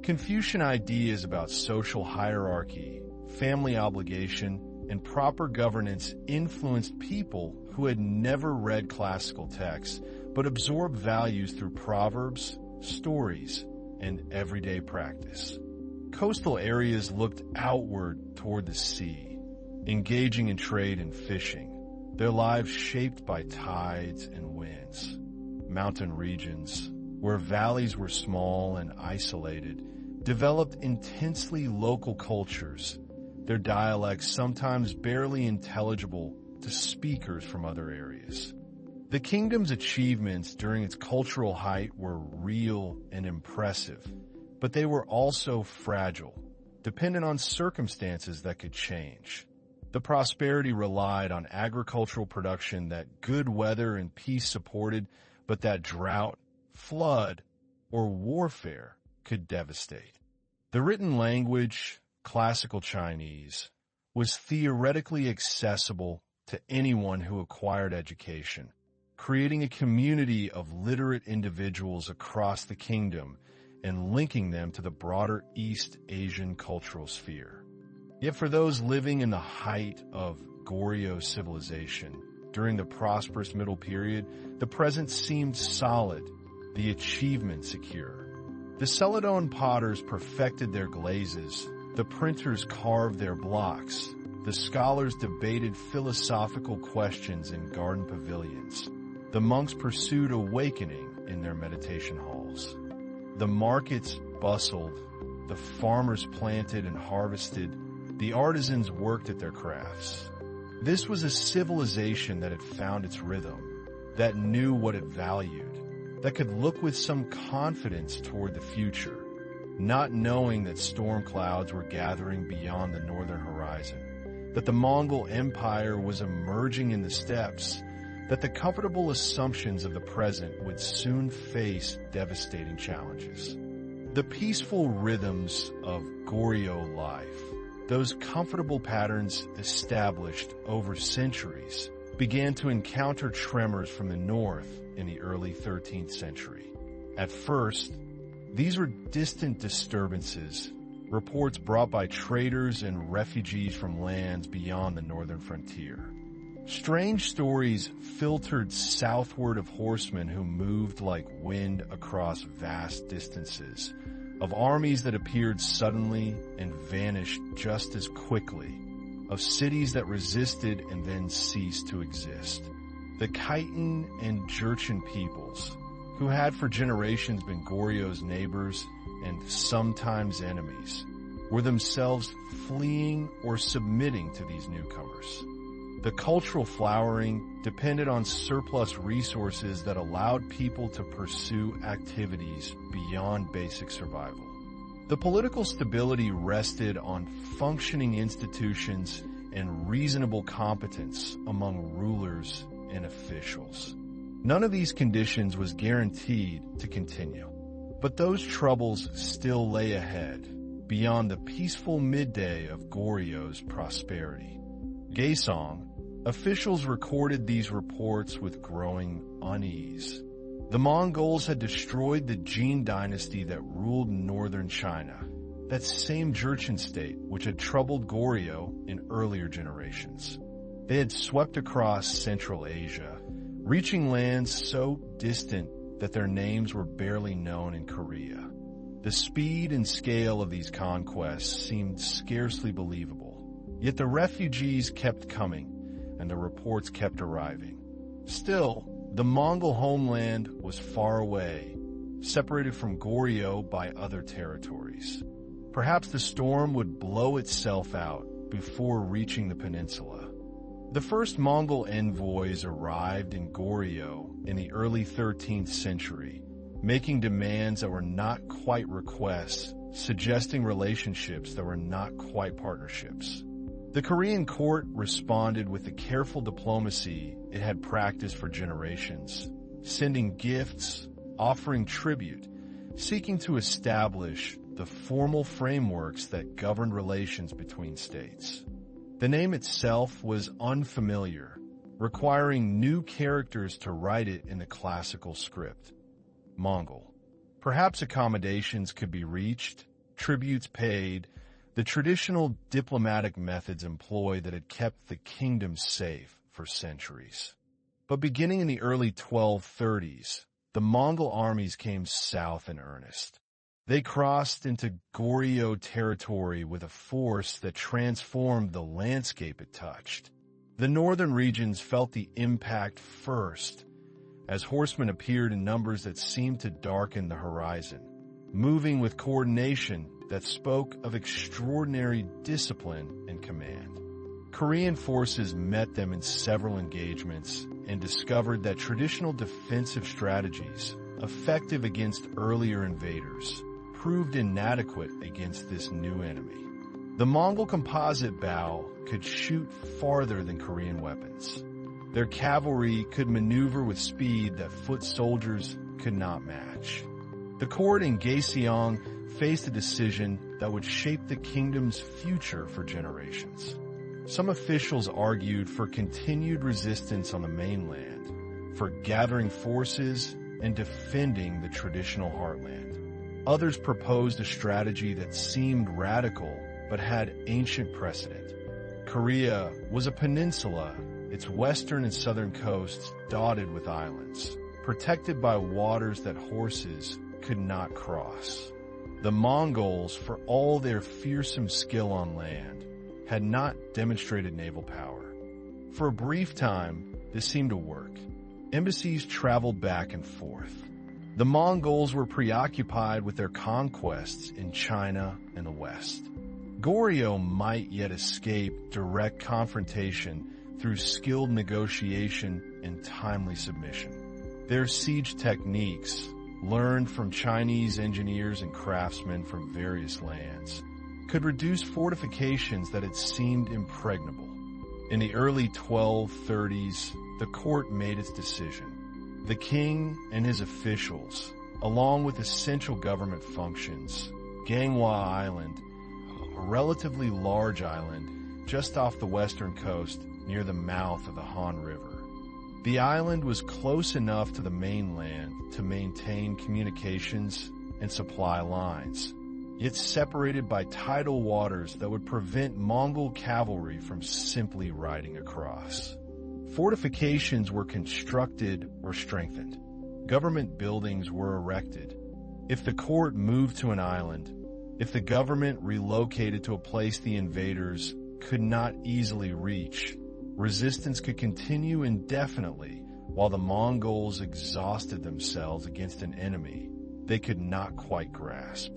Speaker 1: Confucian ideas about social hierarchy, family obligation, and proper governance influenced people who had never read classical texts but absorbed values through proverbs, stories, and everyday practice. Coastal areas looked outward toward the sea, engaging in trade and fishing, their lives shaped by tides and winds. Mountain regions, where valleys were small and isolated, developed intensely local cultures, their dialects sometimes barely intelligible to speakers from other areas. The kingdom's achievements during its cultural height were real and impressive, but they were also fragile, dependent on circumstances that could change. The prosperity relied on agricultural production that good weather and peace supported, but that drought, flood, or warfare could devastate. The written language, classical Chinese, was theoretically accessible to anyone who acquired education, creating a community of literate individuals across the kingdom and linking them to the broader East Asian cultural sphere. Yet for those living in the height of Goryeo civilization, during the prosperous middle period, the present seemed solid, the achievement secure. The celadon potters perfected their glazes, the printers carved their blocks, the scholars debated philosophical questions in garden pavilions, the monks pursued awakening in their meditation halls. The markets bustled, the farmers planted and harvested, the artisans worked at their crafts. This was a civilization that had found its rhythm, that knew what it valued, that could look with some confidence toward the future, not knowing that storm clouds were gathering beyond the northern horizon, that the Mongol Empire was emerging in the steppes, that the comfortable assumptions of the present would soon face devastating challenges. The peaceful rhythms of Goryeo life, those comfortable patterns established over centuries, began to encounter tremors from the north in the early 13th century. At first, these were distant disturbances, reports brought by traders and refugees from lands beyond the northern frontier. Strange stories filtered southward of horsemen who moved like wind across vast distances, of armies that appeared suddenly and vanished just as quickly, of cities that resisted and then ceased to exist. The Khitan and Jurchen peoples, who had for generations been Goryeo's neighbors and sometimes enemies, were themselves fleeing or submitting to these newcomers. The cultural flowering depended on surplus resources that allowed people to pursue activities beyond basic survival. The political stability rested on functioning institutions and reasonable competence among rulers and officials. None of these conditions was guaranteed to continue, but those troubles still lay ahead, beyond the peaceful midday of Goryeo's prosperity. Gaesong, officials recorded these reports with growing unease. The Mongols had destroyed the Jin dynasty that ruled northern China, that same Jurchen state which had troubled Goryeo in earlier generations. They had swept across Central Asia, reaching lands so distant that their names were barely known in Korea. The speed and scale of these conquests seemed scarcely believable, yet the refugees kept coming, and the reports kept arriving. Still, the Mongol homeland was far away, separated from Goryeo by other territories. Perhaps the storm would blow itself out before reaching the peninsula. The first Mongol envoys arrived in Goryeo in the early 13th century, making demands that were not quite requests, suggesting relationships that were not quite partnerships. The Korean court responded with the careful diplomacy it had practiced for generations, sending gifts, offering tribute, seeking to establish the formal frameworks that governed relations between states. The name itself was unfamiliar, requiring new characters to write it in the classical script. Mongol. Perhaps accommodations could be reached, tributes paid, the traditional diplomatic methods employed that had kept the kingdom safe for centuries. But beginning in the early 1230s, the Mongol armies came south in earnest. They crossed into Goryeo territory with a force that transformed the landscape it touched. The northern regions felt the impact first, as horsemen appeared in numbers that seemed to darken the horizon, moving with coordination that spoke of extraordinary discipline and command. Korean forces met them in several engagements and discovered that traditional defensive strategies, effective against earlier invaders, proved inadequate against this new enemy. The Mongol composite bow could shoot farther than Korean weapons. Their cavalry could maneuver with speed that foot soldiers could not match. The court in Joseon faced a decision that would shape the kingdom's future for generations. Some officials argued for continued resistance on the mainland, for gathering forces and defending the traditional heartland. Others proposed a strategy that seemed radical but had ancient precedent. Korea was a peninsula, its western and southern coasts dotted with islands, protected by waters that horses could not cross. The Mongols, for all their fearsome skill on land, had not demonstrated naval power. For a brief time, this seemed to work. Embassies traveled back and forth. The Mongols were preoccupied with their conquests in China and the West. Goryeo might yet escape direct confrontation through skilled negotiation and timely submission. Their siege techniques, learned from Chinese engineers and craftsmen from various lands, could reduce fortifications that had seemed impregnable. In the early 1230s, the court made its decision. The king and his officials, along with essential government functions, Ganghwa Island, a relatively large island just off the western coast near the mouth of the Han River. The island was close enough to the mainland to maintain communications and supply lines, yet separated by tidal waters that would prevent Mongol cavalry from simply riding across. Fortifications were constructed or strengthened. Government buildings were erected. If the court moved to an island, if the government relocated to a place the invaders could not easily reach, resistance could continue indefinitely while the Mongols exhausted themselves against an enemy they could not quite grasp.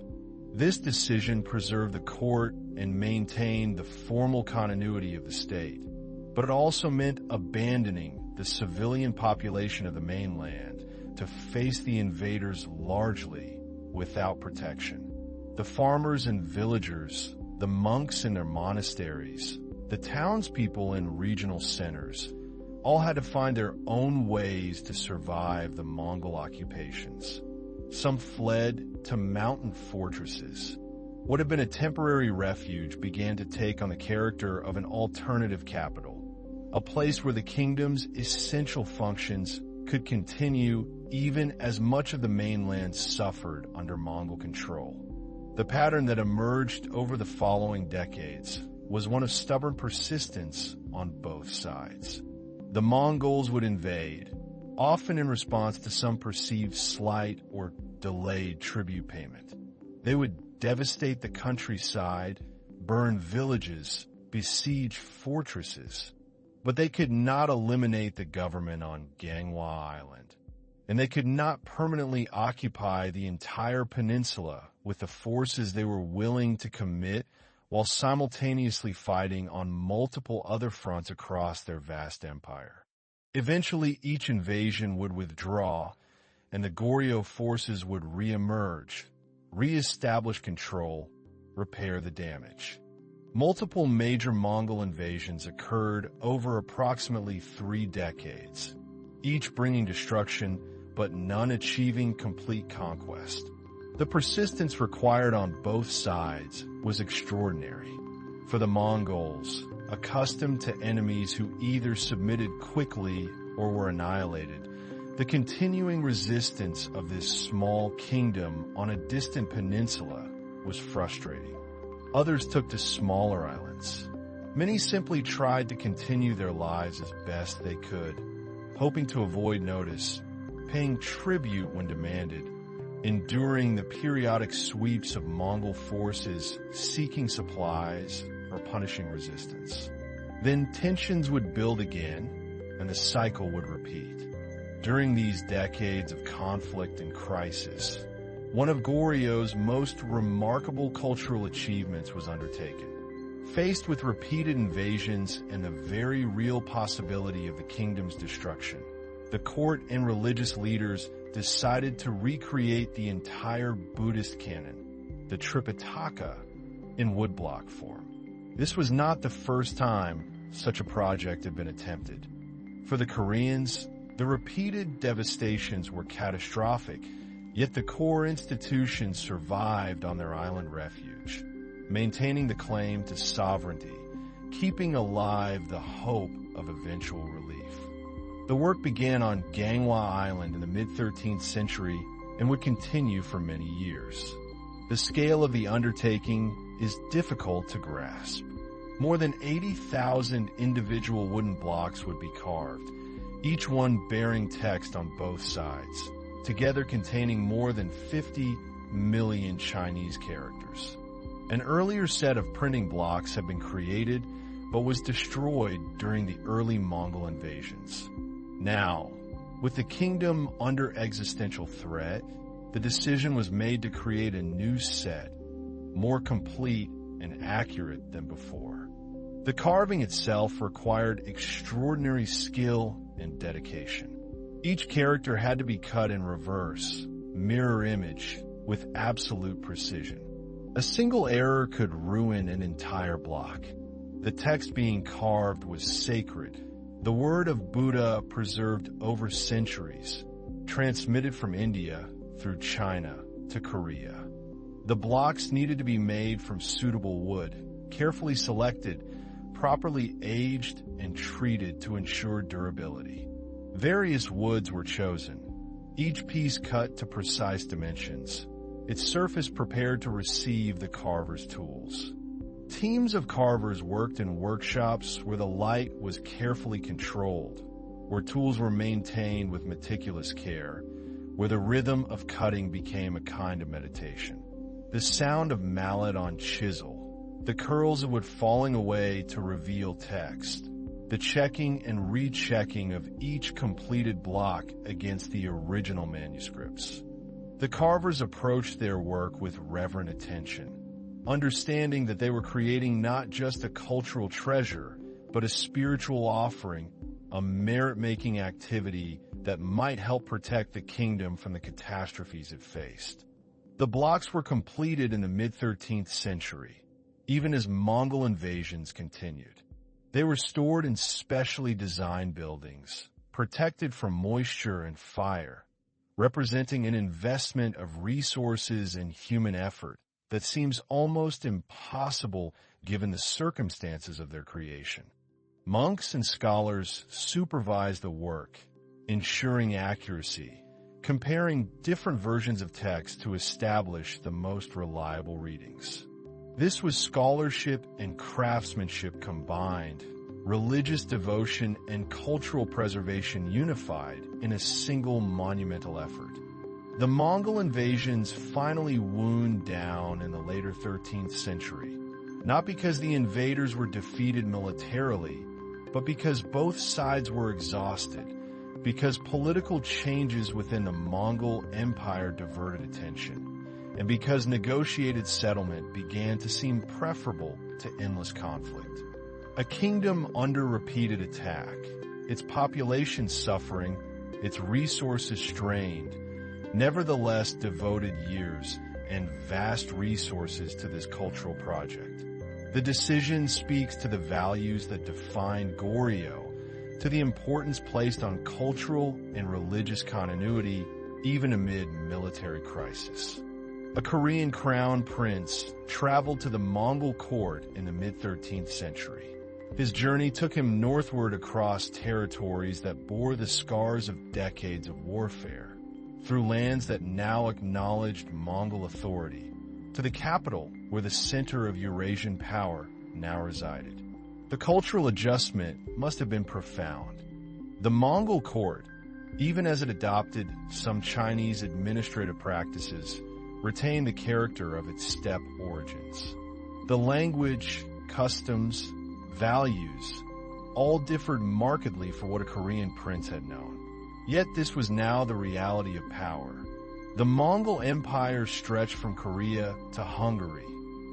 Speaker 1: This decision preserved the court and maintained the formal continuity of the state, but it also meant abandoning the civilian population of the mainland to face the invaders largely without protection. The farmers and villagers, the monks in their monasteries, the townspeople in regional centers, all had to find their own ways to survive the Mongol occupations. Some fled to mountain fortresses. What had been a temporary refuge began to take on the character of an alternative capital, a place where the kingdom's essential functions could continue even as much of the mainland suffered under Mongol control. The pattern that emerged over the following decades was one of stubborn persistence on both sides. The Mongols would invade, often in response to some perceived slight or delayed tribute payment. They would devastate the countryside, burn villages, besiege fortresses, but they could not eliminate the government on Ganghwa Island, and they could not permanently occupy the entire peninsula with the forces they were willing to commit while simultaneously fighting on multiple other fronts across their vast empire. Eventually, each invasion would withdraw, and the Goryeo forces would re-emerge, re-establish control, repair the damage. Multiple major Mongol invasions occurred over approximately 3 decades, each bringing destruction but none achieving complete conquest. The persistence required on both sides was extraordinary. For the Mongols, accustomed to enemies who either submitted quickly or were annihilated, the continuing resistance of this small kingdom on a distant peninsula was frustrating. Others took to smaller islands. Many simply tried to continue their lives as best they could, hoping to avoid notice, paying tribute when demanded, enduring the periodic sweeps of Mongol forces seeking supplies or punishing resistance. Then tensions would build again, and the cycle would repeat. During these decades of conflict and crisis, one of Goryeo's most remarkable cultural achievements was undertaken. Faced with repeated invasions and the very real possibility of the kingdom's destruction, the court and religious leaders decided to recreate the entire Buddhist canon, the Tripitaka, in woodblock form. This was not the first time such a project had been attempted. For the Koreans, the repeated devastations were catastrophic, yet the core institutions survived on their island refuge, maintaining the claim to sovereignty, keeping alive the hope of eventual relief. The work began on Ganghwa Island in the mid-13th century and would continue for many years. The scale of the undertaking is difficult to grasp. More than 80,000 individual wooden blocks would be carved, each one bearing text on both sides, together containing more than 50 million Chinese characters. An earlier set of printing blocks had been created, but was destroyed during the early Mongol invasions. Now, with the kingdom under existential threat, the decision was made to create a new set, more complete and accurate than before. The carving itself required extraordinary skill and dedication. Each character had to be cut in reverse, mirror image, with absolute precision. A single error could ruin an entire block. The text being carved was sacred, the word of Buddha preserved over centuries, transmitted from India through China to Korea. The blocks needed to be made from suitable wood, carefully selected, properly aged and treated to ensure durability. Various woods were chosen, each piece cut to precise dimensions, its surface prepared to receive the carver's tools. Teams of carvers worked in workshops where the light was carefully controlled, where tools were maintained with meticulous care, where the rhythm of cutting became a kind of meditation. The sound of mallet on chisel, the curls of wood falling away to reveal text, the checking and rechecking of each completed block against the original manuscripts. The carvers approached their work with reverent attention, understanding that they were creating not just a cultural treasure, but a spiritual offering, a merit-making activity that might help protect the kingdom from the catastrophes it faced. The blocks were completed in the mid-13th century, even as Mongol invasions continued. They were stored in specially designed buildings, protected from moisture and fire, representing an investment of resources and human effort that seems almost impossible given the circumstances of their creation. Monks and scholars supervised the work, ensuring accuracy, comparing different versions of text to establish the most reliable readings. This was scholarship and craftsmanship combined, religious devotion and cultural preservation unified in a single monumental effort. The Mongol invasions finally wound down in the later 13th century, not because the invaders were defeated militarily, but because both sides were exhausted, because political changes within the Mongol Empire diverted attention, and because negotiated settlement began to seem preferable to endless conflict. A kingdom under repeated attack, its population suffering, its resources strained, nevertheless devoted years and vast resources to this cultural project. The decision speaks to the values that define Goryeo, to the importance placed on cultural and religious continuity even amid military crisis. A Korean crown prince traveled to the Mongol court in the mid-13th century. His journey took him northward across territories that bore the scars of decades of warfare, through lands that now acknowledged Mongol authority, to the capital where the center of Eurasian power now resided. The cultural adjustment must have been profound. The Mongol court, even as it adopted some Chinese administrative practices, retained the character of its steppe origins. The language, customs, values, all differed markedly for what a Korean prince had known. Yet this was now the reality of power. The Mongol Empire stretched from Korea to Hungary,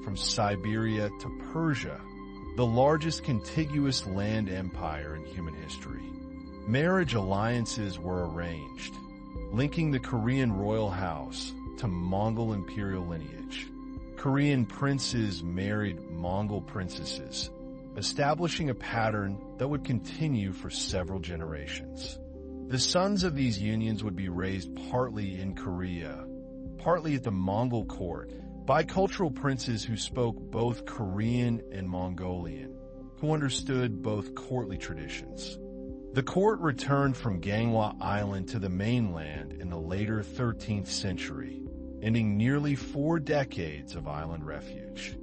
Speaker 1: from Siberia to Persia, the largest contiguous land empire in human history. Marriage alliances were arranged, linking the Korean royal house to Mongol imperial lineage. Korean princes married Mongol princesses, establishing a pattern that would continue for several generations. The sons of these unions would be raised partly in Korea, partly at the Mongol court, by cultural princes who spoke both Korean and Mongolian, who understood both courtly traditions. The court returned from Ganghwa Island to the mainland in the later 13th century, ending nearly 4 decades of island refuge.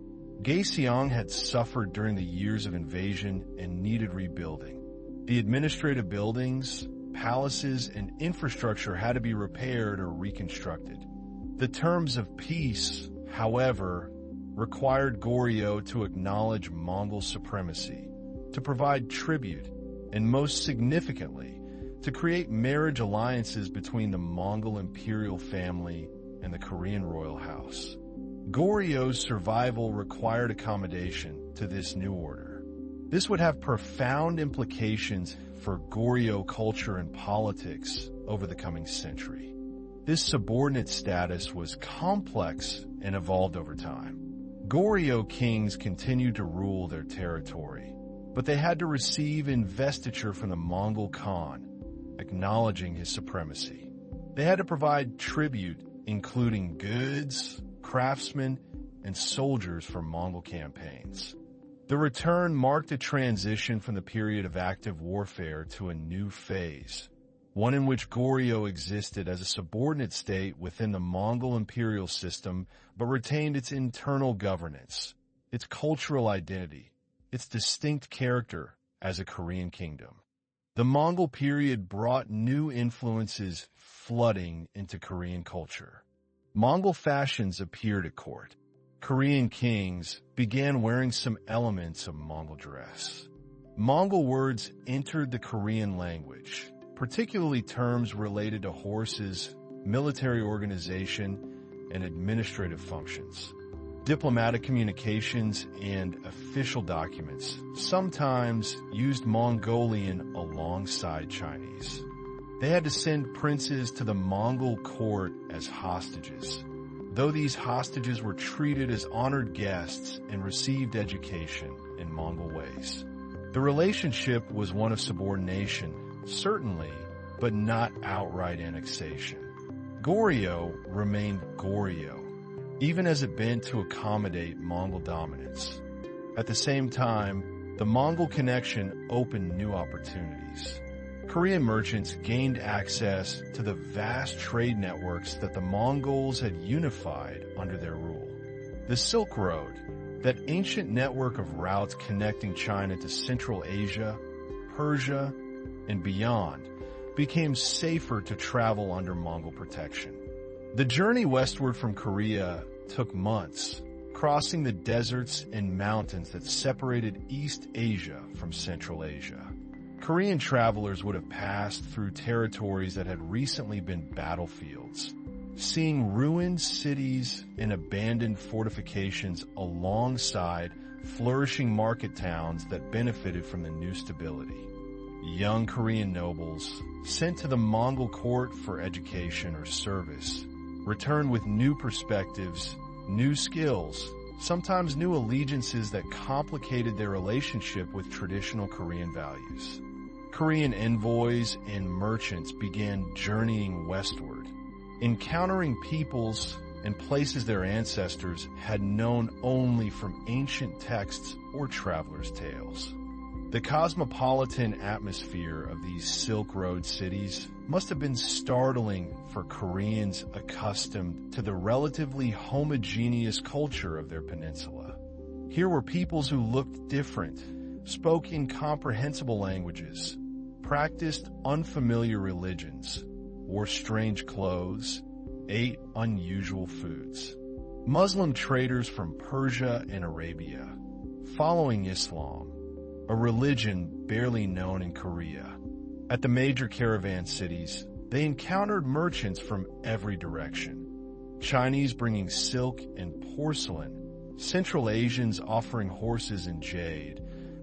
Speaker 1: Joseon had suffered during the years of invasion and needed rebuilding. The administrative buildings, palaces, and infrastructure had to be repaired or reconstructed. The terms of peace, however, required Goryeo to acknowledge Mongol supremacy, to provide tribute, and most significantly, to create marriage alliances between the Mongol imperial family and the Korean royal house. Goryeo's survival required accommodation to this new order. This would have profound implications for Goryeo culture and politics over the coming century. This subordinate status was complex and evolved over time. Goryeo kings continued to rule their territory, but they had to receive investiture from the Mongol Khan, acknowledging his supremacy. They had to provide tribute, including goods, craftsmen, and soldiers for Mongol campaigns. The return marked a transition from the period of active warfare to a new phase, one in which Goryeo existed as a subordinate state within the Mongol imperial system but retained its internal governance, its cultural identity, its distinct character as a Korean kingdom. The Mongol period brought new influences flooding into Korean culture. Mongol fashions appeared at court. Korean kings began wearing some elements of Mongol dress. Mongol words entered the Korean language, particularly terms related to horses, military organization, and administrative functions. Diplomatic communications and official documents sometimes used Mongolian alongside Chinese. They had to send princes to the Mongol court as hostages, though these hostages were treated as honored guests and received education in Mongol ways. The relationship was one of subordination, certainly, but not outright annexation. Goryeo remained Goryeo, even as it bent to accommodate Mongol dominance. At the same time, the Mongol connection opened new opportunities. Korean merchants gained access to the vast trade networks that the Mongols had unified under their rule. The Silk Road, that ancient network of routes connecting China to Central Asia, Persia, and beyond, became safer to travel under Mongol protection. The journey westward from Korea took months, crossing the deserts and mountains that separated East Asia from Central Asia. Korean travelers would have passed through territories that had recently been battlefields, seeing ruined cities and abandoned fortifications alongside flourishing market towns that benefited from the new stability. Young Korean nobles, sent to the Mongol court for education or service, returned with new perspectives, new skills, sometimes new allegiances that complicated their relationship with traditional Korean values. Korean envoys and merchants began journeying westward, encountering peoples and places their ancestors had known only from ancient texts or travelers' tales. The cosmopolitan atmosphere of these Silk Road cities must have been startling for Koreans accustomed to the relatively homogeneous culture of their peninsula. Here were peoples who looked different, spoke incomprehensible languages, practiced unfamiliar religions, wore strange clothes, ate unusual foods. Muslim traders from Persia and Arabia, following Islam, a religion barely known in Korea. At the major caravan cities, they encountered merchants from every direction. Chinese bringing silk and porcelain, Central Asians offering horses and jade,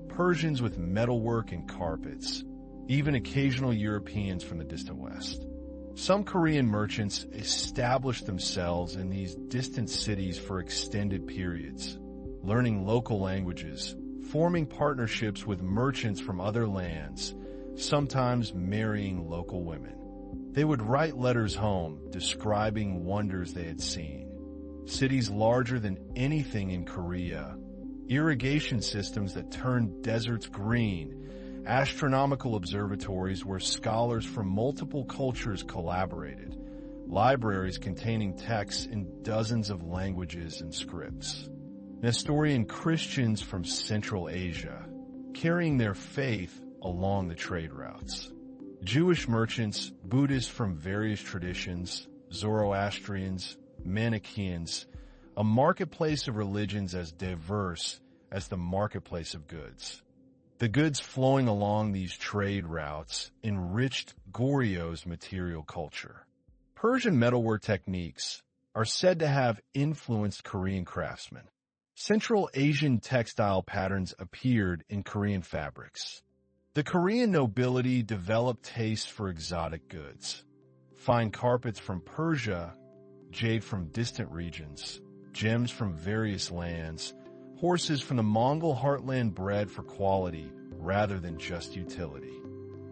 Speaker 1: Persians with metalwork and carpets, even occasional Europeans from the distant West. Some Korean merchants established themselves in these distant cities for extended periods, learning local languages, forming partnerships with merchants from other lands, sometimes marrying local women. They would write letters home describing wonders they had seen. Cities larger than anything in Korea, irrigation systems that turned deserts green, astronomical observatories where scholars from multiple cultures collaborated, libraries containing texts in dozens of languages and scripts. Nestorian Christians from Central Asia, carrying their faith along the trade routes. Jewish merchants, Buddhists from various traditions, Zoroastrians, Manichaeans, a marketplace of religions as diverse as the marketplace of goods. The goods flowing along these trade routes enriched Goryeo's material culture. Persian metalwork techniques are said to have influenced Korean craftsmen. Central Asian textile patterns appeared in Korean fabrics. The Korean nobility developed tastes for exotic goods. Fine carpets from Persia, jade from distant regions, gems from various lands, horses from the Mongol heartland bred for quality rather than just utility.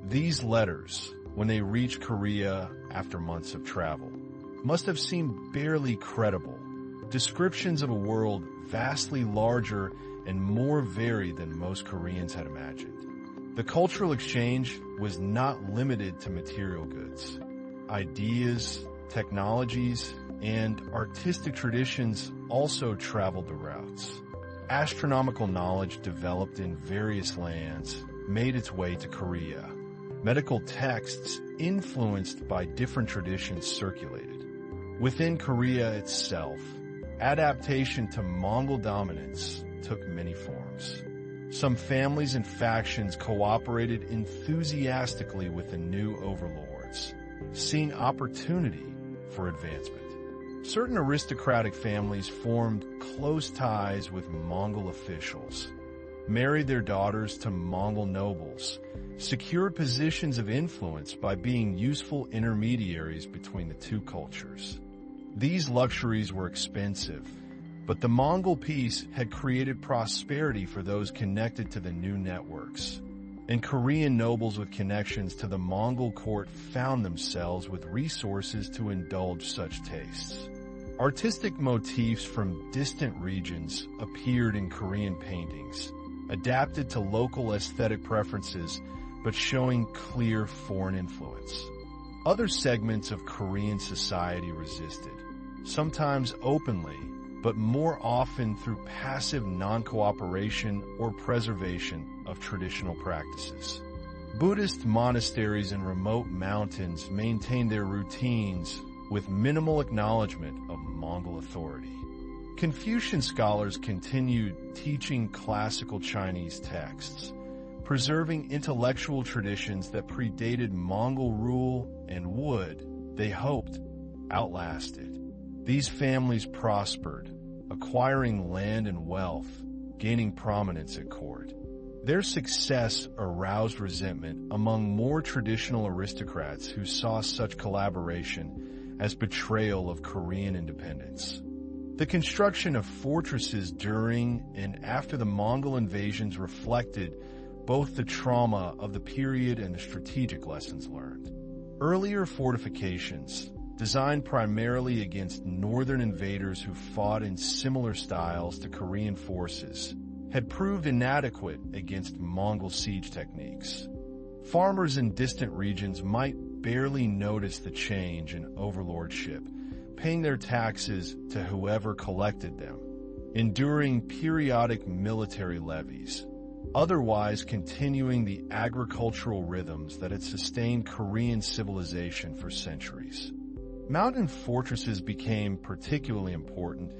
Speaker 1: These letters, when they reached Korea after months of travel, must have seemed barely credible. Descriptions of a world vastly larger and more varied than most Koreans had imagined. The cultural exchange was not limited to material goods. Ideas, technologies, and artistic traditions also traveled the routes. Astronomical knowledge developed in various lands made its way to Korea. Medical texts influenced by different traditions circulated. Within Korea itself, adaptation to Mongol dominance took many forms. Some families and factions cooperated enthusiastically with the new overlords, seeing opportunity for advancement. Certain aristocratic families formed close ties with Mongol officials, married their daughters to Mongol nobles, secured positions of influence by being useful intermediaries between the two cultures. These luxuries were expensive, but the Mongol peace had created prosperity for those connected to the new networks, and Korean nobles with connections to the Mongol court found themselves with resources to indulge such tastes. Artistic motifs from distant regions appeared in Korean paintings, adapted to local aesthetic preferences, but showing clear foreign influence. Other segments of Korean society resisted, sometimes openly, but more often through passive non-cooperation or preservation of traditional practices. Buddhist monasteries in remote mountains maintained their routines with minimal acknowledgement of Mongol authority. Confucian scholars continued teaching classical Chinese texts, preserving intellectual traditions that predated Mongol rule and would, they hoped, outlasted. These families prospered, acquiring land and wealth, gaining prominence at court. Their success aroused resentment among more traditional aristocrats who saw such collaboration as betrayal of Korean independence. The construction of fortresses during and after the Mongol invasions reflected both the trauma of the period and the strategic lessons learned. Earlier fortifications, designed primarily against northern invaders who fought in similar styles to Korean forces, had proved inadequate against Mongol siege techniques. Farmers in distant regions might barely notice the change in overlordship, paying their taxes to whoever collected them, enduring periodic military levies, otherwise continuing the agricultural rhythms that had sustained Korean civilization for centuries. Mountain fortresses became particularly important,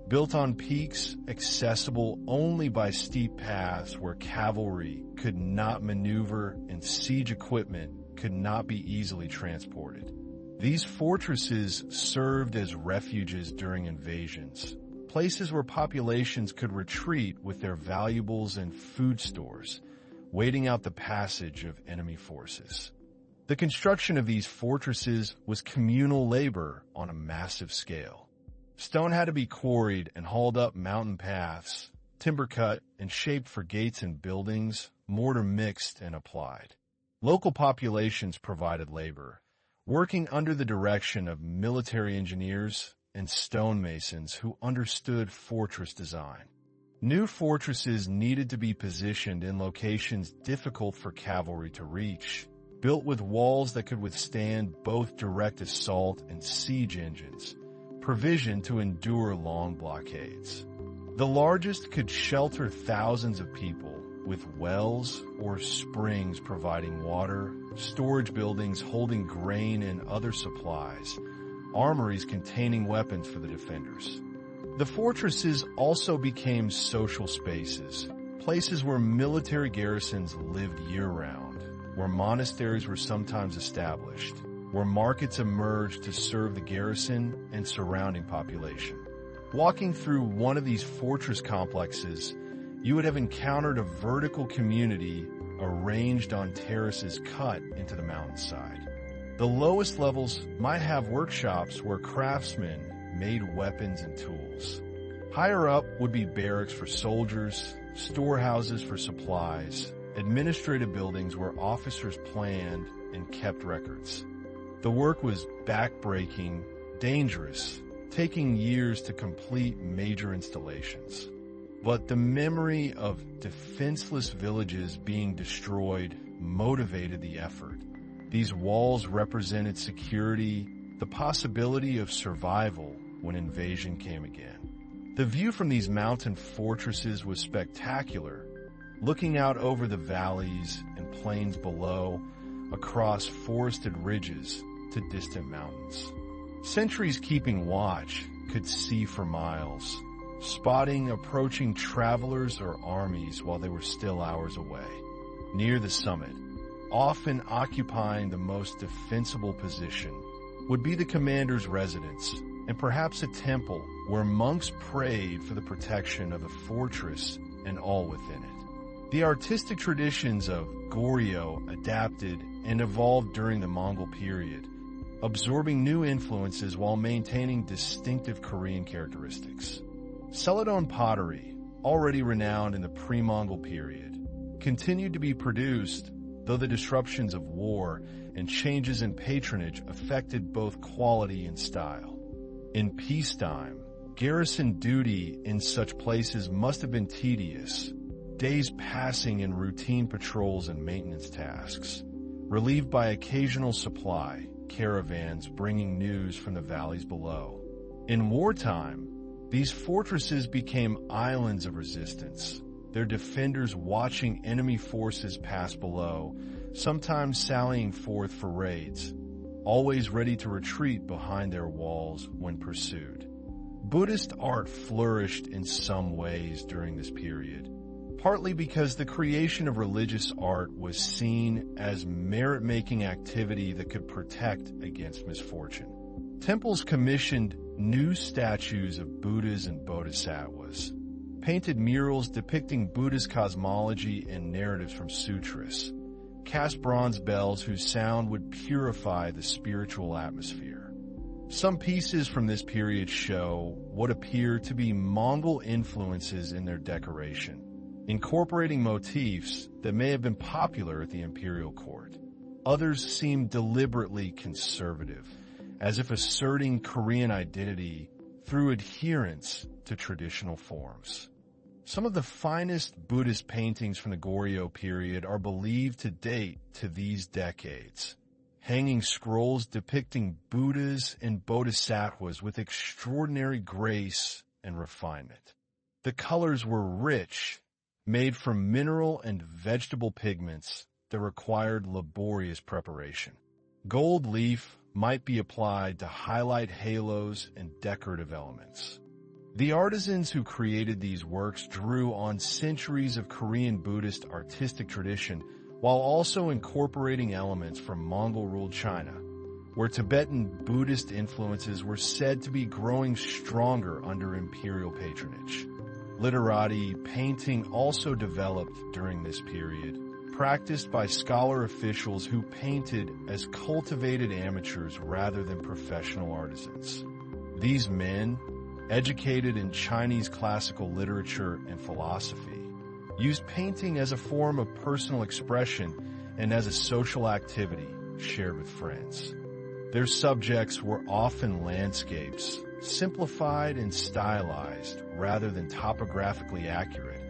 Speaker 1: built on peaks accessible only by steep paths where cavalry could not maneuver and siege equipment could not be easily transported. These fortresses served as refuges during invasions, places where populations could retreat with their valuables and food stores, waiting out the passage of enemy forces. The construction of these fortresses was communal labor on a massive scale. Stone had to be quarried and hauled up mountain paths, timber cut and shaped for gates and buildings, mortar mixed and applied. Local populations provided labor, working under the direction of military engineers and stonemasons who understood fortress design. New fortresses needed to be positioned in locations difficult for cavalry to reach, built with walls that could withstand both direct assault and siege engines, provisioned to endure long blockades. The largest could shelter thousands of people, with wells or springs providing water, storage buildings holding grain and other supplies, armories containing weapons for the defenders. The fortresses also became social spaces, places where military garrisons lived year-round, where monasteries were sometimes established, where markets emerged to serve the garrison and surrounding population. Walking through one of these fortress complexes, you would have encountered a vertical community arranged on terraces cut into the mountainside. The lowest levels might have workshops where craftsmen made weapons and tools. Higher up would be barracks for soldiers, storehouses for supplies, administrative buildings where officers planned and kept records. The work was backbreaking, dangerous, taking years to complete major installations. But the memory of defenseless villages being destroyed motivated the effort. These walls represented security, the possibility of survival when invasion came again. The view from these mountain fortresses was spectacular, looking out over the valleys and plains below, across forested ridges to distant mountains. Sentries keeping watch could see for miles, spotting approaching travelers or armies while they were still hours away. Near the summit, often occupying the most defensible position, would be the commander's residence and perhaps a temple where monks prayed for the protection of the fortress and all within it. The artistic traditions of Goryeo adapted and evolved during the Mongol period, absorbing new influences while maintaining distinctive Korean characteristics. Celadon pottery, already renowned in the pre-Mongol period, continued to be produced, though the disruptions of war and changes in patronage affected both quality and style. In peacetime, garrison duty in such places must have been tedious, days passing in routine patrols and maintenance tasks, relieved by occasional supply caravans bringing news from the valleys below. In wartime, these fortresses became islands of resistance, their defenders watching enemy forces pass below, sometimes sallying forth for raids, always ready to retreat behind their walls when pursued. Buddhist art flourished in some ways during this period, partly because the creation of religious art was seen as merit-making activity that could protect against misfortune. Temples commissioned new statues of Buddhas and Bodhisattvas, painted murals depicting Buddhist cosmology and narratives from sutras, cast bronze bells whose sound would purify the spiritual atmosphere. Some pieces from this period show what appear to be Mongol influences in their decoration, incorporating motifs that may have been popular at the imperial court. Others seem deliberately conservative, as if asserting Korean identity through adherence to traditional forms. Some of the finest Buddhist paintings from the Goryeo period are believed to date to these decades, hanging scrolls depicting Buddhas and Bodhisattvas with extraordinary grace and refinement. The colors were rich, made from mineral and vegetable pigments that required laborious preparation. Gold leaf might be applied to highlight halos and decorative elements. The artisans who created these works drew on centuries of Korean Buddhist artistic tradition while also incorporating elements from Mongol-ruled China, where Tibetan Buddhist influences were said to be growing stronger under imperial patronage. Literati painting also developed during this period, practiced by scholar officials who painted as cultivated amateurs rather than professional artisans. These men, educated in Chinese classical literature and philosophy, used painting as a form of personal expression and as a social activity shared with friends. Their subjects were often landscapes, simplified and stylized rather than topographically accurate,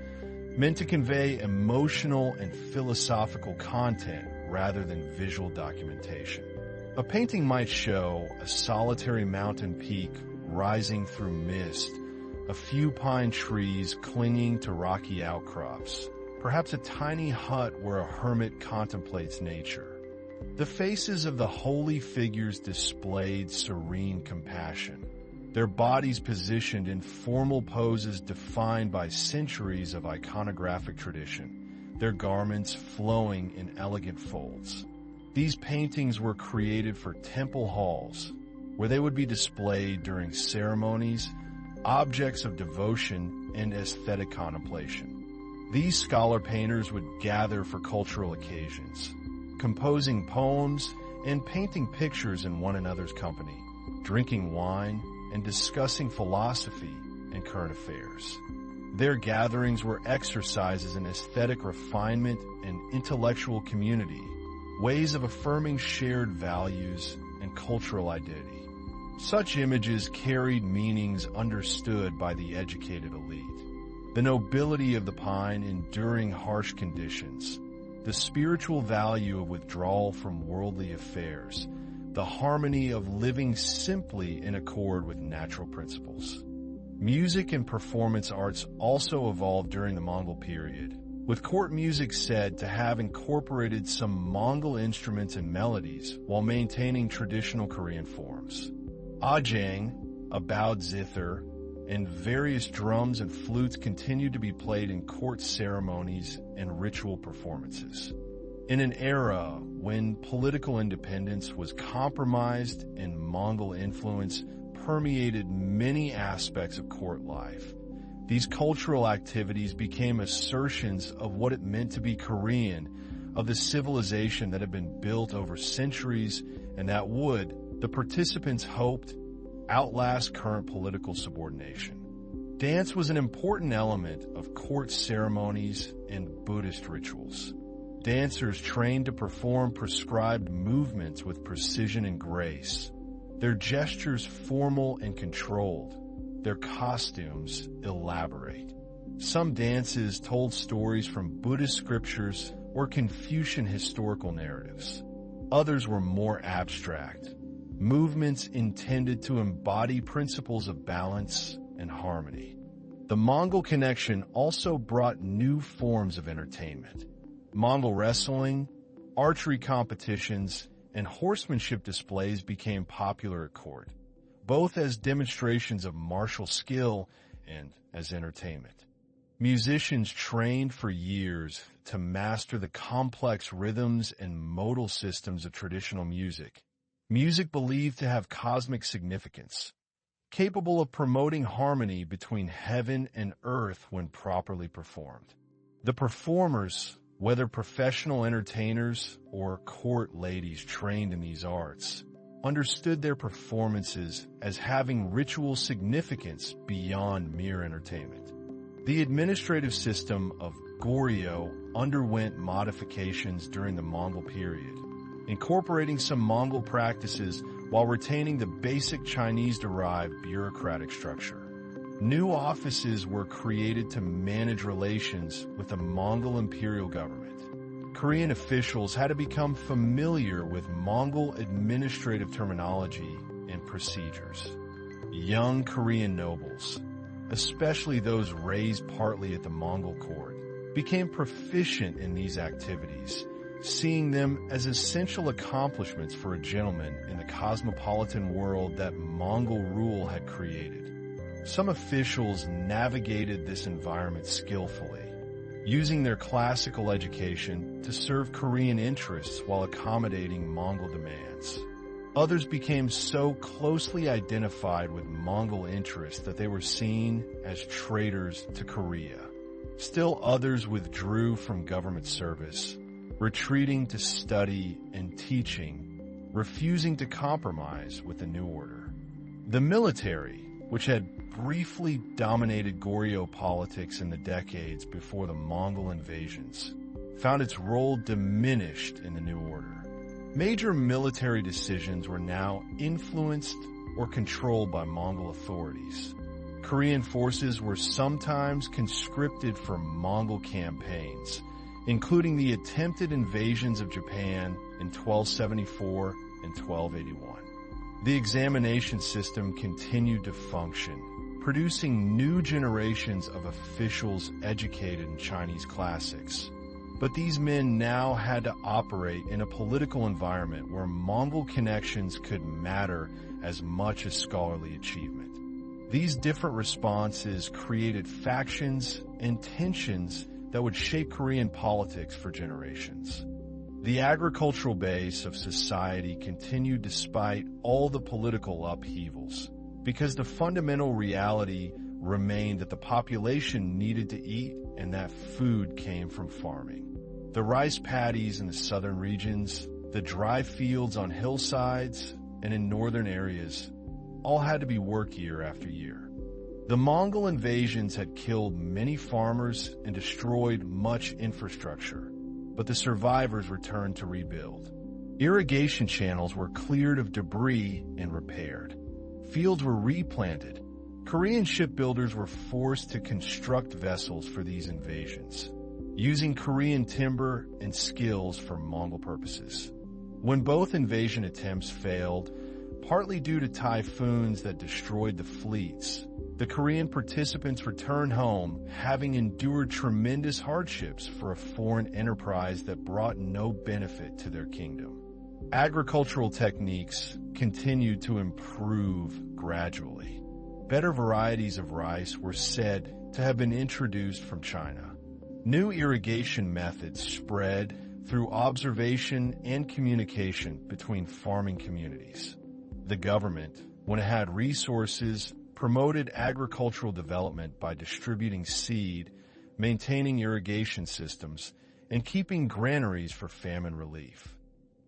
Speaker 1: meant to convey emotional and philosophical content rather than visual documentation. A painting might show a solitary mountain peak rising through mist, a few pine trees clinging to rocky outcrops, perhaps a tiny hut where a hermit contemplates nature. The faces of the holy figures displayed serene compassion, their bodies positioned in formal poses defined by centuries of iconographic tradition, their garments flowing in elegant folds. These paintings were created for temple halls, where they would be displayed during ceremonies, objects of devotion, and aesthetic contemplation. These scholar painters would gather for cultural occasions, composing poems and painting pictures in one another's company, drinking wine and discussing philosophy and current affairs. Their gatherings were exercises in aesthetic refinement and intellectual community, ways of affirming shared values and cultural identity. Such images carried meanings understood by the educated elite. The nobility of the pine enduring harsh conditions, the spiritual value of withdrawal from worldly affairs, the harmony of living simply in accord with natural principles. Music and performance arts also evolved during the Mongol period, with court music said to have incorporated some Mongol instruments and melodies while maintaining traditional Korean forms. Ajang, a bowed zither, and various drums and flutes continued to be played in court ceremonies and ritual performances. In an era when political independence was compromised and Mongol influence permeated many aspects of court life, these cultural activities became assertions of what it meant to be Korean, of the civilization that had been built over centuries and that would, the participants hoped, outlast current political subordination. Dance was an important element of court ceremonies and Buddhist rituals. Dancers trained to perform prescribed movements with precision and grace, their gestures formal and controlled, their costumes elaborate. Some dances told stories from Buddhist scriptures or Confucian historical narratives. Others were more abstract, movements intended to embody principles of balance and harmony. The Mongol connection also brought new forms of entertainment. Mongol wrestling, archery competitions, and horsemanship displays became popular at court, both as demonstrations of martial skill and as entertainment. Musicians trained for years to master the complex rhythms and modal systems of traditional music. Music believed to have cosmic significance, capable of promoting harmony between heaven and earth when properly performed. The performers, whether professional entertainers or court ladies trained in these arts, understood their performances as having ritual significance beyond mere entertainment. The administrative system of Goryeo underwent modifications during the Mongol period, incorporating some Mongol practices while retaining the basic Chinese-derived bureaucratic structure. New offices were created to manage relations with the Mongol imperial government. Korean officials had to become familiar with Mongol administrative terminology and procedures. Young Korean nobles, especially those raised partly at the Mongol court, became proficient in these activities, seeing them as essential accomplishments for a gentleman in the cosmopolitan world that Mongol rule had created. Some officials navigated this environment skillfully, using their classical education to serve Korean interests while accommodating Mongol demands. Others became so closely identified with Mongol interests that they were seen as traitors to Korea. Still others withdrew from government service, retreating to study and teaching, refusing to compromise with the new order. The military, which had briefly dominated Goryeo politics in the decades before the Mongol invasions, found its role diminished in the new order. Major military decisions were now influenced or controlled by Mongol authorities. Korean forces were sometimes conscripted for Mongol campaigns, including the attempted invasions of Japan in 1274 and 1281. The examination system continued to function, producing new generations of officials educated in Chinese classics. But these men now had to operate in a political environment where Mongol connections could matter as much as scholarly achievement. These different responses created factions and tensions that would shape Korean politics for generations. The agricultural base of society continued despite all the political upheavals, because the fundamental reality remained that the population needed to eat and that food came from farming. The rice paddies in the southern regions, the dry fields on hillsides, and in northern areas all had to be worked year after year. The Mongol invasions had killed many farmers and destroyed much infrastructure, but the survivors returned to rebuild. Irrigation channels were cleared of debris and repaired. Fields were replanted. Korean shipbuilders were forced to construct vessels for these invasions, using Korean timber and skills for Mongol purposes. When both invasion attempts failed, partly due to typhoons that destroyed the fleets, the Korean participants returned home, having endured tremendous hardships for a foreign enterprise that brought no benefit to their kingdom. Agricultural techniques continued to improve gradually. Better varieties of rice were said to have been introduced from China. New irrigation methods spread through observation and communication between farming communities. The government, when it had resources, promoted agricultural development by distributing seed, maintaining irrigation systems, and keeping granaries for famine relief.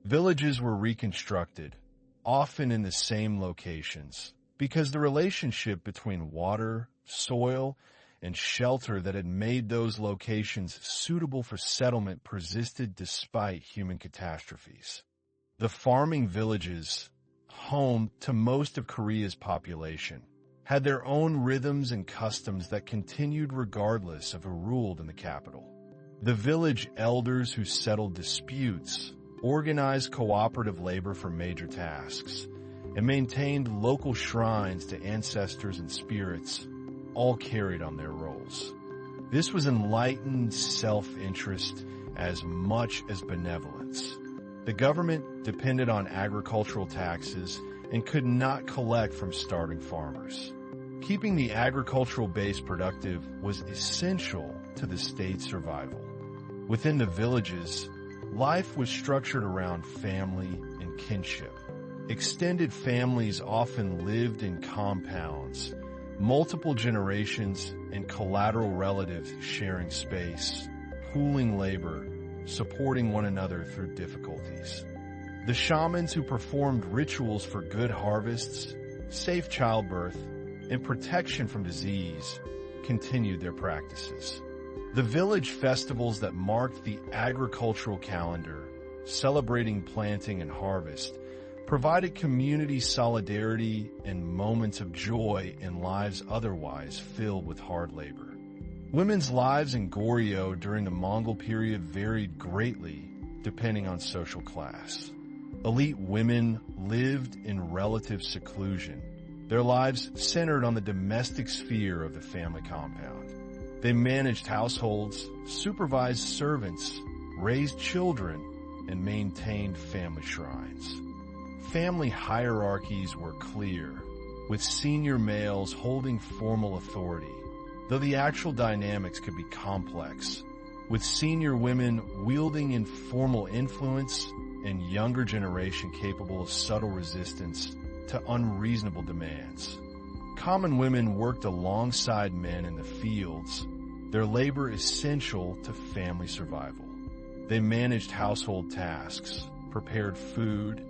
Speaker 1: Villages were reconstructed, often in the same locations, because the relationship between water, soil, and shelter that had made those locations suitable for settlement persisted despite human catastrophes. The farming villages, home to most of Korea's population, had their own rhythms and customs that continued regardless of who ruled in the capital. The village elders who settled disputes, organized cooperative labor for major tasks, and maintained local shrines to ancestors and spirits, all carried on their roles. This was enlightened self-interest as much as benevolence. The government depended on agricultural taxes and could not collect from starving farmers. Keeping the agricultural base productive was essential to the state's survival. Within the villages, life was structured around family and kinship. Extended families often lived in compounds, multiple generations and collateral relatives sharing space, pooling labor, supporting one another through difficulties. The shamans who performed rituals for good harvests, safe childbirth, and protection from disease continued their practices. The village festivals that marked the agricultural calendar, celebrating planting and harvest, provided community solidarity and moments of joy in lives otherwise filled with hard labor. Women's lives in Goryeo during the Mongol period varied greatly depending on social class. Elite women lived in relative seclusion, their lives centered on the domestic sphere of the family compound. They managed households, supervised servants, raised children, and maintained family shrines. Family hierarchies were clear, with senior males holding formal authority, though the actual dynamics could be complex, with senior women wielding informal influence and younger generation capable of subtle resistance to unreasonable demands. Common women worked alongside men in the fields, their labor essential to family survival. They managed household tasks, prepared food,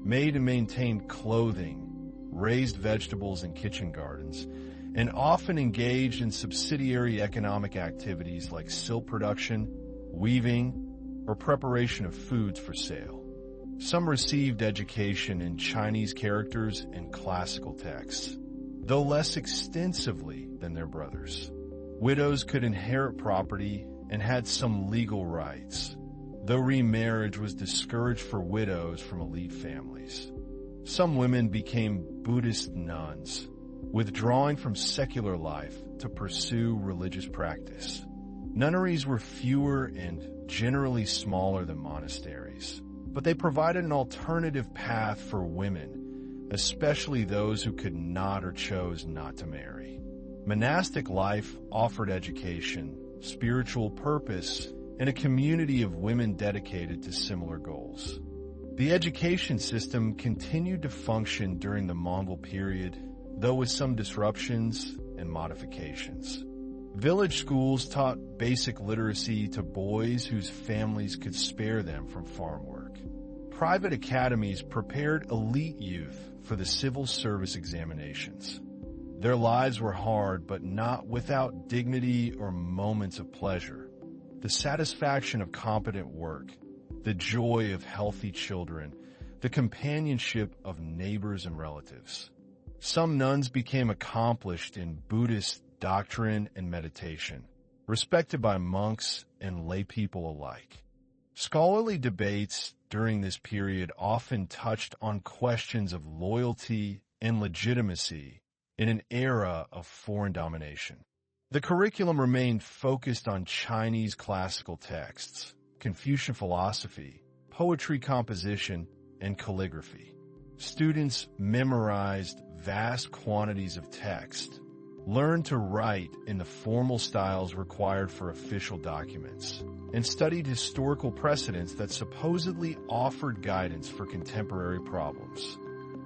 Speaker 1: made and maintained clothing, raised vegetables in kitchen gardens, and often engaged in subsidiary economic activities like silk production, weaving, or preparation of foods for sale. Some received education in Chinese characters and classical texts, though less extensively than their brothers. Widows could inherit property and had some legal rights, though remarriage was discouraged for widows from elite families. Some women became Buddhist nuns, withdrawing from secular life to pursue religious practice. Nunneries were fewer and generally smaller than monasteries, but they provided an alternative path for women, especially those who could not or chose not to marry. Monastic life offered education, spiritual purpose, and a community of women dedicated to similar goals. The education system continued to function during the Mongol period, though with some disruptions and modifications. Village schools taught basic literacy to boys whose families could spare them from farm work. Private academies prepared elite youth for the civil service examinations. Their lives were hard, but not without dignity or moments of pleasure. The satisfaction of competent work, the joy of healthy children, the companionship of neighbors and relatives. Some nuns became accomplished in Buddhist doctrine and meditation, respected by monks and lay people alike. Scholarly debates during this period often touched on questions of loyalty and legitimacy in an era of foreign domination. The curriculum remained focused on Chinese classical texts, Confucian philosophy, poetry composition, and calligraphy. Students memorized vast quantities of text, learned to write in the formal styles required for official documents, and studied historical precedents that supposedly offered guidance for contemporary problems.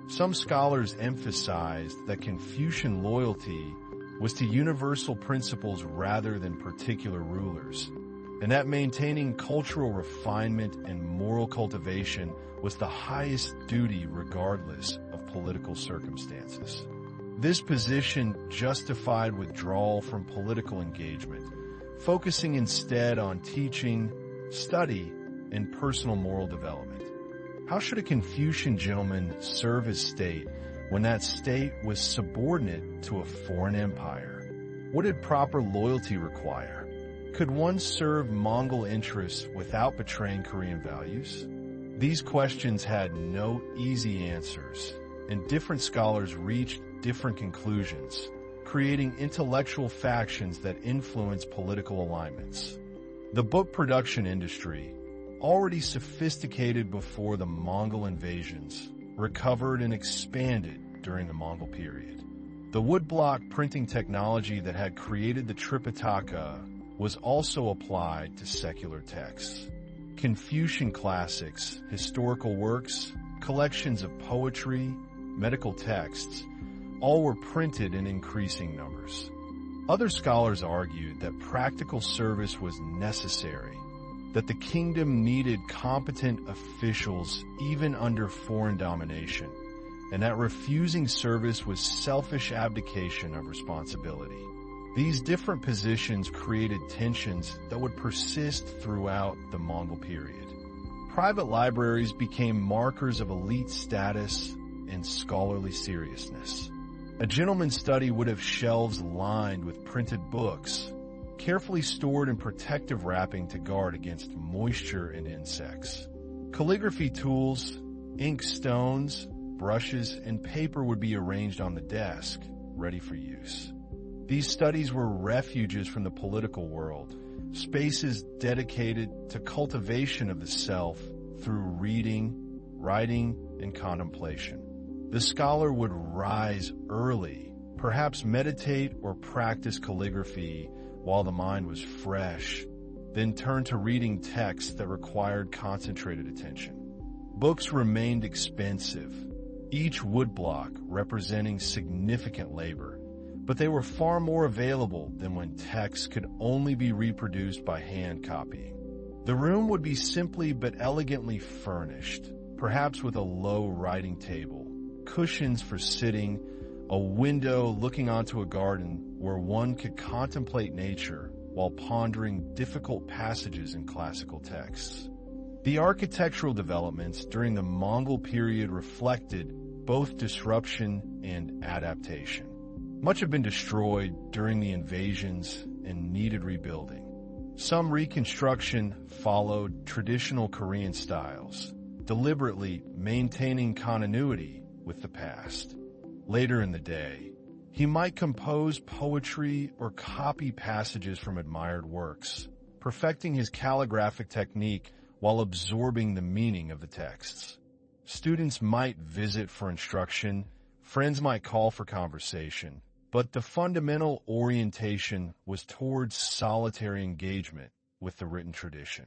Speaker 1: Some scholars emphasized that Confucian loyalty was to universal principles rather than particular rulers, and that maintaining cultural refinement and moral cultivation was the highest duty regardless of political circumstances. This position justified withdrawal from political engagement, focusing instead on teaching, study, and personal moral development. How should a Confucian gentleman serve his state when that state was subordinate to a foreign empire? What did proper loyalty require? Could one serve Mongol interests without betraying Korean values? These questions had no easy answers, and different scholars reached different conclusions, creating intellectual factions that influence political alignments. The book production industry, already sophisticated before the Mongol invasions, recovered and expanded during the Mongol period. The woodblock printing technology that had created the Tripitaka was also applied to secular texts. Confucian classics, historical works, collections of poetry, medical texts, all were printed in increasing numbers. Other scholars argued that practical service was necessary, that the kingdom needed competent officials even under foreign domination, and that refusing service was selfish abdication of responsibility. These different positions created tensions that would persist throughout the Mongol period. Private libraries became markers of elite status and scholarly seriousness. A gentleman's study would have shelves lined with printed books, carefully stored in protective wrapping to guard against moisture and insects. Calligraphy tools, ink stones, brushes, and paper would be arranged on the desk, ready for use. These studies were refuges from the political world, spaces dedicated to cultivation of the self through reading, writing, and contemplation. The scholar would rise early, perhaps meditate or practice calligraphy while the mind was fresh, then turn to reading texts that required concentrated attention. Books remained expensive, each woodblock representing significant labor, but they were far more available than when texts could only be reproduced by hand copying. The room would be simply but elegantly furnished, perhaps with a low writing table, cushions for sitting, a window looking onto a garden where one could contemplate nature while pondering difficult passages in classical texts. The architectural developments during the Mongol period reflected both disruption and adaptation. Much had been destroyed during the invasions and needed rebuilding. Some reconstruction followed traditional Korean styles, deliberately maintaining continuity with the past. Later in the day, He might compose poetry or copy passages from admired works, perfecting his calligraphic technique while absorbing the meaning of the texts. Students might visit for instruction, friends might call for conversation, but the fundamental orientation was towards solitary engagement with the written tradition.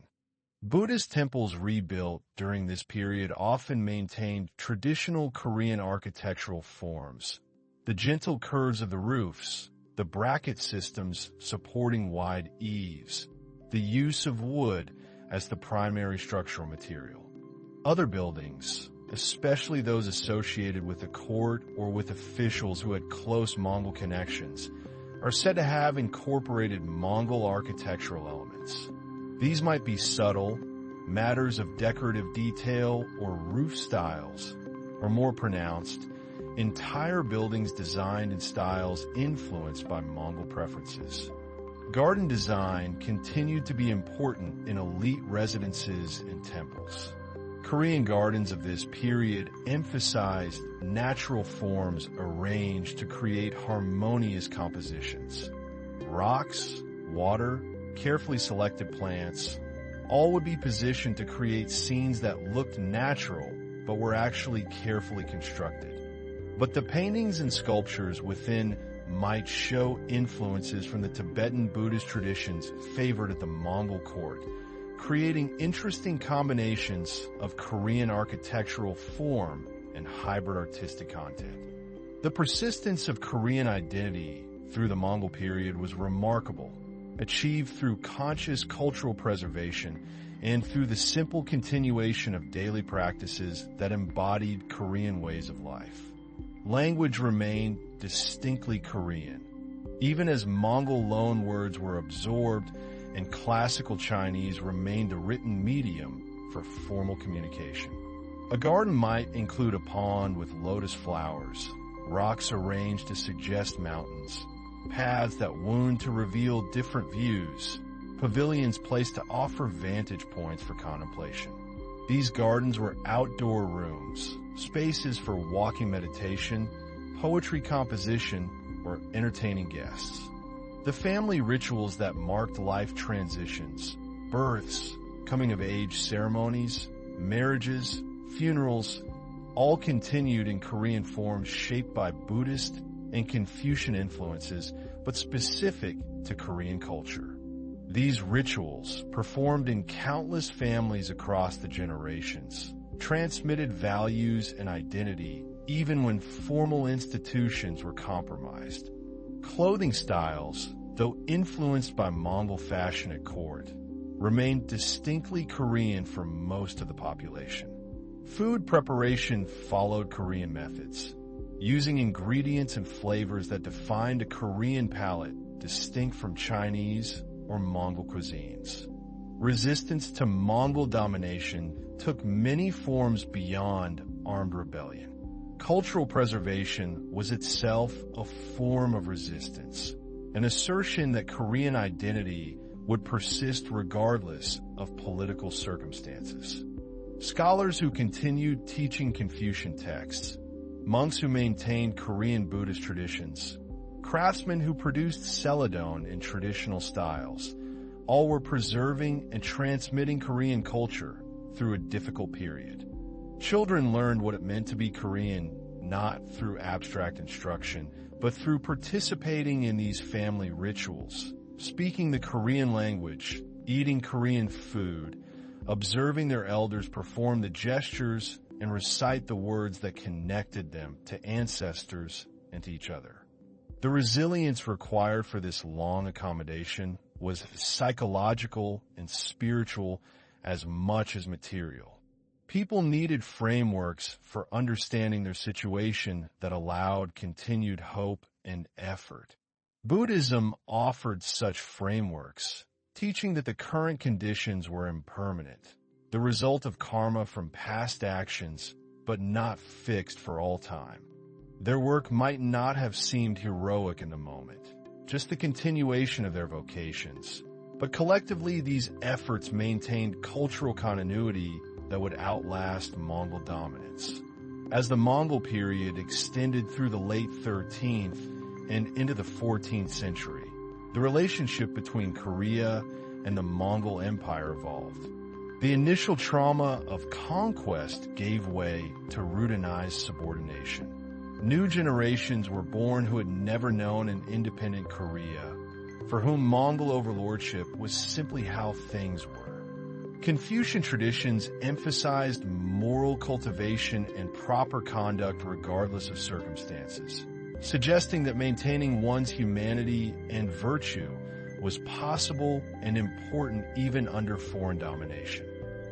Speaker 1: Buddhist temples rebuilt during this period often maintained traditional Korean architectural forms. The gentle curves of the roofs, the bracket systems supporting wide eaves, the use of wood as the primary structural material. Other buildings, especially those associated with the court or with officials who had close Mongol connections, are said to have incorporated Mongol architectural elements. These might be subtle, matters of decorative detail or roof styles, or more pronounced, entire buildings designed in styles influenced by Mongol preferences. Garden design continued to be important in elite residences and temples. Korean gardens of this period emphasized natural forms arranged to create harmonious compositions. Rocks, water, carefully selected plants, all would be positioned to create scenes that looked natural but were actually carefully constructed. But the paintings and sculptures within might show influences from the Tibetan Buddhist traditions favored at the Mongol court, creating interesting combinations of Korean architectural form and hybrid artistic content. The persistence of Korean identity through the Mongol period was remarkable, achieved through conscious cultural preservation and through the simple continuation of daily practices that embodied Korean ways of life. Language remained distinctly Korean, even as Mongol loanwords were absorbed and classical Chinese remained the written medium for formal communication. A garden might include a pond with lotus flowers, rocks arranged to suggest mountains, paths that wound to reveal different views, pavilions placed to offer vantage points for contemplation. These gardens were outdoor rooms, spaces for walking meditation, poetry composition, or entertaining guests. The family rituals that marked life transitions, births, coming-of-age ceremonies, marriages, funerals, all continued in Korean forms shaped by Buddhist and Confucian influences, but specific to Korean culture. These rituals, performed in countless families across the generations, transmitted values and identity even when formal institutions were compromised. Clothing styles, though influenced by Mongol fashion at court, remained distinctly Korean for most of the population. Food preparation followed Korean methods, using ingredients and flavors that defined a Korean palate distinct from Chinese or Mongol cuisines. Resistance to Mongol domination took many forms beyond armed rebellion. Cultural preservation was itself a form of resistance, an assertion that Korean identity would persist regardless of political circumstances. Scholars who continued teaching Confucian texts, monks who maintained Korean Buddhist traditions, craftsmen who produced celadon in traditional styles, all were preserving and transmitting Korean culture through a difficult period. Children learned what it meant to be Korean not through abstract instruction, but through participating in these family rituals, speaking the Korean language, eating Korean food, observing their elders perform the gestures and recite the words that connected them to ancestors and to each other. The resilience required for this long accommodation was psychological and spiritual as much as material. People needed frameworks for understanding their situation that allowed continued hope and effort. Buddhism offered such frameworks, teaching that the current conditions were impermanent, the result of karma from past actions, but not fixed for all time. Their work might not have seemed heroic in the moment, just the continuation of their vocations, but collectively these efforts maintained cultural continuity that would outlast Mongol dominance. As the Mongol period extended through the late 13th and into the 14th century, the relationship between Korea and the Mongol Empire evolved. The initial trauma of conquest gave way to routinized subordination. New generations were born who had never known an independent Korea, for whom Mongol overlordship was simply how things were. Confucian traditions emphasized moral cultivation and proper conduct regardless of circumstances, suggesting that maintaining one's humanity and virtue was possible and important even under foreign domination.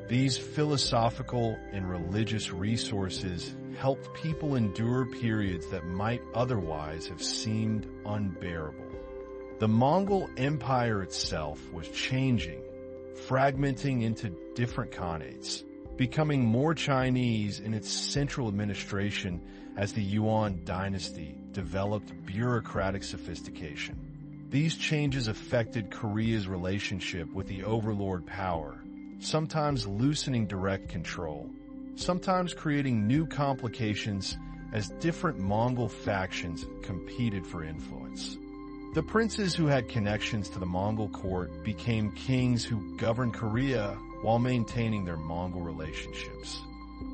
Speaker 1: These philosophical and religious resources helped people endure periods that might otherwise have seemed unbearable. The Mongol Empire itself was changing, fragmenting into different khanates, becoming more Chinese in its central administration as the Yuan dynasty developed bureaucratic sophistication. These changes affected Korea's relationship with the overlord power, sometimes loosening direct control, sometimes creating new complications as different Mongol factions competed for influence. The princes who had connections to the Mongol court became kings who governed Korea while maintaining their Mongol relationships.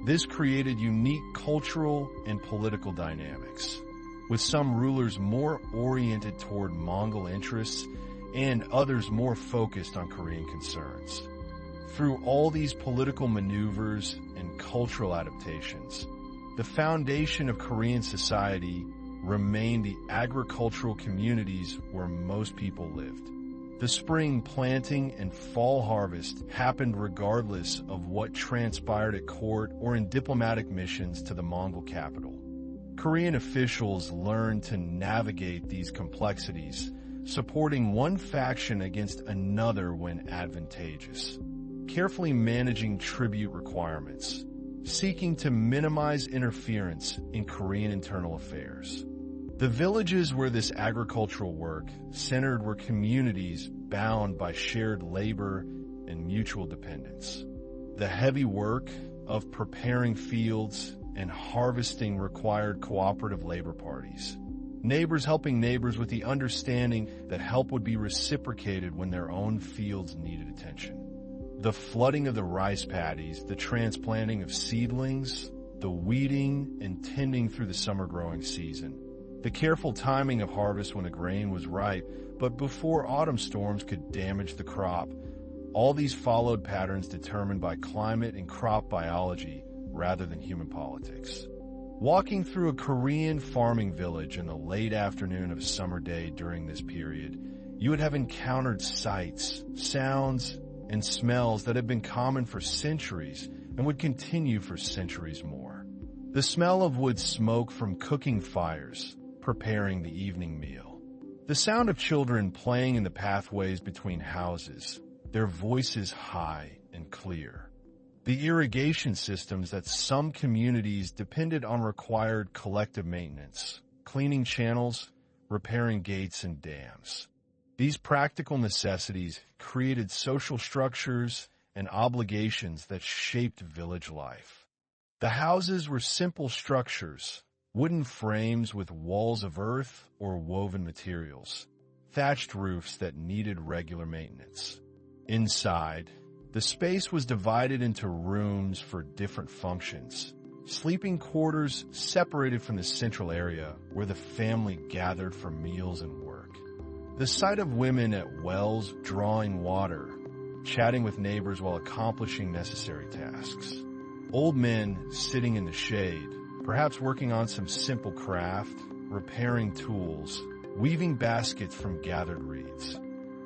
Speaker 1: This created unique cultural and political dynamics, with some rulers more oriented toward Mongol interests and others more focused on Korean concerns. Through all these political maneuvers and cultural adaptations, the foundation of Korean society remained the agricultural communities where most people lived. The spring planting and fall harvest happened regardless of what transpired at court or in diplomatic missions to the Mongol capital. Korean officials learned to navigate these complexities, supporting one faction against another when advantageous, carefully managing tribute requirements, seeking to minimize interference in Korean internal affairs. The villages where this agricultural work centered were communities bound by shared labor and mutual dependence. The heavy work of preparing fields and harvesting required cooperative labor parties, neighbors helping neighbors with the understanding that help would be reciprocated when their own fields needed attention. The flooding of the rice paddies, the transplanting of seedlings, the weeding and tending through the summer growing season, the careful timing of harvest when the grain was ripe, but before autumn storms could damage the crop. All these followed patterns determined by climate and crop biology rather than human politics. Walking through a Korean farming village in the late afternoon of a summer day during this period, you would have encountered sights, sounds, and smells that had been common for centuries and would continue for centuries more. The smell of wood smoke from cooking fires, preparing the evening meal. The sound of children playing in the pathways between houses, their voices high and clear. The irrigation systems that some communities depended on required collective maintenance, cleaning channels, repairing gates and dams. These practical necessities created social structures and obligations that shaped village life. The houses were simple structures, wooden frames with walls of earth or woven materials, thatched roofs that needed regular maintenance. Inside, the space was divided into rooms for different functions, sleeping quarters separated from the central area where the family gathered for meals and work. The sight of women at wells drawing water, chatting with neighbors while accomplishing necessary tasks. Old men sitting in the shade, perhaps working on some simple craft, repairing tools, weaving baskets from gathered reeds.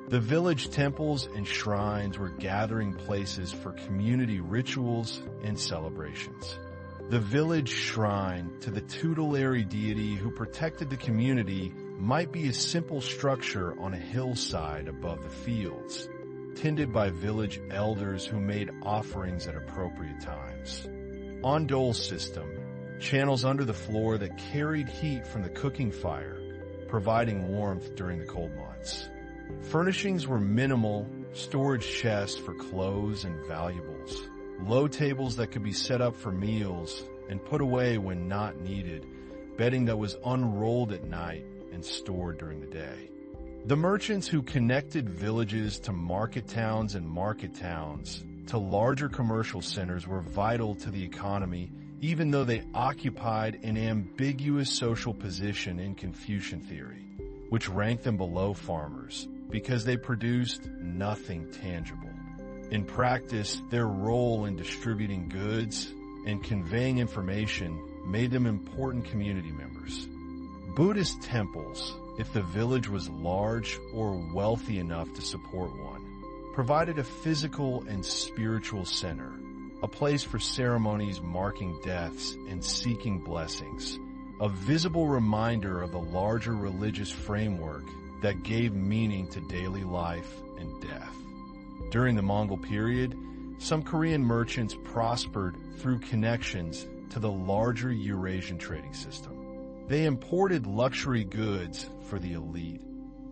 Speaker 1: The village temples and shrines were gathering places for community rituals and celebrations. The village shrine to the tutelary deity who protected the community might be a simple structure on a hillside above the fields, tended by village elders who made offerings at appropriate times. Ondol system, channels under the floor that carried heat from the cooking fire, providing warmth during the cold months. Furnishings were minimal, storage chests for clothes and valuables, low tables that could be set up for meals and put away when not needed, bedding that was unrolled at night, and stored during the day. The merchants who connected villages to market towns and market towns to larger commercial centers were vital to the economy, even though they occupied an ambiguous social position in Confucian theory, which ranked them below farmers because they produced nothing tangible. In practice, their role in distributing goods and conveying information made them important community members. Buddhist temples, if the village was large or wealthy enough to support one, provided a physical and spiritual center, a place for ceremonies marking deaths and seeking blessings, a visible reminder of the larger religious framework that gave meaning to daily life and death. During the Mongol period, some Korean merchants prospered through connections to the larger Eurasian trading system. They imported luxury goods for the elite,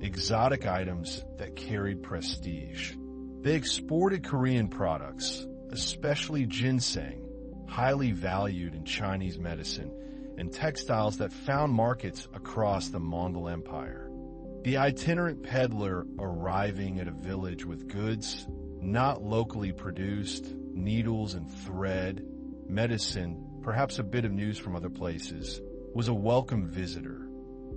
Speaker 1: exotic items that carried prestige. They exported Korean products, especially ginseng, highly valued in Chinese medicine, and textiles that found markets across the Mongol Empire. The itinerant peddler arriving at a village with goods not locally produced, needles and thread, medicine, perhaps a bit of news from other places, was a welcome visitor.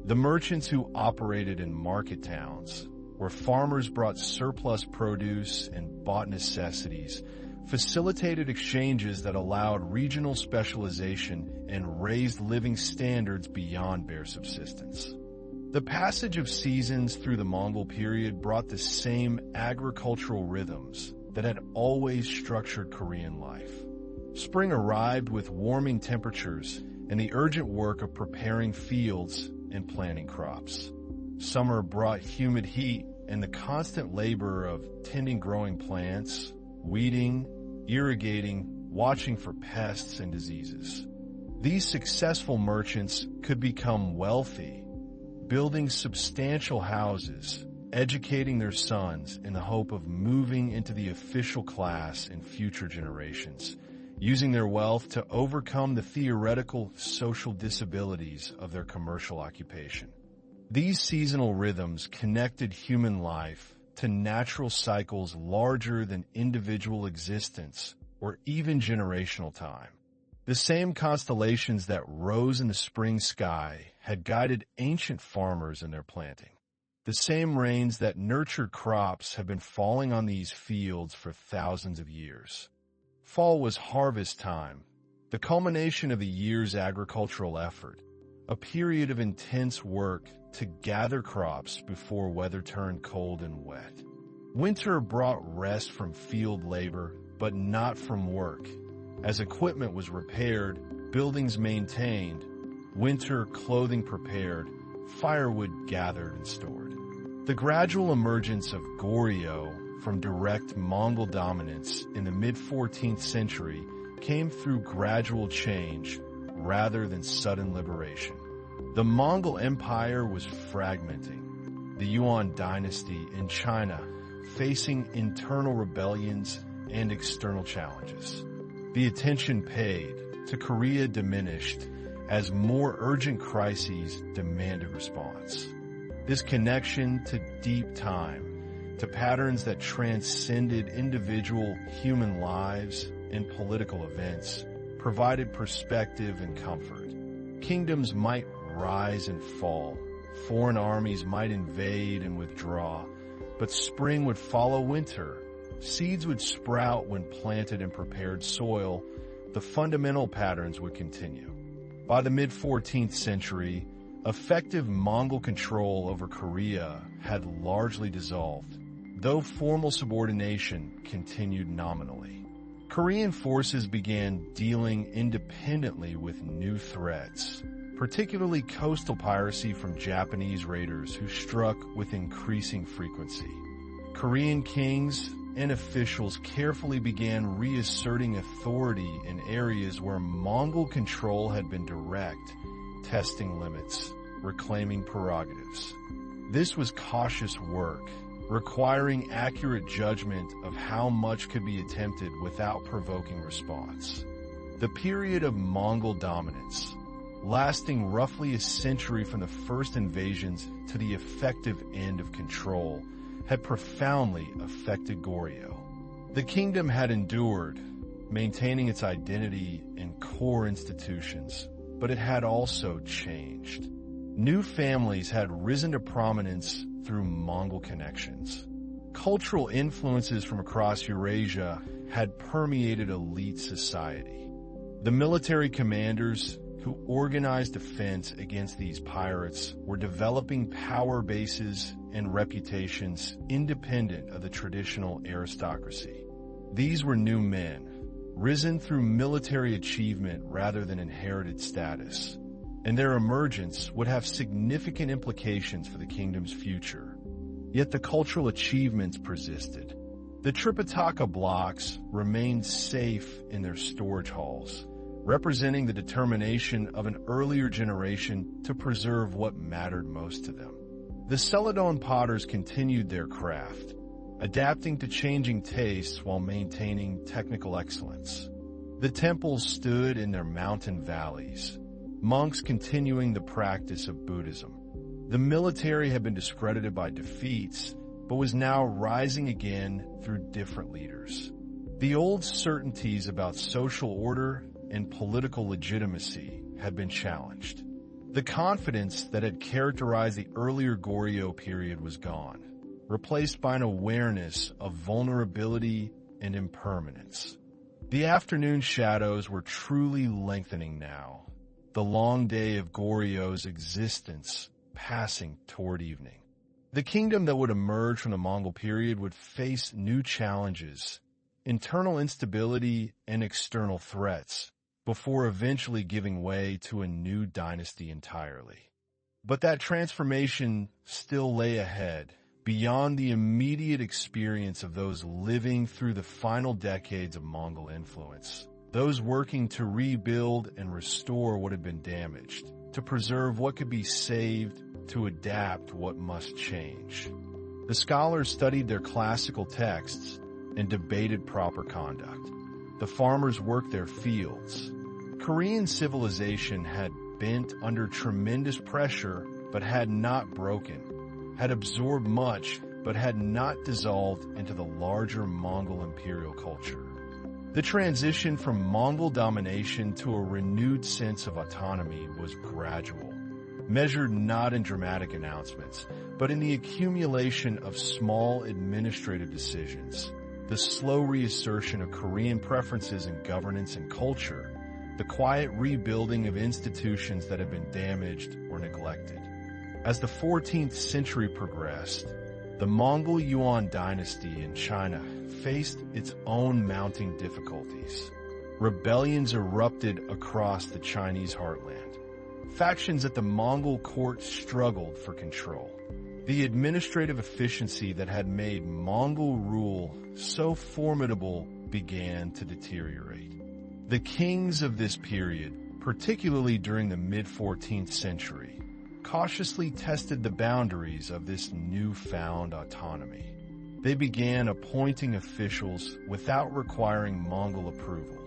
Speaker 1: The merchants who operated in market towns, where farmers brought surplus produce and bought necessities, facilitated exchanges that allowed regional specialization and raised living standards beyond bare subsistence. The passage of seasons through the Mongol period brought the same agricultural rhythms that had always structured Korean life. Spring arrived with warming temperatures and the urgent work of preparing fields and planting crops. Summer brought humid heat and the constant labor of tending growing plants, weeding, irrigating, watching for pests and diseases. These successful merchants could become wealthy, building substantial houses, educating their sons in the hope of moving into the official class in future generations, using their wealth to overcome the theoretical social disabilities of their commercial occupation. These seasonal rhythms connected human life to natural cycles larger than individual existence or even generational time. The same constellations that rose in the spring sky had guided ancient farmers in their planting. The same rains that nurtured crops have been falling on these fields for thousands of years. Fall was harvest time, the culmination of a year's agricultural effort, a period of intense work to gather crops before weather turned cold and wet. Winter brought rest from field labor, but not from work. As equipment was repaired, buildings maintained, winter clothing prepared, firewood gathered and stored. The gradual emergence of Goryeo from direct Mongol dominance in the mid-14th century came through gradual change rather than sudden liberation. The Mongol Empire was fragmenting, the Yuan Dynasty in China facing internal rebellions and external challenges. The attention paid to Korea diminished as more urgent crises demanded response. This connection to deep time, to patterns that transcended individual human lives and political events, provided perspective and comfort. Kingdoms might rise and fall, foreign armies might invade and withdraw, but spring would follow winter. Seeds would sprout when planted in prepared soil. The fundamental patterns would continue. By the mid-14th century, effective Mongol control over Korea had largely dissolved, though formal subordination continued nominally. Korean forces began dealing independently with new threats, particularly coastal piracy from Japanese raiders who struck with increasing frequency. Korean kings and officials carefully began reasserting authority in areas where Mongol control had been direct, testing limits, reclaiming prerogatives. This was cautious work, requiring accurate judgment of how much could be attempted without provoking response. The period of Mongol dominance, lasting roughly a century from the first invasions to the effective end of control, had profoundly affected Goryeo. The kingdom had endured, maintaining its identity and core institutions, but it had also changed. New families had risen to prominence through Mongol connections. Cultural influences from across Eurasia had permeated elite society. The military commanders who organized defense against these pirates were developing power bases and reputations independent of the traditional aristocracy. These were new men, risen through military achievement rather than inherited status, and their emergence would have significant implications for the kingdom's future. Yet the cultural achievements persisted. The Tripitaka blocks remained safe in their storage halls, representing the determination of an earlier generation to preserve what mattered most to them. The celadon potters continued their craft, adapting to changing tastes while maintaining technical excellence. The temples stood in their mountain valleys, monks continuing the practice of Buddhism. The military had been discredited by defeats, but was now rising again through different leaders. The old certainties about social order and political legitimacy had been challenged. The confidence that had characterized the earlier Goryeo period was gone, replaced by an awareness of vulnerability and impermanence. The afternoon shadows were truly lengthening now, the long day of Goryeo's existence passing toward evening. The kingdom that would emerge from the Mongol period would face new challenges, internal instability and external threats, before eventually giving way to a new dynasty entirely. But that transformation still lay ahead, beyond the immediate experience of those living through the final decades of Mongol influence, those working to rebuild and restore what had been damaged, to preserve what could be saved, to adapt what must change. The scholars studied their classical texts and debated proper conduct. The farmers worked their fields. Korean civilization had bent under tremendous pressure but had not broken, had absorbed much but had not dissolved into the larger Mongol imperial culture. The transition from Mongol domination to a renewed sense of autonomy was gradual, measured not in dramatic announcements, but in the accumulation of small administrative decisions, the slow reassertion of Korean preferences in governance and culture, the quiet rebuilding of institutions that had been damaged or neglected. As the 14th century progressed, the Mongol Yuan dynasty in China faced its own mounting difficulties. Rebellions erupted across the Chinese heartland. Factions at the Mongol court struggled for control. The administrative efficiency that had made Mongol rule so formidable began to deteriorate. The kings of this period, particularly during the mid-14th century, cautiously tested the boundaries of this newfound autonomy. They began appointing officials without requiring Mongol approval.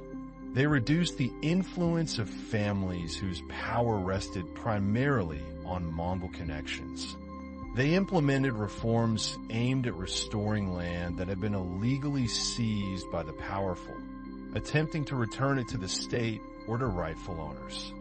Speaker 1: They reduced the influence of families whose power rested primarily on Mongol connections. They implemented reforms aimed at restoring land that had been illegally seized by the powerful, attempting to return it to the state or to rightful owners.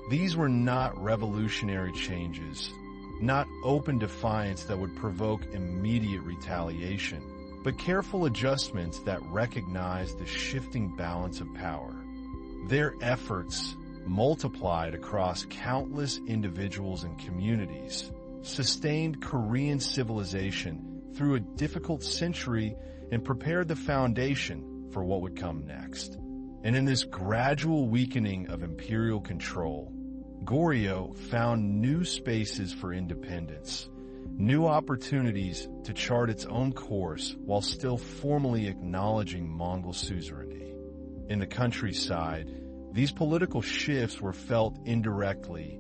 Speaker 1: These were not revolutionary changes, not open defiance that would provoke immediate retaliation, but careful adjustments that recognized the shifting balance of power. Their efforts, multiplied across countless individuals and communities, sustained Korean civilization through a difficult century and prepared the foundation for what would come next. And in this gradual weakening of imperial control, Goryeo found new spaces for independence, new opportunities to chart its own course while still formally acknowledging Mongol suzerainty. In the countryside, these political shifts were felt indirectly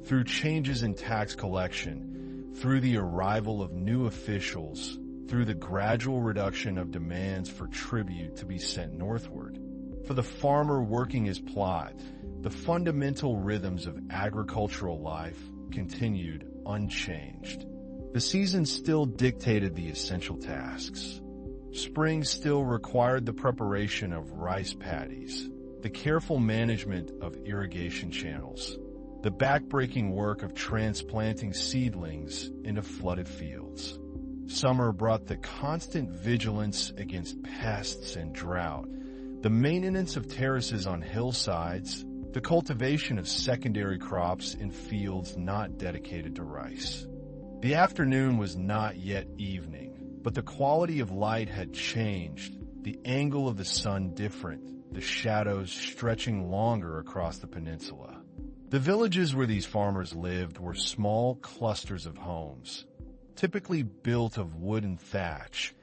Speaker 1: through changes in tax collection, through the arrival of new officials, through the gradual reduction of demands for tribute to be sent northward. For the farmer working his plot, the fundamental rhythms of agricultural life continued unchanged. The seasons still dictated the essential tasks. Spring still required the preparation of rice paddies, the careful management of irrigation channels, the backbreaking work of transplanting seedlings into flooded fields. Summer brought the constant vigilance against pests and drought, the maintenance of terraces on hillsides, the cultivation of secondary crops in fields not dedicated to rice. The afternoon was not yet evening, but the quality of light had changed, the angle of the sun different, the shadows stretching longer across the peninsula. The villages where these farmers lived were small clusters of homes, typically built of wood and thatch,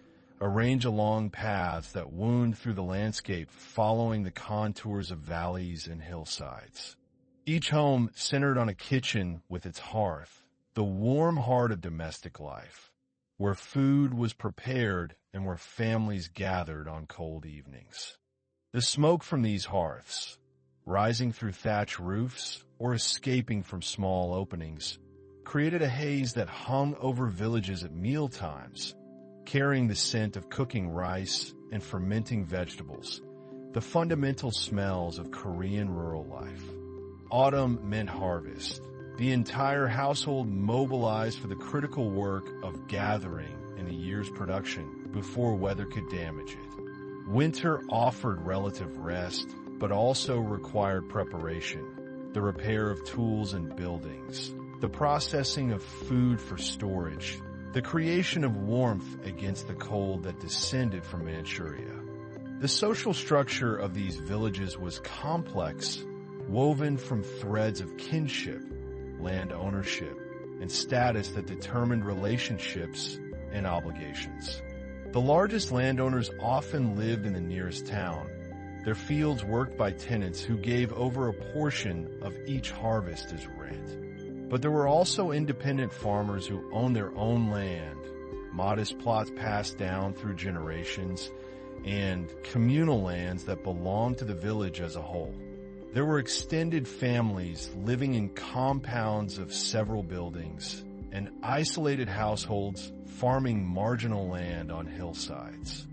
Speaker 1: arranged along paths that wound through the landscape following the contours of valleys and hillsides. Each home centered on a kitchen with its hearth, the warm heart of domestic life, where food was prepared and where families gathered on cold evenings. The smoke from these hearths, rising through thatch roofs or escaping from small openings, created a haze that hung over villages at mealtimes, carrying the scent of cooking rice and fermenting vegetables, the fundamental smells of Korean rural life. Autumn meant harvest. The entire household mobilized for the critical work of gathering in a year's production before weather could damage it. Winter offered relative rest, but also required preparation, the repair of tools and buildings, the processing of food for storage, the creation of warmth against the cold that descended from Manchuria. The social structure of these villages was complex, woven from threads of kinship, land ownership, and status that determined relationships and obligations. The largest landowners often lived in the nearest town, their fields worked by tenants who gave over a portion of each harvest as rent. But there were also independent farmers who owned their own land, modest plots passed down through generations, and communal lands that belonged to the village as a whole. There were extended families living in compounds of several buildings, and isolated households farming marginal land on hillsides.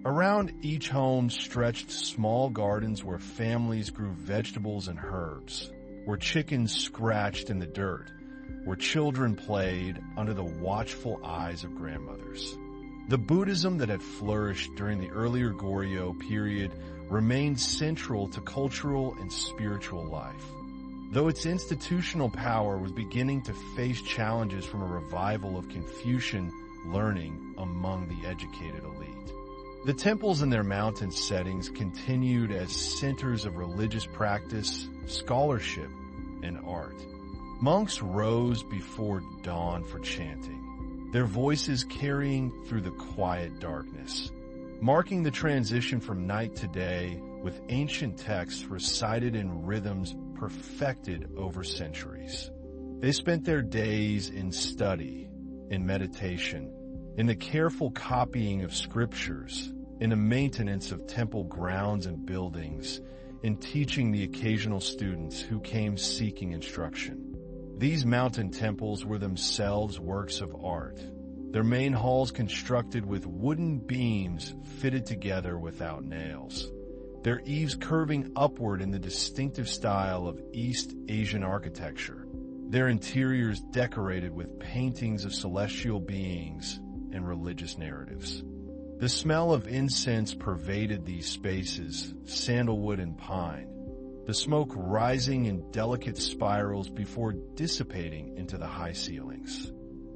Speaker 1: Around each home stretched small gardens where families grew vegetables and herbs, where chickens scratched in the dirt, where children played under the watchful eyes of grandmothers. The Buddhism that had flourished during the earlier Goryeo period remained central to cultural and spiritual life, though its institutional power was beginning to face challenges from a revival of Confucian learning among the educated elite. The temples in their mountain settings continued as centers of religious practice, scholarship, and art. Monks rose before dawn for chanting, their voices carrying through the quiet darkness, marking the transition from night to day with ancient texts recited in rhythms perfected over centuries. They spent their days in study, in meditation, in the careful copying of scriptures, in the maintenance of temple grounds and buildings, in teaching the occasional students who came seeking instruction. These mountain temples were themselves works of art, their main halls constructed with wooden beams fitted together without nails, their eaves curving upward in the distinctive style of East Asian architecture, their interiors decorated with paintings of celestial beings and religious narratives. The smell of incense pervaded these spaces, sandalwood and pine, the smoke rising in delicate spirals before dissipating into the high ceilings.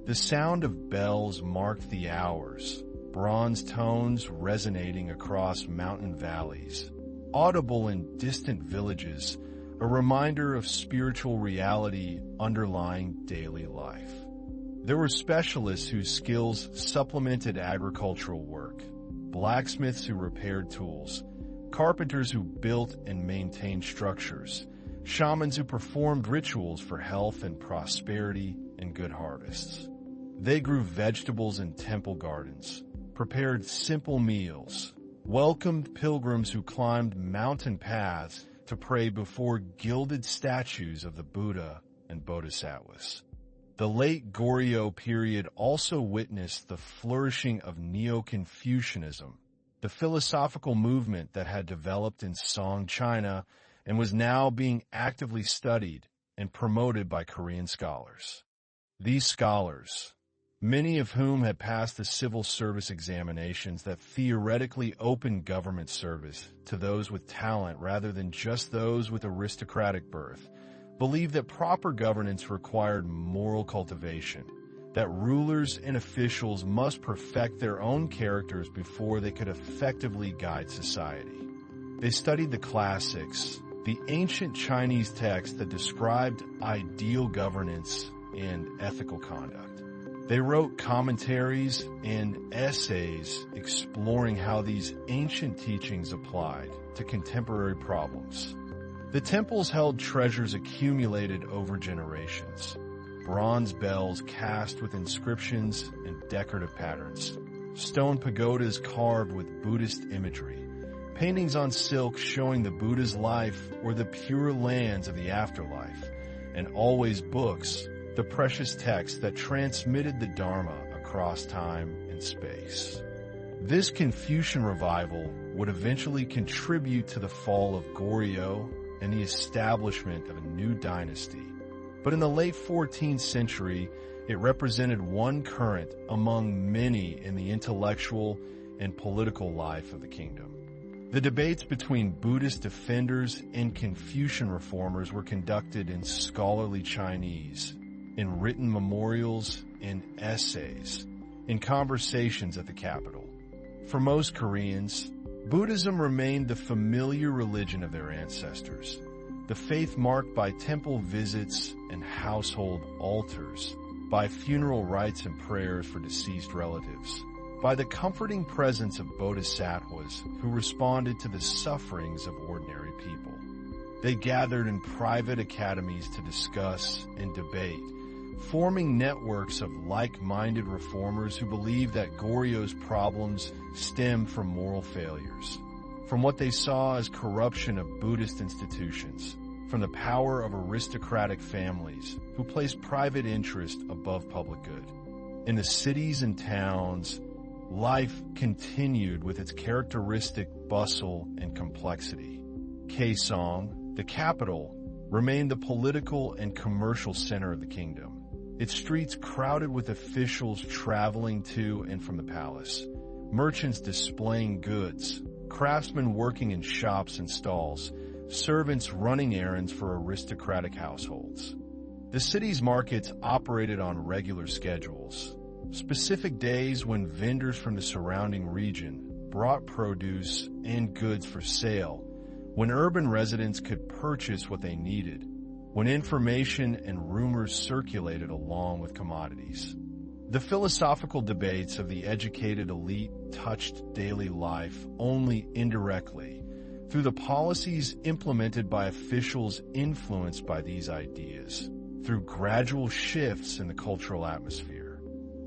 Speaker 1: The sound of bells marked the hours, bronze tones resonating across mountain valleys, audible in distant villages, a reminder of spiritual reality underlying daily life. There were specialists whose skills supplemented agricultural work, blacksmiths who repaired tools, carpenters who built and maintained structures, shamans who performed rituals for health and prosperity and good harvests. They grew vegetables in temple gardens, prepared simple meals, welcomed pilgrims who climbed mountain paths to pray before gilded statues of the Buddha and Bodhisattvas. The late Goryeo period also witnessed the flourishing of Neo-Confucianism, the philosophical movement that had developed in Song China and was now being actively studied and promoted by Korean scholars. These scholars, many of whom had passed the civil service examinations that theoretically opened government service to those with talent rather than just those with aristocratic birth, believed that proper governance required moral cultivation, that rulers and officials must perfect their own characters before they could effectively guide society. They studied the classics, the ancient Chinese texts that described ideal governance and ethical conduct. They wrote commentaries and essays exploring how these ancient teachings applied to contemporary problems. The temples held treasures accumulated over generations, bronze bells cast with inscriptions and decorative patterns, stone pagodas carved with Buddhist imagery, paintings on silk showing the Buddha's life or the pure lands of the afterlife, and always books, the precious texts that transmitted the Dharma across time and space. This Confucian revival would eventually contribute to the fall of Goryeo and the establishment of a new dynasty. But in the late 14th century, it represented one current among many in the intellectual and political life of the kingdom. The debates between Buddhist defenders and Confucian reformers were conducted in scholarly Chinese, in written memorials and essays, in conversations at the capital. For most Koreans, Buddhism remained the familiar religion of their ancestors, the faith marked by temple visits and household altars, by funeral rites and prayers for deceased relatives, by the comforting presence of bodhisattvas who responded to the sufferings of ordinary people. They gathered in private academies to discuss and debate, forming networks of like-minded reformers who believed that Goryeo's problems stemmed from moral failures, from what they saw as corruption of Buddhist institutions, from the power of aristocratic families who placed private interest above public good. In the cities and towns, life continued with its characteristic bustle and complexity. Kaesong, the capital, remained the political and commercial center of the kingdom, its streets crowded with officials traveling to and from the palace, merchants displaying goods, craftsmen working in shops and stalls, servants running errands for aristocratic households. The city's markets operated on regular schedules, specific days when vendors from the surrounding region brought produce and goods for sale, when urban residents could purchase what they needed, when information and rumors circulated along with commodities. The philosophical debates of the educated elite touched daily life only indirectly through the policies implemented by officials influenced by these ideas, through gradual shifts in the cultural atmosphere.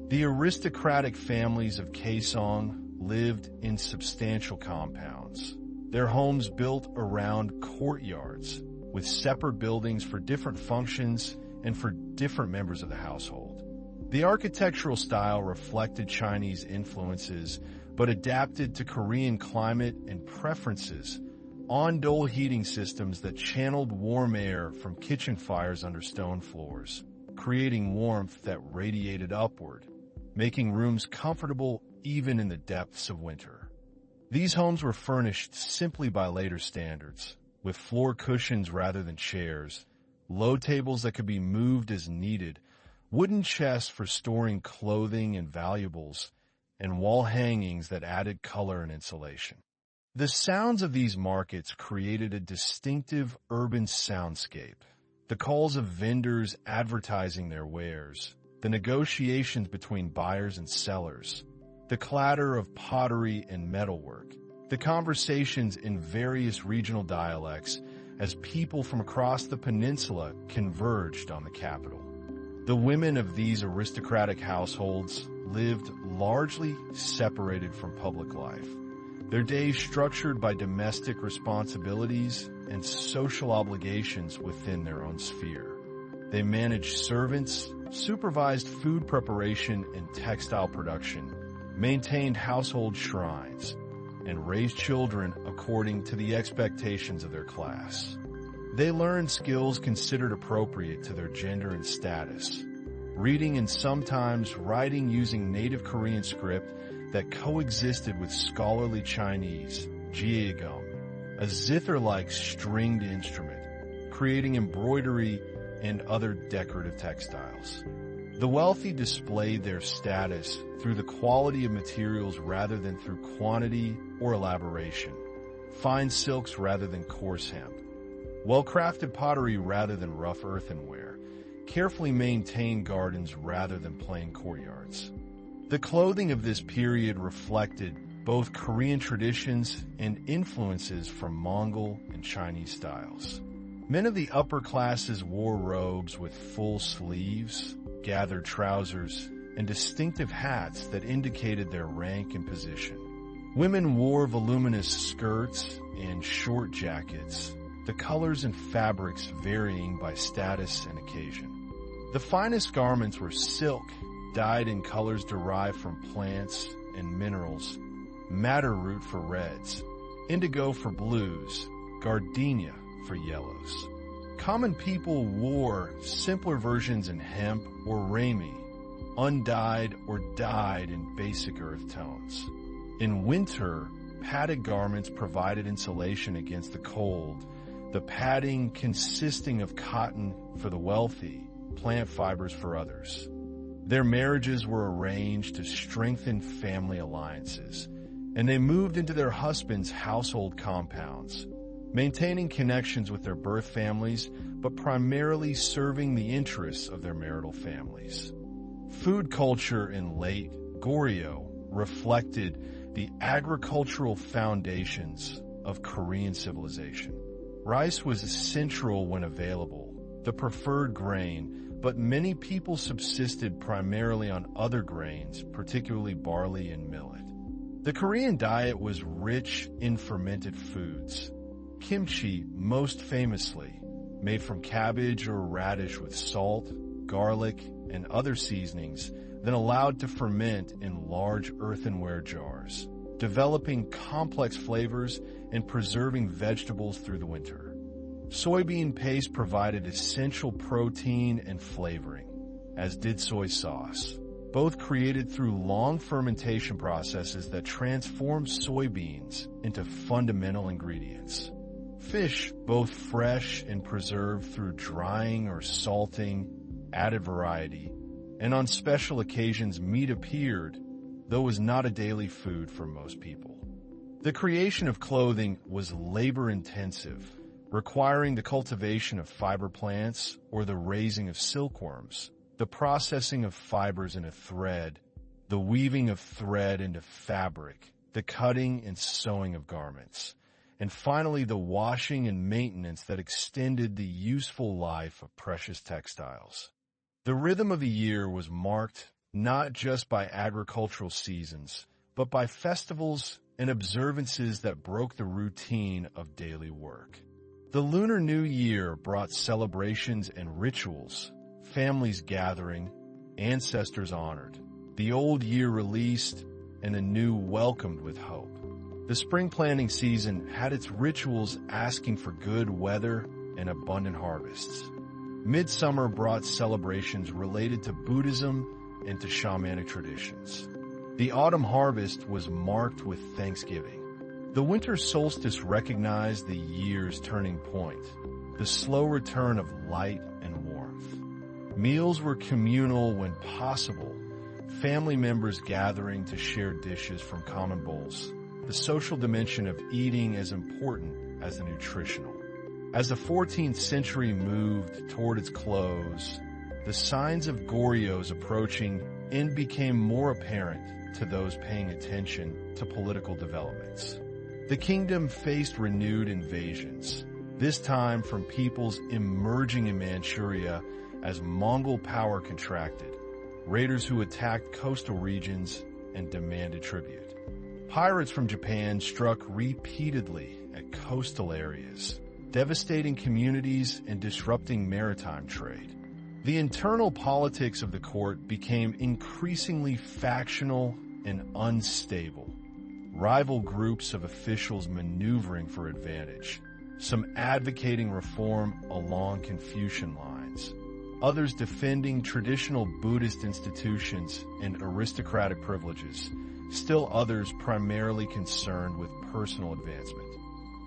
Speaker 1: The aristocratic families of Kaesong lived in substantial compounds, their homes built around courtyards, with separate buildings for different functions and for different members of the household. The architectural style reflected Chinese influences, but adapted to Korean climate and preferences, on-dole heating systems that channeled warm air from kitchen fires under stone floors, creating warmth that radiated upward, making rooms comfortable even in the depths of winter. These homes were furnished simply by later standards, with floor cushions rather than chairs, low tables that could be moved as needed, wooden chests for storing clothing and valuables, and wall hangings that added color and insulation. The sounds of these markets created a distinctive urban soundscape. The calls of vendors advertising their wares, the negotiations between buyers and sellers, the clatter of pottery and metalwork, the conversations in various regional dialects as people from across the peninsula converged on the capital. The women of these aristocratic households lived largely separated from public life, their days structured by domestic responsibilities and social obligations within their own sphere. They managed servants, supervised food preparation and textile production, maintained household shrines, and raised children according to the expectations of their class. They learned skills considered appropriate to their gender and status, reading and sometimes writing using native Korean script that coexisted with scholarly Chinese, Goryeo, a zither-like stringed instrument, creating embroidery and other decorative textiles. The wealthy displayed their status through the quality of materials rather than through quantity or elaboration, fine silks rather than coarse hemp, well-crafted pottery rather than rough earthenware, carefully maintained gardens rather than plain courtyards. The clothing of this period reflected both Korean traditions and influences from Mongol and Chinese styles. Men of the upper classes wore robes with full sleeves, gathered trousers, and distinctive hats that indicated their rank and position. Women wore voluminous skirts and short jackets, the colors and fabrics varying by status and occasion. The finest garments were silk, dyed in colors derived from plants and minerals, madder root for reds, indigo for blues, gardenia for yellows. Common people wore simpler versions in hemp or rami, undyed or dyed in basic earth tones. In winter, padded garments provided insulation against the cold, the padding consisting of cotton for the wealthy, plant fibers for others. Their marriages were arranged to strengthen family alliances, and they moved into their husbands' household compounds, maintaining connections with their birth families, but primarily serving the interests of their marital families. Food culture in late Goryeo reflected the agricultural foundations of Korean civilization. Rice was central when available, the preferred grain, but many people subsisted primarily on other grains, particularly barley and millet. The Korean diet was rich in fermented foods. Kimchi, most famously, made from cabbage or radish with salt, garlic, and other seasonings, then allowed to ferment in large earthenware jars, developing complex flavors and preserving vegetables through the winter. Soybean paste provided essential protein and flavoring, as did soy sauce, both created through long fermentation processes that transformed soybeans into fundamental ingredients. Fish, both fresh and preserved through drying or salting, added variety, and on special occasions meat appeared, though was not a daily food for most people. The creation of clothing was labor-intensive, requiring the cultivation of fiber plants or the raising of silkworms, the processing of fibers into thread, the weaving of thread into fabric, the cutting and sewing of garments, and finally the washing and maintenance that extended the useful life of precious textiles. The rhythm of the year was marked not just by agricultural seasons, but by festivals and observances that broke the routine of daily work. The Lunar New Year brought celebrations and rituals, families gathering, ancestors honored, the old year released, and a new welcomed with hope. The spring planting season had its rituals asking for good weather and abundant harvests. Midsummer brought celebrations related to Buddhism and to shamanic traditions. The autumn harvest was marked with Thanksgiving. The winter solstice recognized the year's turning point, the slow return of light and warmth. Meals were communal when possible, family members gathering to share dishes from common bowls, the social dimension of eating as important as the nutritional. As the 14th century moved toward its close, the signs of Goryeo's approaching end became more apparent to those paying attention to political developments. The kingdom faced renewed invasions, this time from peoples emerging in Manchuria as Mongol power contracted, raiders who attacked coastal regions and demanded tribute. Pirates from Japan struck repeatedly at coastal areas, devastating communities and disrupting maritime trade. The internal politics of the court became increasingly factional and unstable. Rival groups of officials maneuvering for advantage, some advocating reform along Confucian lines, others defending traditional Buddhist institutions and aristocratic privileges, still others primarily concerned with personal advancement.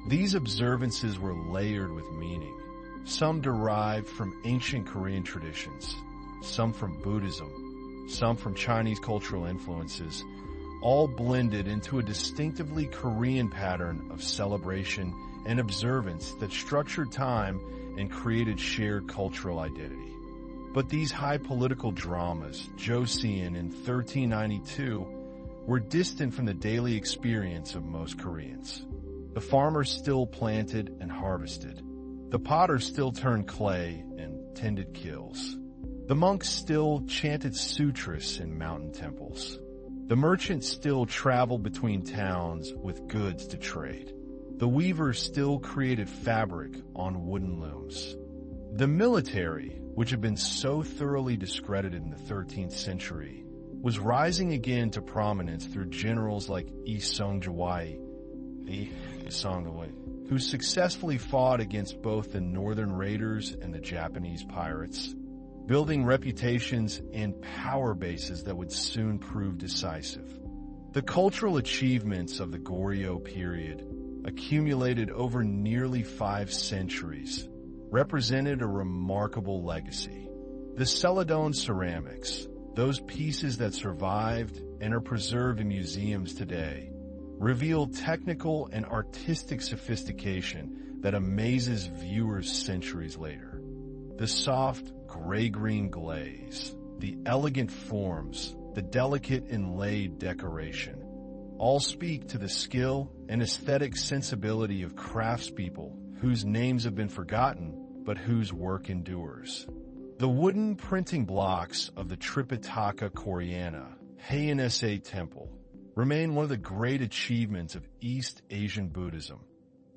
Speaker 1: These observances were layered with meaning, some derived from ancient Korean traditions, some from Buddhism, some from Chinese cultural influences, all blended into a distinctively Korean pattern of celebration and observance that structured time and created shared cultural identity. But these high political dramas, Joseon in 1392, were distant from the daily experience of most Koreans. The farmers still planted and harvested. The potters still turned clay and tended kilns. The monks still chanted sutras in mountain temples. The merchants still traveled between towns with goods to trade. The weavers still created fabric on wooden looms. The military, which had been so thoroughly discredited in the 13th century, was rising again to prominence through generals like Yi Song-jawai, who successfully fought against both the northern raiders and the Japanese pirates, building reputations and power bases that would soon prove decisive. The cultural achievements of the Goryeo period, accumulated over nearly 5 centuries, represented a remarkable legacy. The celadon ceramics, those pieces that survived and are preserved in museums today, reveal technical and artistic sophistication that amazes viewers centuries later. The soft, gray-green glaze, the elegant forms, the delicate inlaid decoration, all speak to the skill and aesthetic sensibility of craftspeople whose names have been forgotten, but whose work endures. The wooden printing blocks of the Tripitaka Koreana, Heian Temple, remain one of the great achievements of East Asian Buddhism,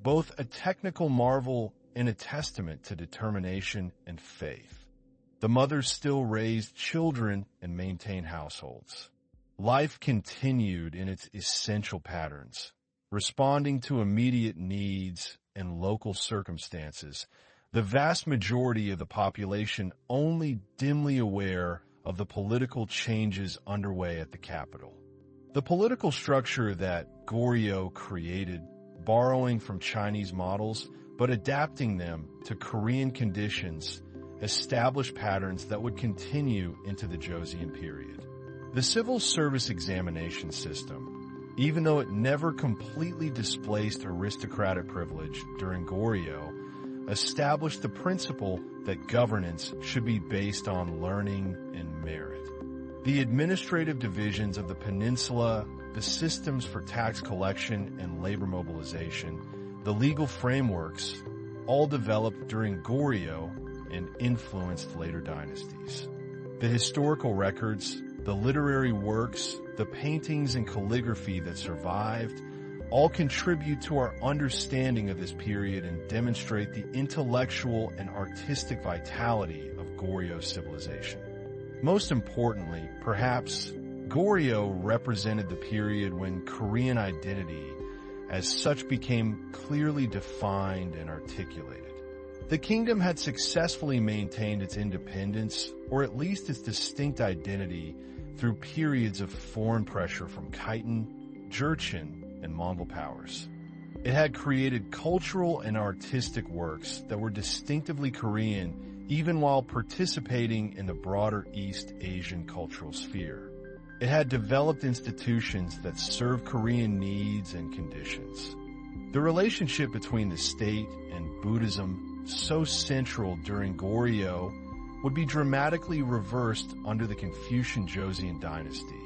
Speaker 1: both a technical marvel and a testament to determination and faith. The mothers still raised children and maintained households. Life continued in its essential patterns, responding to immediate needs and local circumstances, the vast majority of the population only dimly aware of the political changes underway at the capital. The political structure that Goryeo created, borrowing from Chinese models but adapting them to Korean conditions, established patterns that would continue into the Joseon period. The civil service examination system, even though it never completely displaced aristocratic privilege during Goryeo, established the principle that governance should be based on learning and merit. The administrative divisions of the peninsula, the systems for tax collection and labor mobilization, the legal frameworks, all developed during Goryeo and influenced later dynasties. The historical records, the literary works, the paintings and calligraphy that survived, all contribute to our understanding of this period and demonstrate the intellectual and artistic vitality of Goryeo civilization. Most importantly, perhaps, Goryeo represented the period when Korean identity as such became clearly defined and articulated. The kingdom had successfully maintained its independence, or at least its distinct identity, through periods of foreign pressure from Khitan, Jurchen, and Mongol powers. It had created cultural and artistic works that were distinctively Korean even while participating in the broader East Asian cultural sphere. It had developed institutions that served Korean needs and conditions. The relationship between the state and Buddhism, so central during Goryeo, would be dramatically reversed under the Confucian Joseon Dynasty.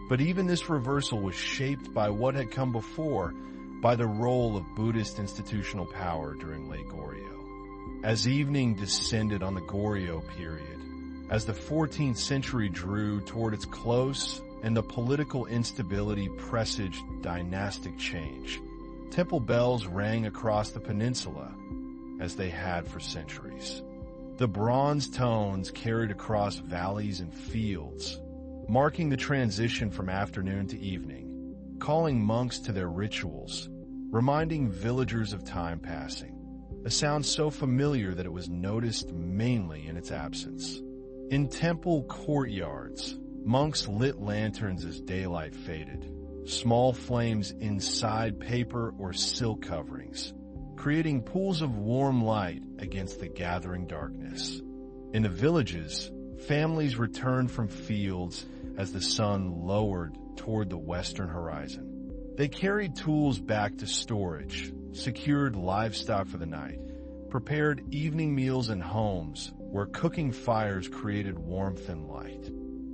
Speaker 1: But even this reversal was shaped by what had come before, by the role of Buddhist institutional power during late Goryeo. As evening descended on the Goryeo period, as the 14th century drew toward its close and the political instability presaged dynastic change, temple bells rang across the peninsula. as they had for centuries. The bronze tones carried across valleys and fields, marking the transition from afternoon to evening, calling monks to their rituals, reminding villagers of time passing, a sound so familiar that it was noticed mainly in its absence. In temple courtyards, monks lit lanterns as daylight faded, small flames inside paper or silk coverings, creating pools of warm light against the gathering darkness. In the villages, families returned from fields as the sun lowered toward the western horizon. They carried tools back to storage, secured livestock for the night, prepared evening meals in homes where cooking fires created warmth and light.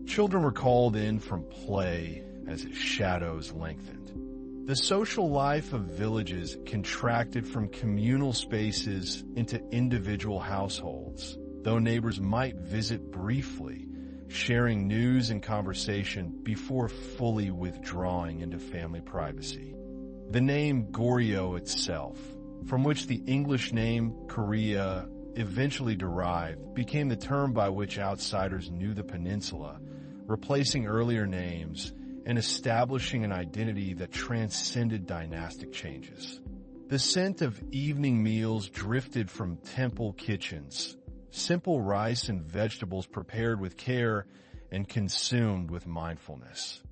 Speaker 1: Children were called in from play as its shadows lengthened. The social life of villages contracted from communal spaces into individual households, though neighbors might visit briefly, sharing news and conversation before fully withdrawing into family privacy. The name Goryeo itself, from which the English name Korea eventually derived, became the term by which outsiders knew the peninsula, replacing earlier names and establishing an identity that transcended dynastic changes. The scent of evening meals drifted from temple kitchens, simple rice and vegetables prepared with care and consumed with mindfulness.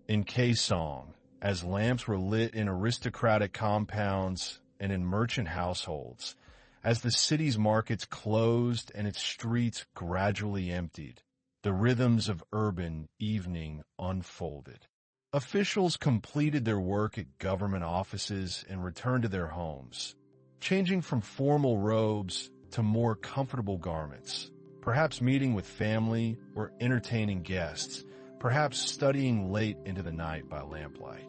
Speaker 1: In Kaesong, as lamps were lit in aristocratic compounds and in merchant households, as the city's markets closed and its streets gradually emptied, the rhythms of urban evening unfolded. Officials completed their work at government offices and returned to their homes, changing from formal robes to more comfortable garments, perhaps meeting with family or entertaining guests, perhaps studying late into the night by lamplight.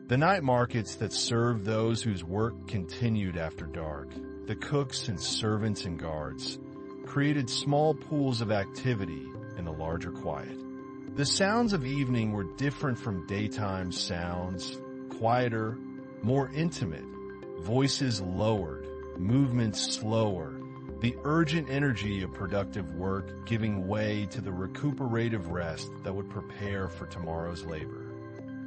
Speaker 1: The night markets that served those whose work continued after dark, the cooks and servants and guards, created small pools of activity in the larger quiet. The sounds of evening were different from daytime sounds, quieter, more intimate, voices lowered, movements slower, the urgent energy of productive work giving way to the recuperative rest that would prepare for tomorrow's labor.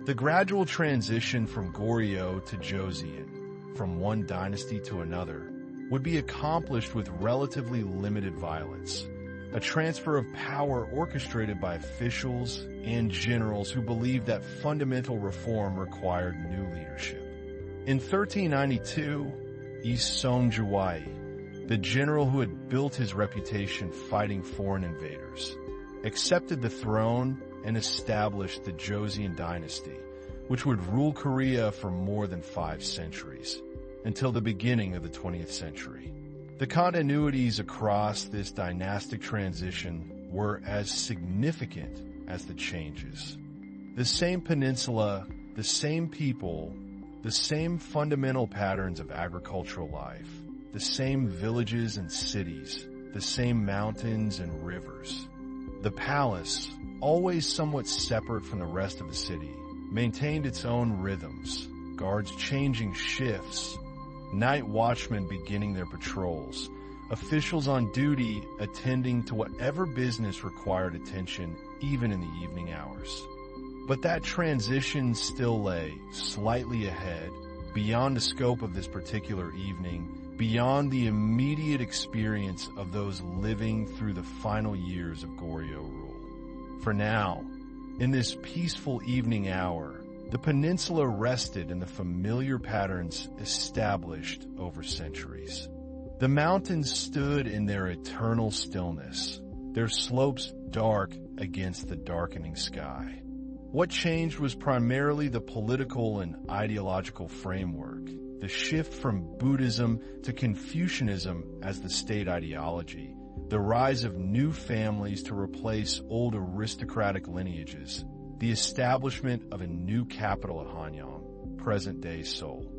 Speaker 1: The gradual transition from Goryeo to Joseon, from one dynasty to another, would be accomplished with relatively limited violence, a transfer of power orchestrated by officials and generals who believed that fundamental reform required new leadership. In 1392, Yi Song-juwai, the general who had built his reputation fighting foreign invaders, accepted the throne and established the Joseon Dynasty, which would rule Korea for more than 5 centuries, until the beginning of the 20th century. The continuities across this dynastic transition were as significant as the changes. The same peninsula, the same people, the same fundamental patterns of agricultural life, the same villages and cities, the same mountains and rivers. The palace, always somewhat separate from the rest of the city, maintained its own rhythms, guards changing shifts, night watchmen beginning their patrols, officials on duty attending to whatever business required attention even in the evening hours. But that transition still lay slightly ahead, beyond the scope of this particular evening, beyond the immediate experience of those living through the final years of Goryeo rule. For now, in this peaceful evening hour, the peninsula rested in the familiar patterns established over centuries. The mountains stood in their eternal stillness, their slopes dark against the darkening sky. What changed was primarily the political and ideological framework, the shift from Buddhism to Confucianism as the state ideology, the rise of new families to replace old aristocratic lineages, the establishment of a new capital at Hanyang, present-day Seoul.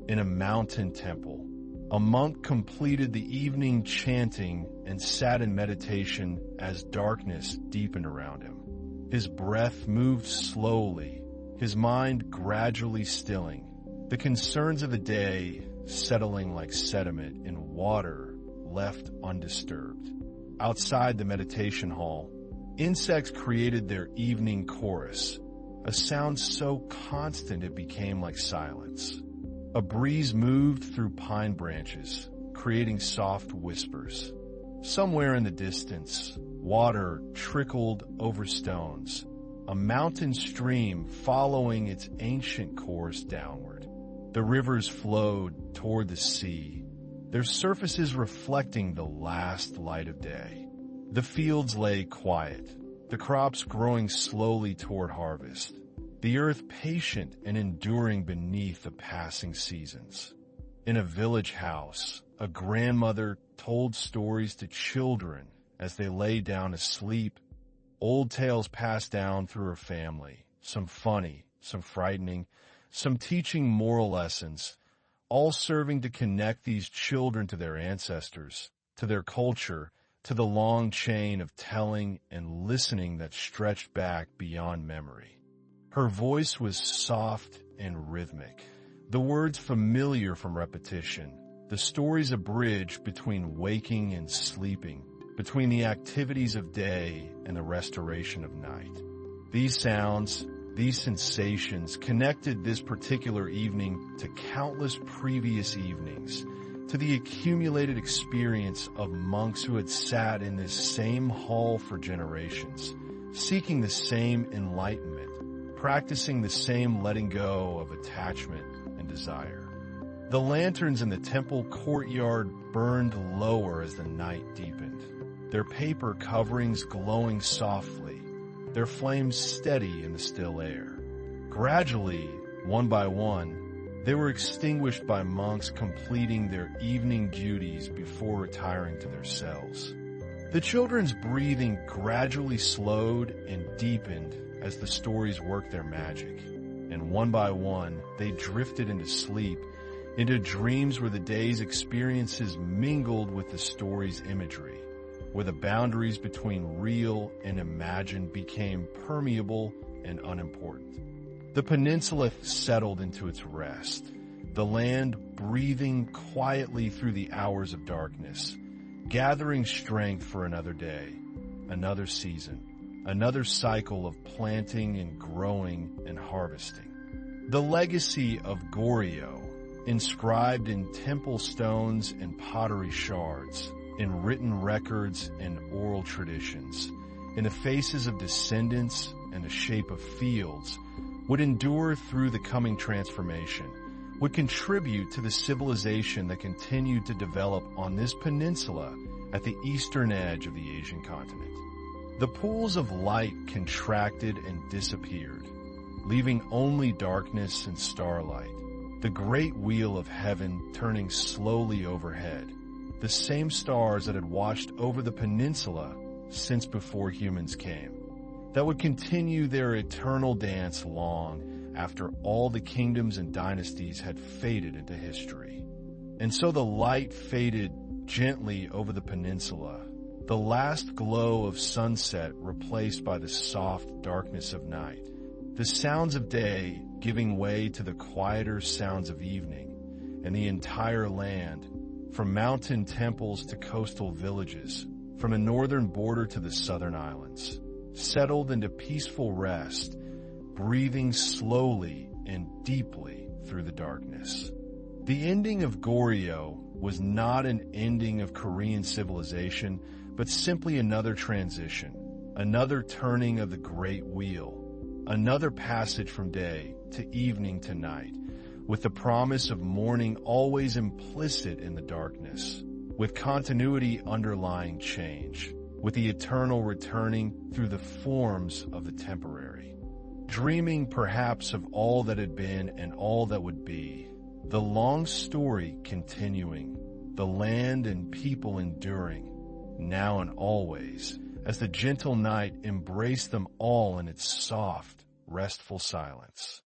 Speaker 1: In a mountain temple, a monk completed the evening chanting and sat in meditation as darkness deepened around him. His breath moved slowly, his mind gradually stilling. The concerns of the day, settling like sediment in water left undisturbed. Outside the meditation hall, insects created their evening chorus, a sound so constant it became like silence. A breeze moved through pine branches, creating soft whispers. Somewhere in the distance, water trickled over stones, a mountain stream following its ancient course downward. The rivers flowed toward the sea, their surfaces reflecting the last light of day. The fields lay quiet, the crops growing slowly toward harvest, the earth patient and enduring beneath the passing seasons. In a village house, a grandmother told stories to children as they lay down to sleep, old tales passed down through her family, some funny, some frightening, some teaching moral lessons, all serving to connect these children to their ancestors, to their culture, to the long chain of telling and listening that stretched back beyond memory. Her voice was soft and rhythmic, the words familiar from repetition, the stories a bridge between waking and sleeping, between the activities of day and the restoration of night. These sounds, these sensations connected this particular evening to countless previous evenings, to the accumulated experience of monks who had sat in this same hall for generations, seeking the same enlightenment, practicing the same letting go of attachment and desire. The lanterns in the temple courtyard burned lower as the night deepened, their paper coverings glowing softly, their flames steady in the still air. Gradually, one by one, they were extinguished by monks completing their evening duties before retiring to their cells. The children's breathing gradually slowed and deepened as the stories worked their magic, and one by one, they drifted into sleep, into dreams where the day's experiences mingled with the story's imagery, where the boundaries between real and imagined became permeable and unimportant. The peninsula settled into its rest, the land breathing quietly through the hours of darkness, gathering strength for another day, another season, another cycle of planting and growing and harvesting. The legacy of Goryeo, inscribed in temple stones and pottery shards, in written records and oral traditions, in the faces of descendants and the shape of fields, would endure through the coming transformation, would contribute to the civilization that continued to develop on this peninsula at the eastern edge of the Asian continent. The pools of light contracted and disappeared, leaving only darkness and starlight, the great wheel of heaven turning slowly overhead, the same stars that had watched over the peninsula since before humans came, that would continue their eternal dance long after all the kingdoms and dynasties had faded into history. And so the light faded gently over the peninsula, the last glow of sunset replaced by the soft darkness of night, the sounds of day giving way to the quieter sounds of evening, and the entire land, from mountain temples to coastal villages, from the northern border to the southern islands, settled into peaceful rest, breathing slowly and deeply through the darkness. The ending of Goryeo was not an ending of Korean civilization, but simply another transition, another turning of the great wheel, another passage from day to evening to night, with the promise of morning always implicit in the darkness, with continuity underlying change, with the eternal returning through the forms of the temporary. Dreaming perhaps of all that had been and all that would be, the long story continuing, the land and people enduring, now and always, as the gentle night embraced them all in its soft, restful silence.